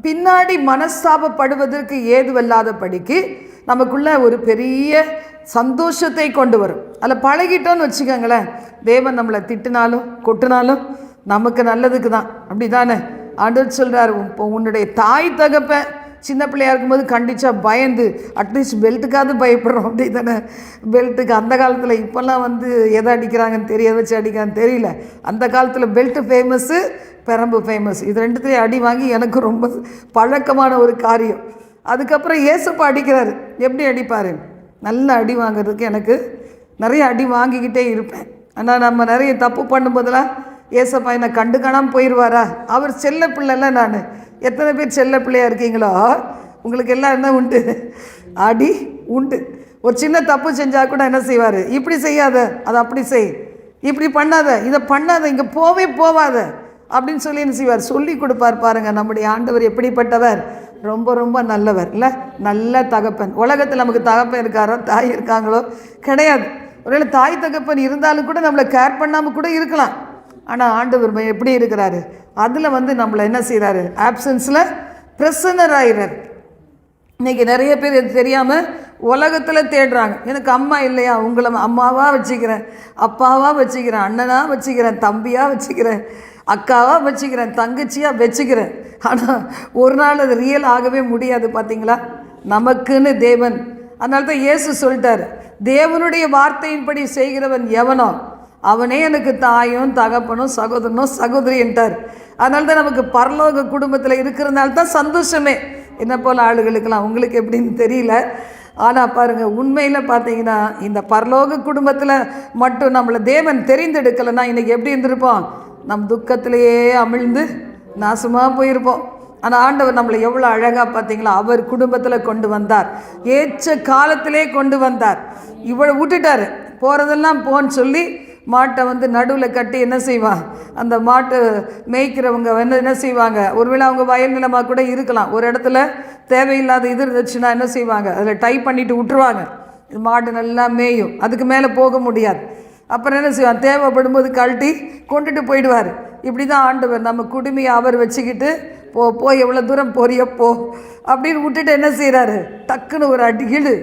பின்னாடி மனஸ்தாபப்படுவதற்கு ஏதுவல்லாத படிக்கு நமக்குள்ள ஒரு பெரிய சந்தோஷத்தை கொண்டு வரும். அதில் பழகிட்டோன்னு வச்சுக்கோங்களேன், தேவன் நம்மளை திட்டினாலும் கொட்டினாலும் நமக்கு நல்லதுக்கு தான். அப்படி தானே ஆண்டவர் சொல்கிறார், இப்போ உன்னுடைய தாய் தகப்ப சின்ன பிள்ளையாக இருக்கும்போது கண்டிச்சா பயந்து அட்லீஸ்ட் பெல்ட்டுக்காவது பயப்படுறோம். அப்படி தானே பெல்ட்டுக்கு அந்த காலத்தில், இப்போல்லாம் எதை அடிக்கிறாங்கன்னு தெரிய வச்சு அடிக்கிறான்னு தெரியல. அந்த காலத்தில் பெல்ட்டு ஃபேமஸ்ஸு, பெரம்பு ஃபேமஸ். இது ரெண்டுத்துலேயும் அடி வாங்கி எனக்கு ரொம்ப பழக்கமான ஒரு காரியம். அதுக்கப்புறம் ஏசப்பா அடிக்கிறாரு. எப்படி அடிப்பார்? நல்ல அடி வாங்கிறதுக்கு எனக்கு நிறைய அடி வாங்கிக்கிட்டே இருப்பேன். ஆனால் நம்ம நிறைய தப்பு பண்ணும்போதெல்லாம் ஏசப்பா என்னை கண்டு காணாமல் போயிடுவாரா? அவர் செல்ல பிள்ளைல. நான் எத்தனை பேர் செல்ல பிள்ளையாக இருக்கீங்களோ உங்களுக்கு எல்லாம் என்ன உண்டு? அடி உண்டு. ஒரு சின்ன தப்பு செஞ்சால் கூட என்ன செய்வார்? இப்படி செய்யாத, அதை அப்படி செய், இப்படி பண்ணாத, இதை பண்ணாத, இங்கே போவாத அப்படின்னு சொல்லி என்ன செய்வார்? சொல்லி கொடுப்பார். பாருங்கள், நம்முடைய ஆண்டவர் எப்படிப்பட்டவர்? ரொம்ப ரொம்ப நல்லவர் இல்லை? நல்ல தகப்பன். உலகத்தில் நமக்கு தகப்பன் இருக்காரோ தாய் இருக்காங்களோ? கிடையாது. ஒருவேளை தாய் தகப்பன் இருந்தாலும் கூட நம்மளை கேர் பண்ணாமல் கூட இருக்கலாம். ஆனால் ஆண்டவர் எப்படி இருக்கிறாரு? அதில் நம்மளை என்ன செய்கிறாரு? ஆப்சன்ஸில் பிரசன்னர் ஆகிறார். இன்றைக்கி நிறைய பேர் இது தெரியாமல் உலகத்தில் தேடுறாங்க. எனக்கு அம்மா இல்லையா? உங்களை அம்மாவாக வச்சுக்கிறேன், அப்பாவாக வச்சுக்கிறேன், அண்ணனாக வச்சுக்கிறேன், தம்பியாக வச்சுக்கிறேன், அக்காவாக வச்சுக்கிறேன், தங்கச்சியாக வச்சுக்கிறேன். ஆனால் ஒரு நாள் அது ரியல் ஆகவே முடியாது. பார்த்தீங்களா? நமக்குன்னு தேவன். அதனால தான் இயேசு சொல்லிட்டார், தேவனுடைய வார்த்தையின்படி செய்கிறவன் எவனோ அவனே எனக்கு தாயும் தகப்பனும் சகோதரனும் சகோதரின்ட்டார். அதனால தான் நமக்கு பரலோக குடும்பத்தில் இருக்கிறதுனால தான் சந்தோஷமே. என்ன போல் ஆளுகளுக்கெல்லாம் உங்களுக்கு எப்படின்னு தெரியல. ஆனால் பாருங்கள், உண்மையில் பார்த்தீங்கன்னா இந்த பரலோக குடும்பத்தில் மட்டும் நம்மளை தேவன் தெரிந்தெடுக்கலைன்னா இன்றைக்கி எப்படி இருந்திருப்போம்? நம் துக்கத்திலேயே அமிழ்ந்து நாசமாக போயிருப்போம். ஆனால் ஆண்டவர் நம்மளை எவ்வளோ அழகாக பார்த்தீங்களா? அவர் குடும்பத்தில் கொண்டு வந்தார், ஏற்ற காலத்திலே கொண்டு வந்தார். இவ்வளோ விட்டுட்டார். போகிறதெல்லாம் போன்னு சொல்லி மாட்டை நடுவில் கட்டி என்ன செய்வான்? அந்த மாட்டை மேய்க்கிறவங்க என்ன செய்வாங்க? ஒருவேளை அவங்க வயல் நிலமாக கூட இருக்கலாம். ஒரு இடத்துல தேவையில்லாத இது இருந்துச்சுன்னா என்ன செய்வாங்க? அதில் டைப் பண்ணிவிட்டு விட்டுருவாங்க. மாடு நல்லா மேயும், அதுக்கு மேலே போக முடியாது. அப்புறம் என்ன செய்வான்? தேவைப்படும் போது கழட்டி கொண்டுட்டு போயிடுவார். இப்படி தான் ஆண்டவர் நம்ம குடுமையை அவர் வச்சுக்கிட்டு போ எவ்வளோ தூரம் போறியோ போ அப்படின்னு விட்டுட்டு என்ன செய்கிறாரு? டக்குன்னு ஒரு அடிக்கிடு.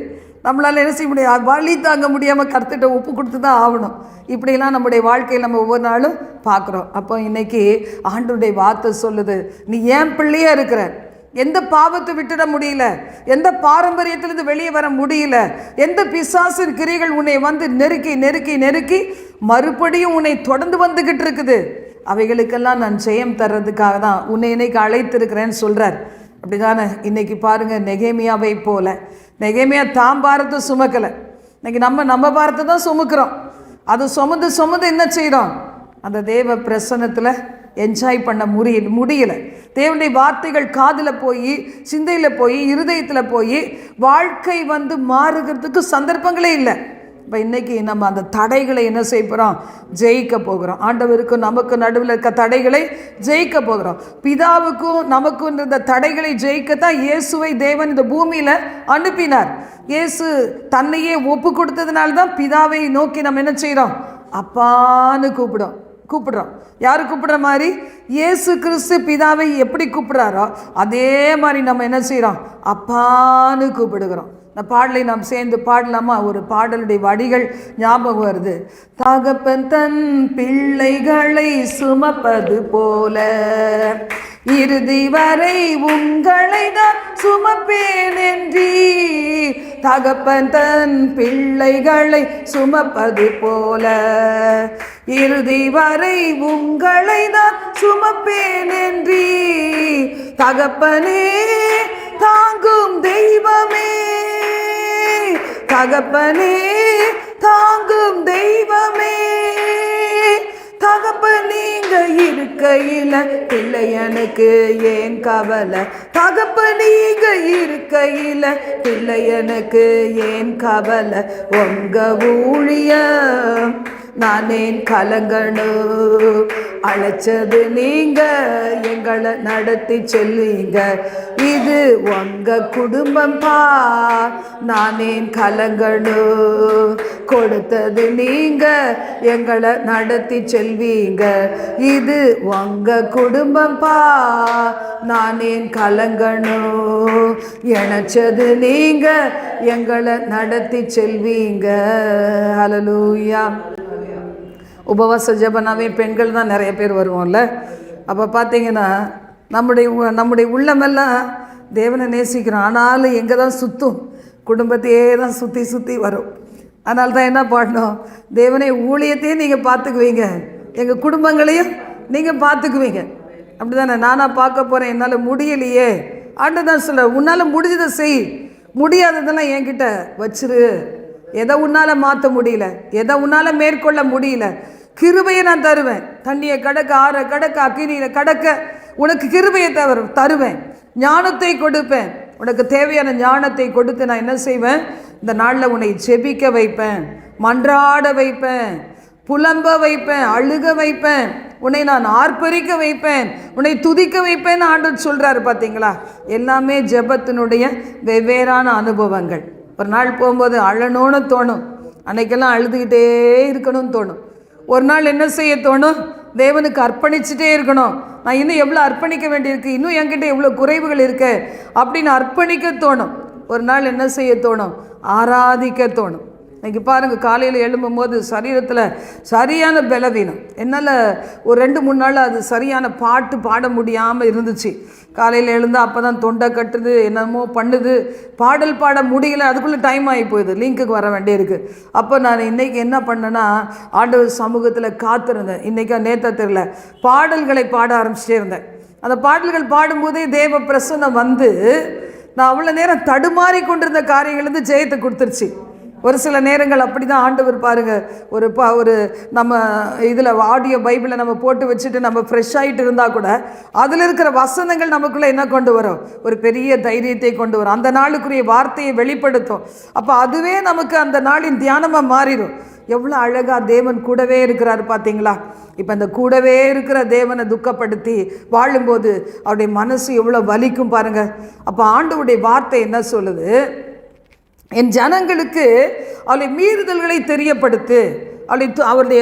நம்மளால் என்ன செய்ய முடியாது? வலி தாங்க முடியாமல் கருத்துட்ட ஒப்பு கொடுத்து தான் ஆகணும். இப்படிலாம் நம்முடைய வாழ்க்கையில் நம்ம ஒவ்வொரு நாளும் பார்க்குறோம். அப்போ இன்றைக்கி ஆண்டவருடைய வார்த்தை சொல்லுது, நீ ஏன் பிள்ளையாக இருக்கிற, எந்த பாவத்தை விட்டுட முடியல, எந்த பாரம்பரியத்திலிருந்து வெளியே வர முடியல, எந்த பிசாசின் கிரிகள் உன்னை நெருக்கி நெருக்கி நெருக்கி மறுபடியும் உன்னை தொடர்ந்து வந்துக்கிட்டு இருக்குது, அவைகளுக்கெல்லாம் நான் ஜெயம் தர்றதுக்காக தான் உன்னை இன்னைக்கு அழைத்திருக்கிறேன்னு சொல்கிறார். அப்படி தானே? இன்றைக்கி பாருங்கள், நெகேமியாவை போல. நெகேமியா தாம் பாரத்தை சுமக்கலை. இன்றைக்கி நம்ம பாரத்தை தான் சுமக்கிறோம். அது சுமந்து என்ன செய்கிறோம்? அந்த தேவ பிரசன்னத்தில் என்ஜாய் பண்ண முடியலை. தேவனுடைய வார்த்தைகள் காதில் போய், சிந்தையில் போய், இருதயத்தில் போய் வாழ்க்கை மாறுகிறதுக்கு சந்தர்ப்பங்களே இல்லை. இப்போ இன்றைக்கி நம்ம அந்த தடைகளை என்ன செய்ய போகிறோம்? ஜெயிக்க போகிறோம். ஆண்டவருக்கும் நமக்கு நடுவில் இருக்க தடைகளை ஜெயிக்க போகிறோம். பிதாவுக்கும் நமக்கும் இருந்த தடைகளை ஜெயிக்கத்தான் இயேசுவை தேவன் இந்த பூமியில் அனுப்பினார். இயேசு தன்னையே ஒப்பு கொடுத்ததுனால தான் பிதாவை நோக்கி நம்ம என்ன செய்கிறோம்? அப்பான்னு கூப்பிடுறோம். யார் கூப்பிடுற மாதிரி? இயேசு கிறிஸ்து பிதாவை எப்படி கூப்பிடுறாரோ அதே மாதிரி நம்ம என்ன செய்கிறோம்? அப்பான்னு கூப்பிடுகிறோம். இந்த பாடலை நாம் சேர்ந்து பாடலாமா? ஒரு பாடலுடைய வரிகள் ஞாபகம் வருது. தகப்பன் தன் பிள்ளைகளை சுமப்பது போல இறுதி வரை உங்களை தான் சுமப்பேன் என்றீ. தகப்பன் தன் பிள்ளைகளை சுமப்பது போல இறுதி வரை உங்களை தான் சுமப்பேன் என்றீ. தகப்பனே தாங்கும் தெய்வமே, தகப்பனே தாங்கும் தெய்வமே, தகப்பன் நீங்க இருக்கையில பிள்ளையனுக்கு ஏன் கவலை, தகப்பன் நீங்க இருக்கையில பிள்ளையனுக்கு ஏன் கவலை, உங்க ஊழியம் நானேன் கலங்கணும். அழைச்சது நீங்க, எங்களை நடத்தி செல்லுங்க, இது உங்க குடும்பம் பா, நானேன் கலங்கணும். கொடுத்தது நீங்க, எங்களை நடத்தி செல்வீங்க, இது உங்க குடும்பம் பா, நானேன் கலங்கணும். இணைச்சது நீங்க, எங்களை நடத்தி செல்வீங்க. ஹல்லேலூயா. உபவாச ஜெபனாவே பெண்கள் தான் நிறைய பேர் வருவோம்ல. அப்போ பார்த்தீங்கன்னா நம்முடைய உள்ளமெல்லாம் தேவனை நேசிக்கிறோம், ஆனாலும் எங்கே தான் சுற்றும், குடும்பத்தையே தான் சுற்றி சுற்றி வரும். அதனால தான் என்ன பாடணும், தேவனை ஊழியத்தையும் நீங்கள் பார்த்துக்குவீங்க, எங்கள் குடும்பங்களையும் நீங்கள் பார்த்துக்குவீங்க. அப்படி தானே, நானாக பார்க்க போகிறேன், என்னால் முடியலையே, ஆண்டு தான் சொல்ல, உன்னால் முடிஞ்சதை செய், முடியாததெல்லாம் என்கிட்ட வச்சிரு. எதை உன்னால் மாற்ற முடியல, எதை உன்னால் மேற்கொள்ள முடியல, கிருபையை நான் தருவேன். தண்ணியை கடக்க, ஆற கடக்க, அக்கினியில் கடக்க உனக்கு கிருபையை தருவேன், ஞானத்தை கொடுப்பேன். உனக்கு தேவையான ஞானத்தை கொடுத்து நான் என்ன செய்வேன், இந்த நாளில் உன்னை ஜெபிக்க வைப்பேன், மன்றாட வைப்பேன், புலம்ப வைப்பேன், அழுக வைப்பேன், உன்னை நான் ஆர்ப்பரிக்க வைப்பேன், உன்னை துதிக்க வைப்பேன்னு ஆண்டவர் சொல்கிறாரு. பார்த்தீங்களா, எல்லாமே ஜெபத்தினுடைய வெவ்வேறான அனுபவங்கள். ஒரு நாள் போகும்போது அழணும்னு தோணும், அன்னைக்கெல்லாம் அழுதுகிட்டே இருக்கணும்னு தோணும். ஒரு நாள் என்ன செய்ய தோணும், தேவனுக்கு அர்ப்பணிச்சுட்டே இருக்கணும். நான் இன்னும் எவ்வளோ அர்ப்பணிக்க வேண்டியிருக்கு, இன்னும் என்கிட்ட எவ்வளோ குறைவுகள் இருக்கு அப்படின்னு அர்ப்பணிக்க தோணும். ஒரு நாள் என்ன செய்ய தோணும், ஆராதிக்க தோணும். இன்றைக்கி பாருங்கள், காலையில் எழும்பும்போது சரீரத்தில் சரியான பலவீனம். என்னால் ஒரு 2-3 நாள் அது சரியான பாட்டு பாட முடியாமல் இருந்துச்சு. காலையில் எழுந்தால் அப்போ தான் தொண்டை கட்டுது, என்னமோ பண்ணுது, பாடல் பாட முடியல. அதுக்குள்ளே டைம் ஆகி போயிடுது, லிங்க்குக்கு வர வேண்டியிருக்கு. அப்போ நான் இன்றைக்கி என்ன பண்ணேன்னா, ஆண்டவர் சமூகத்தில் காத்திருந்தேன். இன்றைக்கா நேற்று தெரியல, பாடல்களை பாட ஆரம்பிச்சிட்டே இருந்தேன். அந்த பாடல்கள் பாடும்போதே தேவ பிரசன்னம் வந்து நான் அவ்வளோ நேரம் தடுமாறி கொண்டிருந்த காரியங்கள்லேருந்து ஜெயத்தை கொடுத்துருச்சு. ஒரு சில நேரங்கள் அப்படி தான் ஆண்டவர் பாருங்கள், ஒரு நம்ம இதில் ஆடியோ பைபிளை நம்ம போட்டு வச்சுட்டு நம்ம ஃப்ரெஷ் ஆகிட்டு இருந்தால் கூட அதில் இருக்கிற வசனங்கள் நமக்குள்ளே என்ன கொண்டு வரும், ஒரு பெரிய தைரியத்தை கொண்டு வரும், அந்த நாளுக்குரிய வார்த்தையை வெளிப்படுத்தும். அப்போ அதுவே நமக்கு அந்த நாளின் தியானமாக மாறிடும். எவ்வளோ அழகாக தேவன் கூடவே இருக்கிறார் பார்த்தீங்களா. இப்போ இந்த கூடவே இருக்கிற தேவனை துக்கப்படுத்தி வாழும்போது அவருடைய மனசு எவ்வளோ வலிக்கும் பாருங்கள். அப்போ ஆண்டவருடைய வார்த்தை என்ன சொல்லுது, என் ஜனங்களுக்கு அவருடைய மீறுதல்களை தெரியப்படுத்து, அவருடைய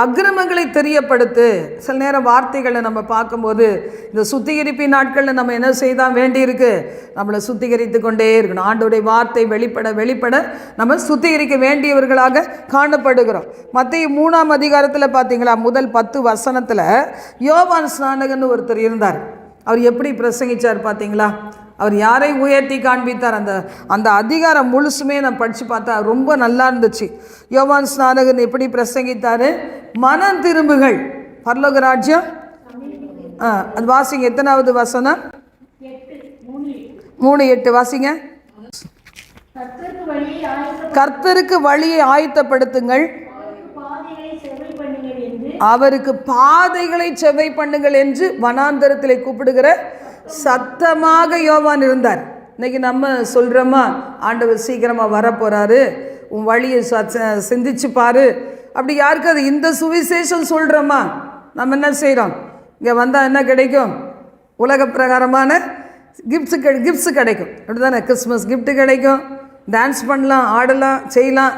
அக்கிரமங்களை தெரியப்படுத்து. சில நேரம் வார்த்தைகளை நம்ம பார்க்கும்போது இந்த சுத்திகரிப்பின் நாட்களில் நம்ம என்ன செய்தான் வேண்டியிருக்கு, நம்மளை சுத்திகரித்து கொண்டே இருக்கணும். ஆண்டவருடைய வார்த்தை வெளிப்பட நம்ம சுத்திகரிக்க வேண்டியவர்களாக காணப்படுகிறோம். மத்தேயு 3ஆம் அதிகாரத்தில் பார்த்தீங்களா, முதல் 10 வசனத்தில் யோவான் ஸ்நானகன்னு ஒருத்தர் இருந்தார். அவர் எப்படி பிரசங்கிச்சார் பார்த்தீங்களா, அவர் யாரை உயர்த்தி காண்பித்தார். அந்த அதிகாரம் முழுசுமே நான் படித்து பார்த்தா ரொம்ப நல்லா இருந்துச்சு. யோவான் ஸ்நானகன் எப்படி பிரசங்கித்தார், மனம் திரும்புகள், பரலோக ராஜ்யம். அது வாசிங்க, எத்தனாவது வசனம், 3:8 வாசிங்க. கர்த்தருக்கு வழியை ஆயத்தப்படுத்துங்கள், அவருக்கு பாதைகளை செவ்வை பண்ணுங்கள் என்று வனாந்தரத்தில் கூப்பிடுகிற சத்தமாக யோவான் இருந்தார். இன்னைக்கு நம்ம சொல்கிறோமா, ஆண்டவர் சீக்கிரமாக வரப்போகிறாரு, உன் வழியை சிந்திச்சு பாரு, அப்படி யாருக்கு அது இந்த சுவிசேஷம் சொல்கிறோமா? நம்ம என்ன செய்கிறோம், இங்கே வந்தால் என்ன கிடைக்கும், உலக பிரகாரமான கிஃப்ட்ஸு கிடைக்கும், அப்படி தானே. கிறிஸ்மஸ் கிஃப்ட்டு கிடைக்கும், டான்ஸ் பண்ணலாம், ஆடலாம், செய்யலாம்,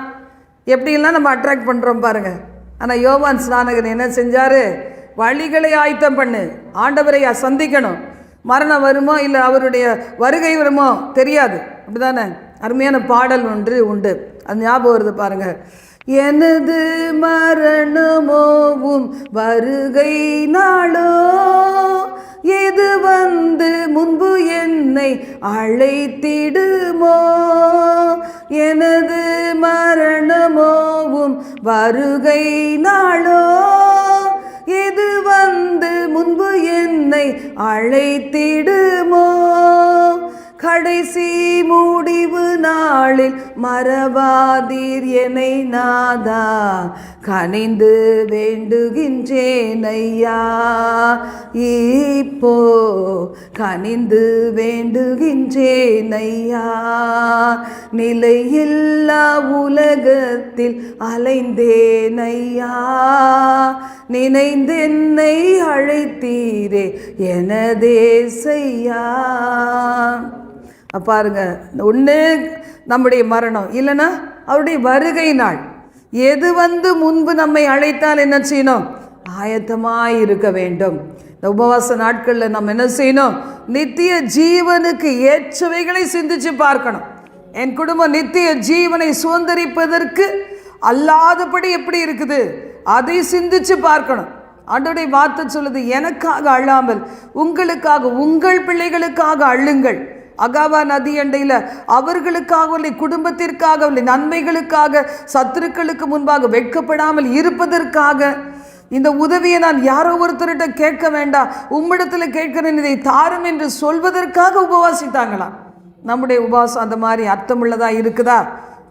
எப்படிலாம் நம்ம அட்ராக்ட் பண்ணுறோம் பாருங்கள். ஆனால் யோவான் ஸ்நானகன் என்ன செஞ்சார், வழிகளை ஆயத்தம் பண்ணு, ஆண்டவரை சந்திக்கணும், மரணம் வருமோ இல்லை அவருடைய வருகை வருமோ தெரியாது, அப்படி தானே. அருமையான பாடல் ஒன்று உண்டு, அது ஞாபகம் வருது பாருங்கள். எனது மரணமோவும் வருகை நாளோ, எது வந்து முன்பு என்னை அழைத்திடுமோ, எனது மரணமோவும் வருகை நாளோ, எது வந்து முன்பு என்னை அழைத்திடுமோ, கடைசி முடிவு நாளில் மறவாதீர் என்னை நாதா, கனிந்து வேண்டுகின்றேன் ஐயா, இப்போ கனிந்து வேண்டுகின்றேன் ஐயா. நிலையில்லா உலகத்தில் அலைந்தேன் ஐயா, நினைந்தென்னை அழைத்தீரே எனதேசையா. பாருங்க, ஒன்று நம்முடைய மரணம், இல்லைன்னா அவருடைய வருகை நாள். எது வந்து முன்பு நம்மை அழைத்தால் என்ன செய்யணும்? ஆயத்தமாய் இருக்க வேண்டும். இந்த உபவாச நாட்களில் நம்ம என்ன செய்யணும்? நித்திய ஜீவனுக்கு ஏற்றவைகளை சிந்திச்சு பார்க்கணும். என் குடும்பம் நித்திய ஜீவனை சுதந்திரிப்பதற்கு அல்லாதபடி எப்படி இருக்குது அதை சிந்திச்சு பார்க்கணும். ஆண்டவருடைய வார்த்தை சொல்லுது, எனக்காக அழாமல் உங்களுக்காக, உங்கள் பிள்ளைகளுக்காக அழுங்கள். அகாவா நதி அண்டையில் அவர்களுக்காக இல்லை, குடும்பத்திற்காக இல்லை, நன்மைகளுக்காக, சத்துருக்களுக்கு முன்பாக வெட்கப்படாமல் இருப்பதற்காக இந்த உதவியை நான் யாரோ ஒருத்தர்கிட்ட கேட்க வேண்டாம், உம்மிடத்தில் கேட்கிறேன், இதை தாரும் என்று சொல்வதற்காக உபவாசித்தாங்களாம். நம்முடைய உபவாசம் அந்த மாதிரி அர்த்தமுள்ளதாக இருக்குதா?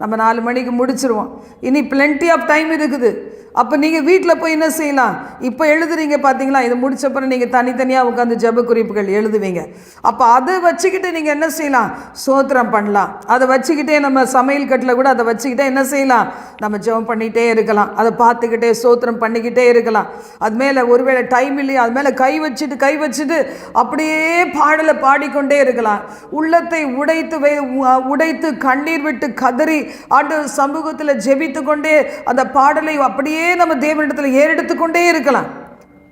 நம்ம 4 மணிக்கு முடிச்சிருவோம், இனி பிளென்டி ஆஃப் டைம் இருக்குது. அப்போ நீங்கள் வீட்டில் போய் என்ன செய்யலாம்? இப்போ எழுதுறீங்க பார்த்தீங்களா, இதை முடிச்சப்பறம் நீங்கள் தனித்தனியாக உட்காந்து ஜெப குறிப்புகள் எழுதுவீங்க. அப்போ அதை வச்சுக்கிட்டு நீங்கள் என்ன செய்யலாம்? சோத்திரம் பண்ணலாம். அதை வச்சுக்கிட்டே நம்ம சமையல் கட்டில் கூட அதை வச்சுக்கிட்டே என்ன செய்யலாம்? நம்ம ஜெபம் பண்ணிகிட்டே இருக்கலாம், அதை பார்த்துக்கிட்டே சோத்திரம் பண்ணிக்கிட்டே இருக்கலாம். அது மேலே ஒருவேளை டைம் இல்லையா, அது மேலே கை வச்சுட்டு அப்படியே பாடலை பாடிக்கொண்டே இருக்கலாம். உள்ளத்தை உடைத்து கண்ணீர் விட்டு கதறி ஆண்டவர் சமூகத்தில் ஜெபித்து கொண்டே அந்த பாடலை அப்படியே நம்ம தேவனிடத்தில் ஏறெடுத்து கொண்டே இருக்கலாம்.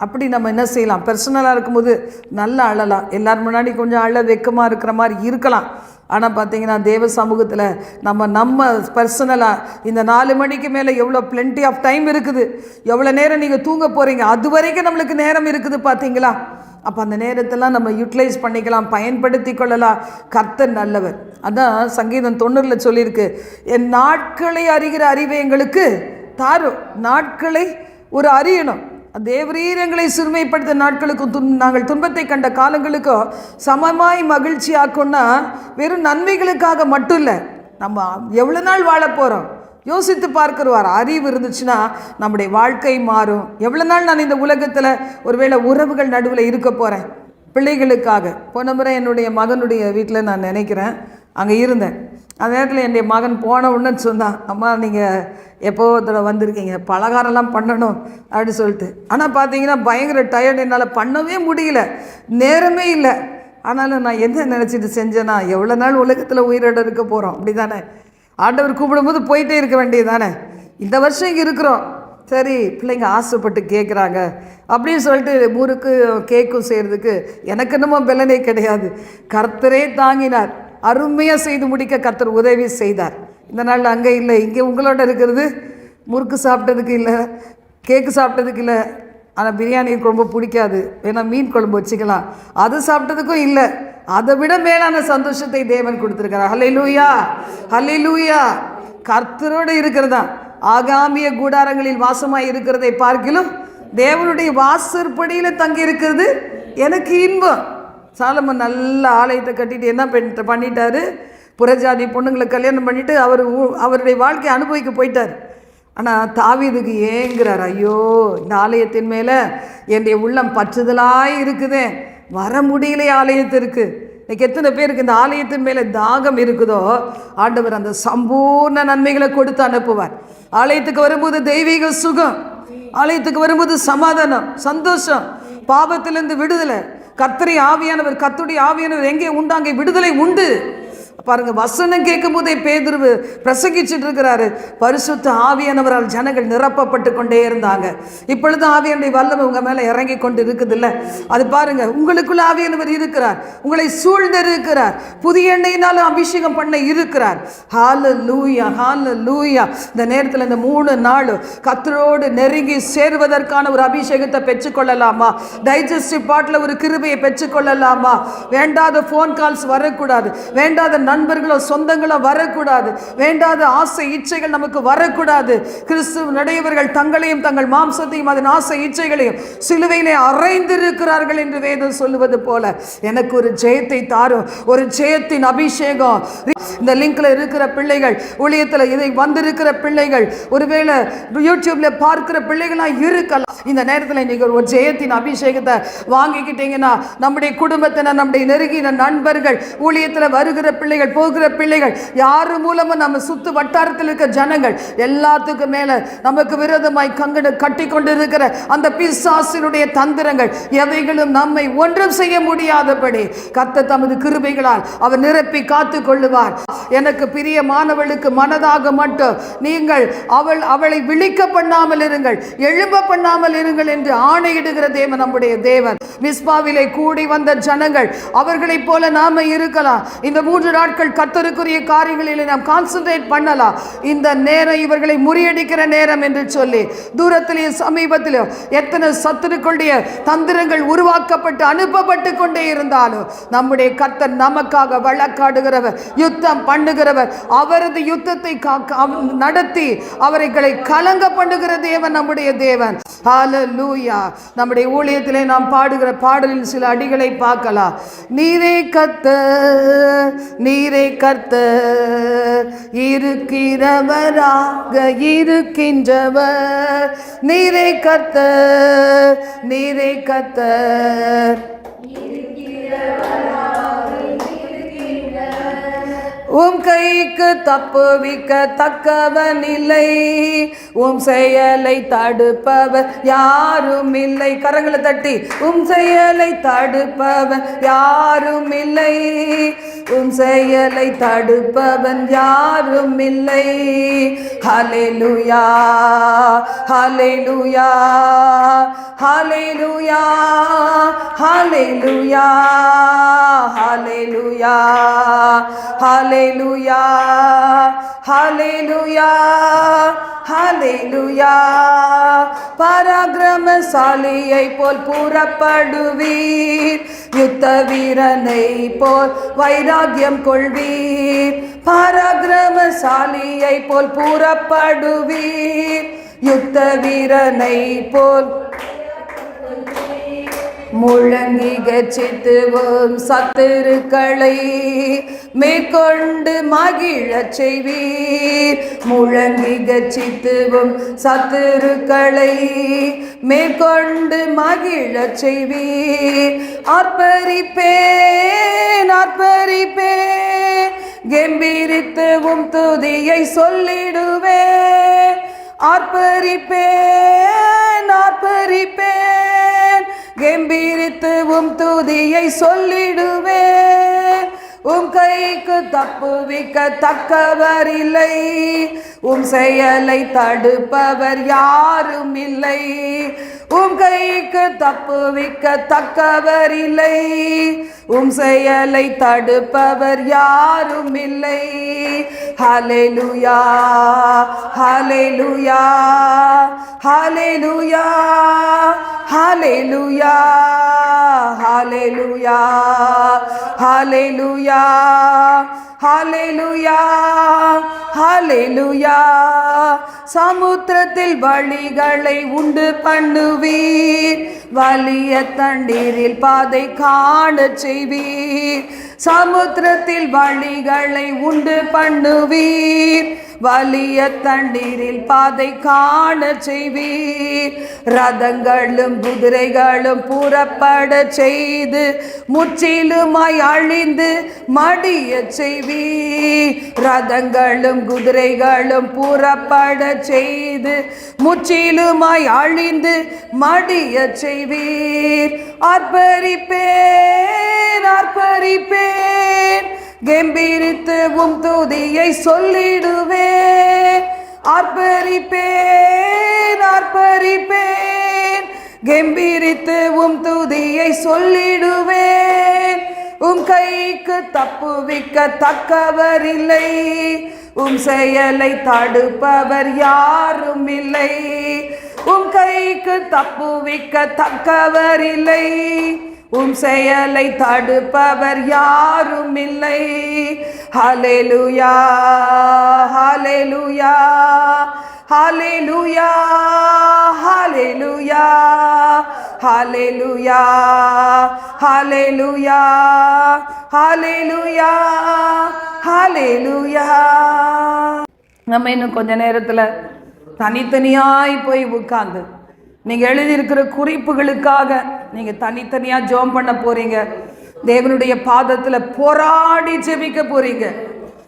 அப்படி நம்ம என்ன செய்யலாம்? பர்சனலாக இருக்கும்போது நல்லா அழலாம், எல்லாரும் முன்னாடி கொஞ்சம் அழ வெக்கமாக இருக்கிற மாதிரி இருக்கலாம். ஆனால் பார்த்தீங்கன்னா தேவ சமூகத்தில் நம்ம பர்சனலாக இந்த 4 மணிக்கு மேலே எவ்வளோ பிளென்டி ஆஃப் டைம் இருக்குது, எவ்வளோ நேரம் நீங்கள் தூங்க போகிறீங்க, அது வரைக்கும் நம்மளுக்கு நேரம் இருக்குது பார்த்தீங்களா? அப்போ அந்த நேரத்தெல்லாம் நம்ம யூட்டிலைஸ் பண்ணிக்கலாம், பயன்படுத்தி கொள்ளலாம். கர்த்தர் நல்லவர். அதான் சங்கீதம் 90 சொல்லியிருக்கு, என் நாட்களை அறிகிற அறிவை எங்களுக்கு தாரும். நாட்களை ஒரு அறியணும். தேவரீர் எங்களை சிறுமைப்படுத்த நாட்களுக்கும் நாங்கள் துன்பத்தை கண்ட காலங்களுக்கும் சமமாய் மகிழ்ச்சி ஆக்கும்னா வெறும் நன்மைகளுக்காக மட்டும் இல்லை, நம்ம எவ்வளோ நாள் வாழ போகிறோம் யோசித்து பார்க்கிறவார். அறிவு இருந்துச்சுன்னா நம்முடைய வாழ்க்கை மாறும். எவ்வளோ நாள் நான் இந்த உலகத்தில் ஒருவேளை உறவுகள் நடுவில் இருக்க போகிறேன் பிள்ளைகளுக்காக. போன முறை என்னுடைய மகனுடைய வீட்டில் நான் நினைக்கிறேன் அங்கே இருந்தேன். அந்த நேரத்தில் என்னுடைய மகன் போன உடனே சொன்னான், அம்மா நீங்கள் எப்போ ஒருத்தர வந்திருக்கீங்க, பலகாரம்லாம் பண்ணணும் அப்படின்னு சொல்லிட்டு. ஆனால் பார்த்தீங்கன்னா பயங்கர டயர்டு, என்னால் பண்ணவே முடியல, நேரமே இல்லை. ஆனாலும் நான் என்ன நினச்சிட்டு செஞ்சேன்னா, எவ்வளோ நாள் உலகத்தில் உயிரோடு இருக்க போகிறோம், அப்படி தானே? ஆண்டவர் கூப்பிடும்போது போயிட்டே இருக்க வேண்டியது தானே. இந்த வருஷம் இங்கே இருக்கிறோம், சரி பிள்ளைங்க ஆசைப்பட்டு கேட்குறாங்க அப்படின்னு சொல்லிட்டு முறுக்கு கேக்கும் செய்கிறதுக்கு எனக்கு என்னமோ பலனே கிடையாது. கர்த்தரே தாங்கினார், அருமையாக செய்து முடிக்க கர்த்தர் உதவி செய்தார். இந்த நாளில் அங்கே இல்லை, இங்கே உங்களோட இருக்கிறது. முறுக்கு சாப்பிட்டதுக்கு இல்லை, கேக்கு சாப்பிட்டதுக்கு இல்லை, ஆனால் பிரியாணி ரொம்ப பிடிக்காது, ஏன்னா மீன் குழம்பு வச்சுக்கலாம், அது சாப்பிட்டதுக்கும் இல்லை. அதை விட மேலான சந்தோஷத்தை தேவன் கொடுத்துருக்கிறார். ஹல்லேலூயா, ஹல்லேலூயா. கர்த்தரோடு இருக்கிறதா ஆகாமிய கூடாரங்களில் வாசமாய் இருக்கிறதை பார்க்கிலும் தேவனுடைய வாசற்படியில் தங்கி இருக்கிறது எனக்கு இன்பம். சாலமன் நல்ல ஆலயத்தை கட்டிட்டு என்ன பண்ணிட்டாரு? புறஜாதி பொண்ணுங்களை கல்யாணம் பண்ணிவிட்டு அவருடைய வாழ்க்கையை அனுபவிக்க போயிட்டார். ஆனால் தாவீதுக்கு ஏங்குறார், ஐயோ இந்த ஆலயத்தின் மேலே என்னுடைய உள்ளம் பற்றுதலாய் இருக்குதே, வர முடியல ஆலயத்திற்கு. இன்னைக்கு எத்தனை பேருக்கு இந்த ஆலயத்தின் மேலே தாகம் இருக்குதோ ஆண்டவர் அந்த சம்பூர்ண நன்மைகளை கொடுத்து அனுப்புவார். ஆலயத்துக்கு வரும்போது தெய்வீக சுகம், ஆலயத்துக்கு வரும்போது சமாதானம், சந்தோஷம், பாவத்திலிருந்து விடுதலை. கர்த்தருடைய ஆவியானவர் எங்கே உண்டு அங்கே விடுதலை உண்டு. பாருங்க, வசனம் கேட்கும் போதே பேதுரு பிரசங்கிச்சுட்டு இருக்கிறாரு. பரிசுத்த ஆவியானவரால் ஜனங்கள் நிரப்பப்பட்டு கொண்டே இருந்தாங்க. இப்பொழுது ஆவியானுடைய வல்லமை உங்க மேல இறங்கி கொண்டு இருக்குது இல்ல? அது பாருங்க, உங்களுக்குள்ள ஆவியானவர் இருக்கிறார், உங்களை சூழ்ந்து இருக்கிறார், புதிய எண்ணெயினாலும் அபிஷேகம் பண்ண இருக்கிறார். ஹல்லேலூயா, ஹல்லேலூயா. இந்த நேரத்தில் இந்த 3 நாள் கர்த்தரோடு நெருங்கி சேர்வதற்கான ஒரு அபிஷேகத்தை பெற்றுக்கொள்ளலாமா? டைஜஸ்டிவ் பார்ட்ல ஒரு கிருபையை பெற்றுக்கொள்ளலாமா? வேண்டாத ஃபோன் கால்ஸ் வரக்கூடாது, வேண்டாத நண்பர்களோ சொந்தங்களோ வரக்கூடாது. வேண்டாத ஆசை இச்சைகள் நமக்கு வரக்கூடாது. கிறிஸ்துவனுடையவர்கள் தங்களையும் தங்கள் மாம்சத்தையும் அதன் ஆசை இச்சைகளையும் சிலுவையிலே அறைந்திருக்கிறார்கள் என்று வேதம் சொல்லுவது போல எனக்கு ஒரு ஜெயத்தை தாரும், ஒரு ஜெயத்தின் அபிஷேகம். இந்த லிங்க்ல இருக்கிற பிள்ளைகள், ஊழியத்தில் இதை வந்திருக்கிற பிள்ளைகள், ஒருவேளை யூடியூப்ல பார்க்கிற பிள்ளைகளாக இருக்கலாம். இந்த நேரத்தில் நீங்கள் ஒரு ஜெயத்தின் அபிஷேகத்தை வாங்கிக்கிட்டீங்கன்னா நம்முடைய குடும்பத்தினர், நம்முடைய நெருங்கின நண்பர்கள், ஊழியத்தில் வருகிற பிள்ளைகள், போகிற பிள்ளைகள், யாரு மூலமும் நம்ம சுத்து வட்டாரத்தில் இருக்க ஜனங்கள் எல்லாத்துக்கும் மேல நமக்கு விரோதமாய் கங்கண கட்டி கொண்டிருக்கிற அந்த பிசாசினுடைய தந்திரங்கள் எவைகளும் நம்மை ஒன்றும் செய்ய முடியாதபடி கர்த்தர் தமது கிருபைகளால் அவர் நிரப்பி காத்து கொள்ளுவார். எனக்கு பிரியமானவளுக்கு மனதாக மட்டும் நீங்கள் அவளை விழிக்க பண்ணாமல் இருங்கள், எழும்ப பண்ணாமல் இருங்கள் என்று ஆணையிடுகிற தேவன் நம்முடைய தேவன். மிஸ்பாவிலே கூடி வந்த ஜனங்கள் அவர்களைப் போல நாம இருக்கலாம். இந்த 3 நாட்கள் கர்த்தருக்குரிய காரியங்களில் நாம் கான்சென்ட்ரேட் பண்ணலாம். இந்த நேரம் இவர்களை முறியடிக்கிற நேரம் என்று சொல்லி தூரத்திலேயே சமீபத்திலும் எத்தனை சத்துருக்களுடைய தந்திரங்கள் உருவாக்கப்பட்டு அனுப்பப்பட்டு கொண்டே இருந்தாலும் நம்முடைய கர்த்தர் நமக்காக வழக்காடுகிறவர், யுத்தம் பண்ணுகிறவர், அவரது யுத்தத்தை நடத்தி அவர்களை கலங்க பண்ணுகிற தேவன் நம்முடைய தேவன். ஹல்லேலூயா. நம்முடைய ஊழியத்திலே நாம் பாடுகிற பாடலில் சில அடிகளை பார்க்கலாம். நீரே கர்த்தர், நீரே கர்த்தர், இருக்கிறவராக இருக்கின்றவர், நீரே கர்த்தர், நீரே கர்த்தர், உம் கைக்கு தப்புவிக்க தக்கவன் இல்லை, உம் செயலை தடுப்பவர் யாரும் இல்லை. கரங்களை தட்டி உம் செயலை தடுப்பவன் யாரும் இல்லை, உம் செயலை தடுப்பவன் யாரும் இல்லை. ஹல்லேலூயா, ஹல்லேலூயா, ஹல்லேலூயா, ஹல்லேலூயா, ஹல்லேலூயா, ஹல்லேலூயா, ஹல்லேலூயா, ஹல்லேலூயா. பராக்கிரமசாலியை போல் புறப்படுவீர், யுத்த வீரனை போல் வைராக்கியம் கொள்வீர். பராக்கிரமசாலியை போல் புறப்படுவீர், யுத்த வீரனை போல் முழங்கி கர்ஜித்துவோம் சத்துருக்களை மேற்கொண்டு மகிழச் செய்வீர். முழங்கி கர்ஜித்துவோம் சத்துருக்களை மேற்கொண்டு மகிழச் செய்வீர். ஆர்ப்பரிப்பேன், ஆர்ப்பரிப்பேன், கெம்பீரித்துவும் துதியை சொல்லிடுவேன். ஆர்ப்பரிப்பேன், ஆர்ப்பரிப்பேன், கெம்பீரித்துவும் துதியை சொல்லிடுவேன். உம் கைக்கு தப்புவிக்க தக்கவர் இல்லை, உம் செயலை தடுப்பவர் யாரும் இல்லை. உம் கைக்கு தப்புவிக்க தக்கவர் இல்லை, உம் செயலை தடுப்பவர் யாரும் இல்லை. ஹல்லேலூயா, ஹல்லேலூயா, ஹல்லேலூயா, ஹல்லேலூயா, ஹல்லேலூயா, ஹல்லேலூயா, ஹல்லேலூயா, ஹல்லேலூயா. சமுத்திரத்தில் வழிகளை உண்டு பண்ணுவீர், வலிய தண்ணீரில் பாதை காணச் செய்வீர். சமுத்திரத்தில் வழிகளை உண்டு பண்ணுவீர், வலிய தண்ணீரில் பாதை காணச் செய்வீர். ரதங்களும் குதிரைகளும் புறப்பட செய்து முற்றிலுமாய் அழிந்து மடிய செய்வீர். ரதங்களும் குதிரைகளும் புறப்பட செய்து முற்றிலுமாய் அழிந்து மடிய செய்வீர். ஆர்ப்பரிப்பேன், ஆர்ப்பரிப்பேன், கெம்பீரித்து உம் துதியை சொல்லிடுவேன். ஆர்ப்பரிப்பேன், ஆர்ப்பரிப்பேன், கெம்பீரித்து உம் துதியை சொல்லிடுவேன். உம் கைக்கு தப்புவிக்க தக்கவர் இல்லை, உம் செயலை தடுப்பவர் யாரும் இல்லை. உம் கைக்கு தப்புவிக்க தக்கவர் இல்லை, உம் செயலை தடுப்பவர் யாரும் இல்லை. ஹல்லேலூயா ஹல்லேலூயா ஹல்லேலூயா ஹல்லேலூயா ஹல்லேலூயா ஹல்லேலூயா ஹல்லேலூயா ஹல்லேலூயா. நம்ம இன்னும் கொஞ்ச நேரத்தில் தனித்தனியாய் போய் உட்கார்ந்து நீங்கள் எழுதியிருக்கிற குறிப்புகளுக்காக நீங்கள் தனித்தனியாக ஜெபம் பண்ண போறீங்க. தேவனுடைய பாதத்தில் போராடி ஜெபிக்க போறீங்க.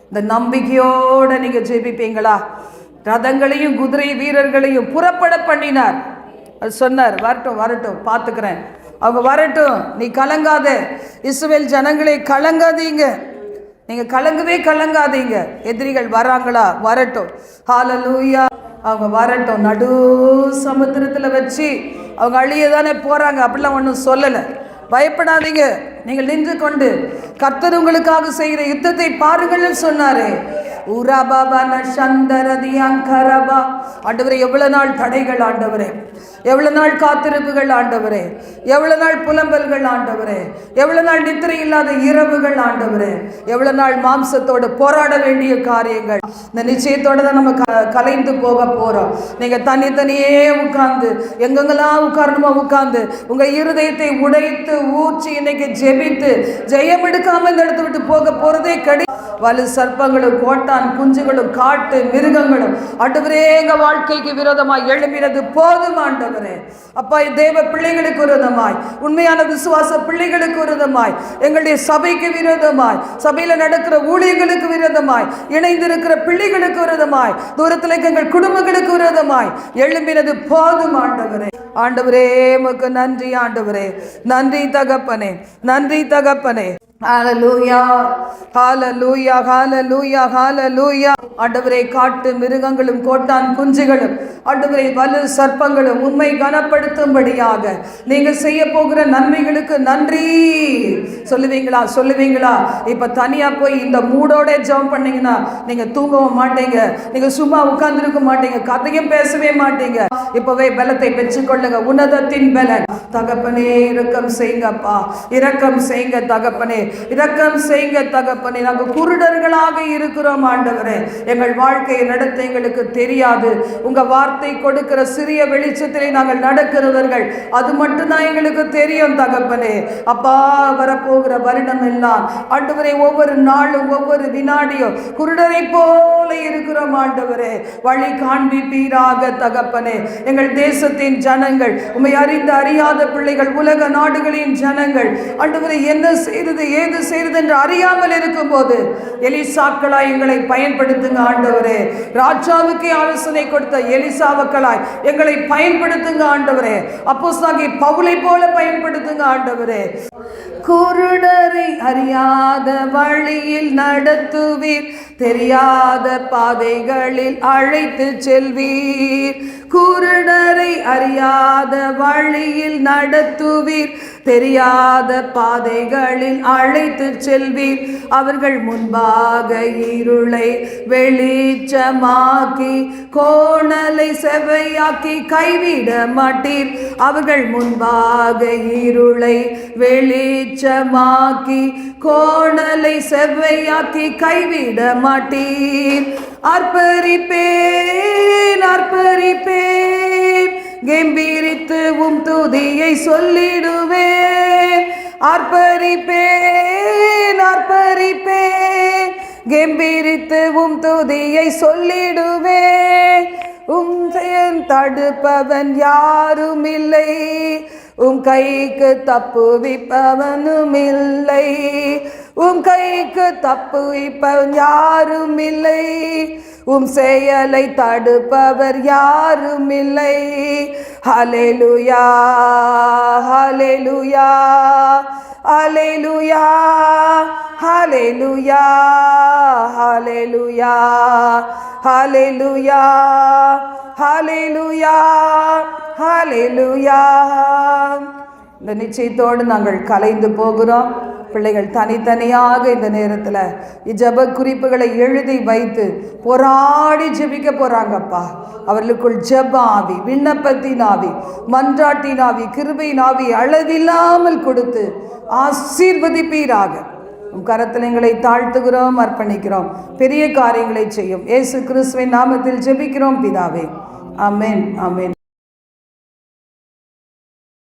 இந்த நம்பிக்கையோடு நீங்கள் ஜெபிப்பீங்களா? ரதங்களையும் குதிரை வீரர்களையும் புறப்பட பண்ணினார். அது சொன்னார், வரட்டும் வரட்டும் பார்த்துக்கிறேன், அவங்க வரட்டும், நீ கலங்காத. இஸ்ரவேல் ஜனங்களே கலங்காதீங்க, நீங்கள் கலங்கவே கலங்காதீங்க. எதிரிகள் வராங்களா? வரட்டும். ஹல்லேலூயா. அவங்க வரட்டும். நடு சமுத்திரத்தில் வச்சு அவங்க அழிய தானே போகிறாங்க, அப்படிலாம் ஒன்றும் சொல்லலை. பயப்படாதீங்க, நீங்கள் நின்று கொண்டு கர்த்தர் உங்களுக்காக செய்கிற யுத்தத்தை பாருங்கள்னு சொன்னாரே. ஆண்டவரே, எவ்வளவு நாள் தடைகள் ஆண்டவரே, எவ்வளவு நாள் காத்திருப்புகள் ஆண்டவரே, எவ்வளவு நாள் புலம்பல்கள் ஆண்டவரே, எவ்வளவு நாள் நித்திரை இல்லாத இரவுகள் ஆண்டவரே, எவ்வளவு நாள் மாம்சத்தோடு போராட வேண்டிய காரியங்கள். இந்த நிச்சயத்தோட தான் நம்ம கலைந்து போக போறோம். நீங்க தனித்தனியே உட்கார்ந்து எங்கெங்கெல்லாம் உட்காரணுமோ உட்கார்ந்து உங்க இருதயத்தை உடைத்து ஊற்றி இன்னைக்கு ஜெபித்து ஜெயம் எடுக்காம இந்த இடத்தை விட்டு போக போறதே கிடையாது. வலு சர்ப்பங்களும் கோட்டான் குஞ்சுகளும் காட்டு மிருகங்களும் ஆண்டவரே எங்க வாழ்க்கைக்கு விரோதமாய் எழும்பினது போதும் ஆண்டவரே. அப்பா, தேவ பிள்ளைகளுக்கு விரோதமாய், உண்மையான விசுவாச பிள்ளைகளுக்கு விரோதமாய், எங்களுடைய சபைக்கு விரோதமாய், சபையில நடக்கிற ஊழியர்களுக்கு விரோதமாய், இணைந்திருக்கிற பிள்ளைகளுக்கு விரோதமாய், தூரத்தில் எங்கள் குடும்பங்களுக்கு விரோதமாய் எழும்பினது போதும் ஆண்டவரே. ஆண்டவரே உமக்கு நன்றி ஆண்டவரே, நன்றி தகப்பனே, நன்றி தகப்பனே. ஹல்லேலூயா ஹல்லேலூயா ஹல்லேலூயா ஹல்லேலூயா. ஆண்டவரே, காட்டு மிருகங்களும் கோட்டான் குஞ்சுகளும் ஆண்டவரே வலு சர்ப்பங்களும் உம்மை கனப்படுத்தும்படியாக நீங்க செய்ய போகிற நன்மைகளுக்கு நன்றி சொல்லுவீங்களா? சொல்லுவீங்களா? இப்ப தனியா போய் இந்த மூடோட ஜெபம் பண்ணீங்கன்னா நீங்க தூங்கவும் மாட்டீங்க, நீங்க சும்மா உட்கார்ந்துருக்க மாட்டீங்க, கதையும் பேசவே மாட்டீங்க. இப்பவே பலத்தை பெற்றுக்கொள்ளுங்க, உன்னதத்தின் பலன். தகப்பனே இரக்கம் செய்யுங்கப்பா, இரக்கம் செய்யுங்க தகப்பனே, இரக்கம் செய்யுங்க தகப்பனே. நாங்கள் குருடர்களாக இருக்கிறோம் ஆண்டவரே, எங்கள் வாழ்க்கையை நடத்த எங்களுக்கு தெரியாது. உங்க வார்த்தை கொடுக்கிற சிறிய வெளிச்சத்திலே நாங்கள் நடக்கிறவர்கள், அது மட்டும்தான் எங்களுக்கு தெரியும் தகப்பனே. அப்பா, வரப்போகிற வருடம் எல்லாம் ஆண்டவரே ஒவ்வொரு நாளும் ஒவ்வொரு வினாடியும் குருடரை போல இருக்கிறோம் ஆண்டவரே. வழி காண்பிப்பீராக தகப்பனே. எங்கள் தேசத்தின் ஜனங்கள், உம்மை அறிந்து அறியாத பிள்ளைகள், உலக நாடுகளின் ஜனங்கள் ஆண்டவரே என்ன செய்தது ஏது செய்தது என்று அறியாமல் இருக்கும் போது எலிசாக்களாய் எங்களை பயன்படுத்துங்க ஆண்டவரே. ராஜாவுக்கே ஆலோசனை கொடுத்த எலிசாவுக்களாய் எங்களை பயன்படுத்துங்க ஆண்டவரே. அப்போஸ்தலனாகிய பவுலை போல பயன்படுத்துங்க ஆண்டவரே. குருடரை அறியாத வழியில் நடத்துவீர், தெரியாத பாதைகளில் அழைத்து செல்வீர். குருடரை அறியாத வழியில் நடத்துவீர், தெரியாத பாதைகளில் அழைத்து செல்வீர். அவர்கள் முன்பாக இருளை வெளிச்சமாக்கி கோணலை செவ்வையாக்கி கைவிட மாட்டீர். அவர்கள் முன்பாக இருளை வெளிச்சமாக்கி கோணலை செவ்வையாக்கி கைவிட மாட்டீர். அர்ப்பரிப்பேன் அர்ப்பரிப்பேன், கெம்பீரித்து உம் துதியை சொல்லிடுவேன். அர்ப்பரிப்பேன் அர்ப்பரிப்பேன், கெம்பீரித்து உம் துதியை சொல்லிடுவேன். உம் செயல் தடுப்பவன் யாரும் இல்லை, உம் கைக்கு தப்புவிப்பவனும் இல்லை. உம் கைக்கு தப்புவிப்பவன் யாரும் இல்லை, உம் செயலை தடுப்பவர் யாரும் இல்லை. ஹல்லேலூயா ஹல்லேலூயா ஹல்லேலூயா ஹல்லேலூயா ஹல்லேலூயா ஹல்லேலூயா ஹல்லேலூயா ஹல்லேலூயா. இந்த நிச்சயத்தோடு நாங்கள் கலைந்து போகிறோம். பிள்ளைகள் தனித்தனியாக இந்த நேரத்தில் ஜெப குறிப்புகளை எழுதி வைத்து போராடி ஜெபிக்க போகிறாங்கப்பா. அவர்களுக்குள் ஜெப ஆவி, விண்ணப்பத்தின் ஆவி, மன்றாட்டின் ஆவி, கிருபையின் ஆவி அளவில்லாமல் கொடுத்து ஆசீர்வதிப்பீராக. கரத்தில் எங்களை தாழ்த்துகிறோம், அர்ப்பணிக்கிறோம். பெரிய காரியங்களை செய்யும் இயேசு கிறிஸ்துவின் நாமத்தில் ஜெபிக்கிறோம் பிதாவே. ஆமென், ஆமென்.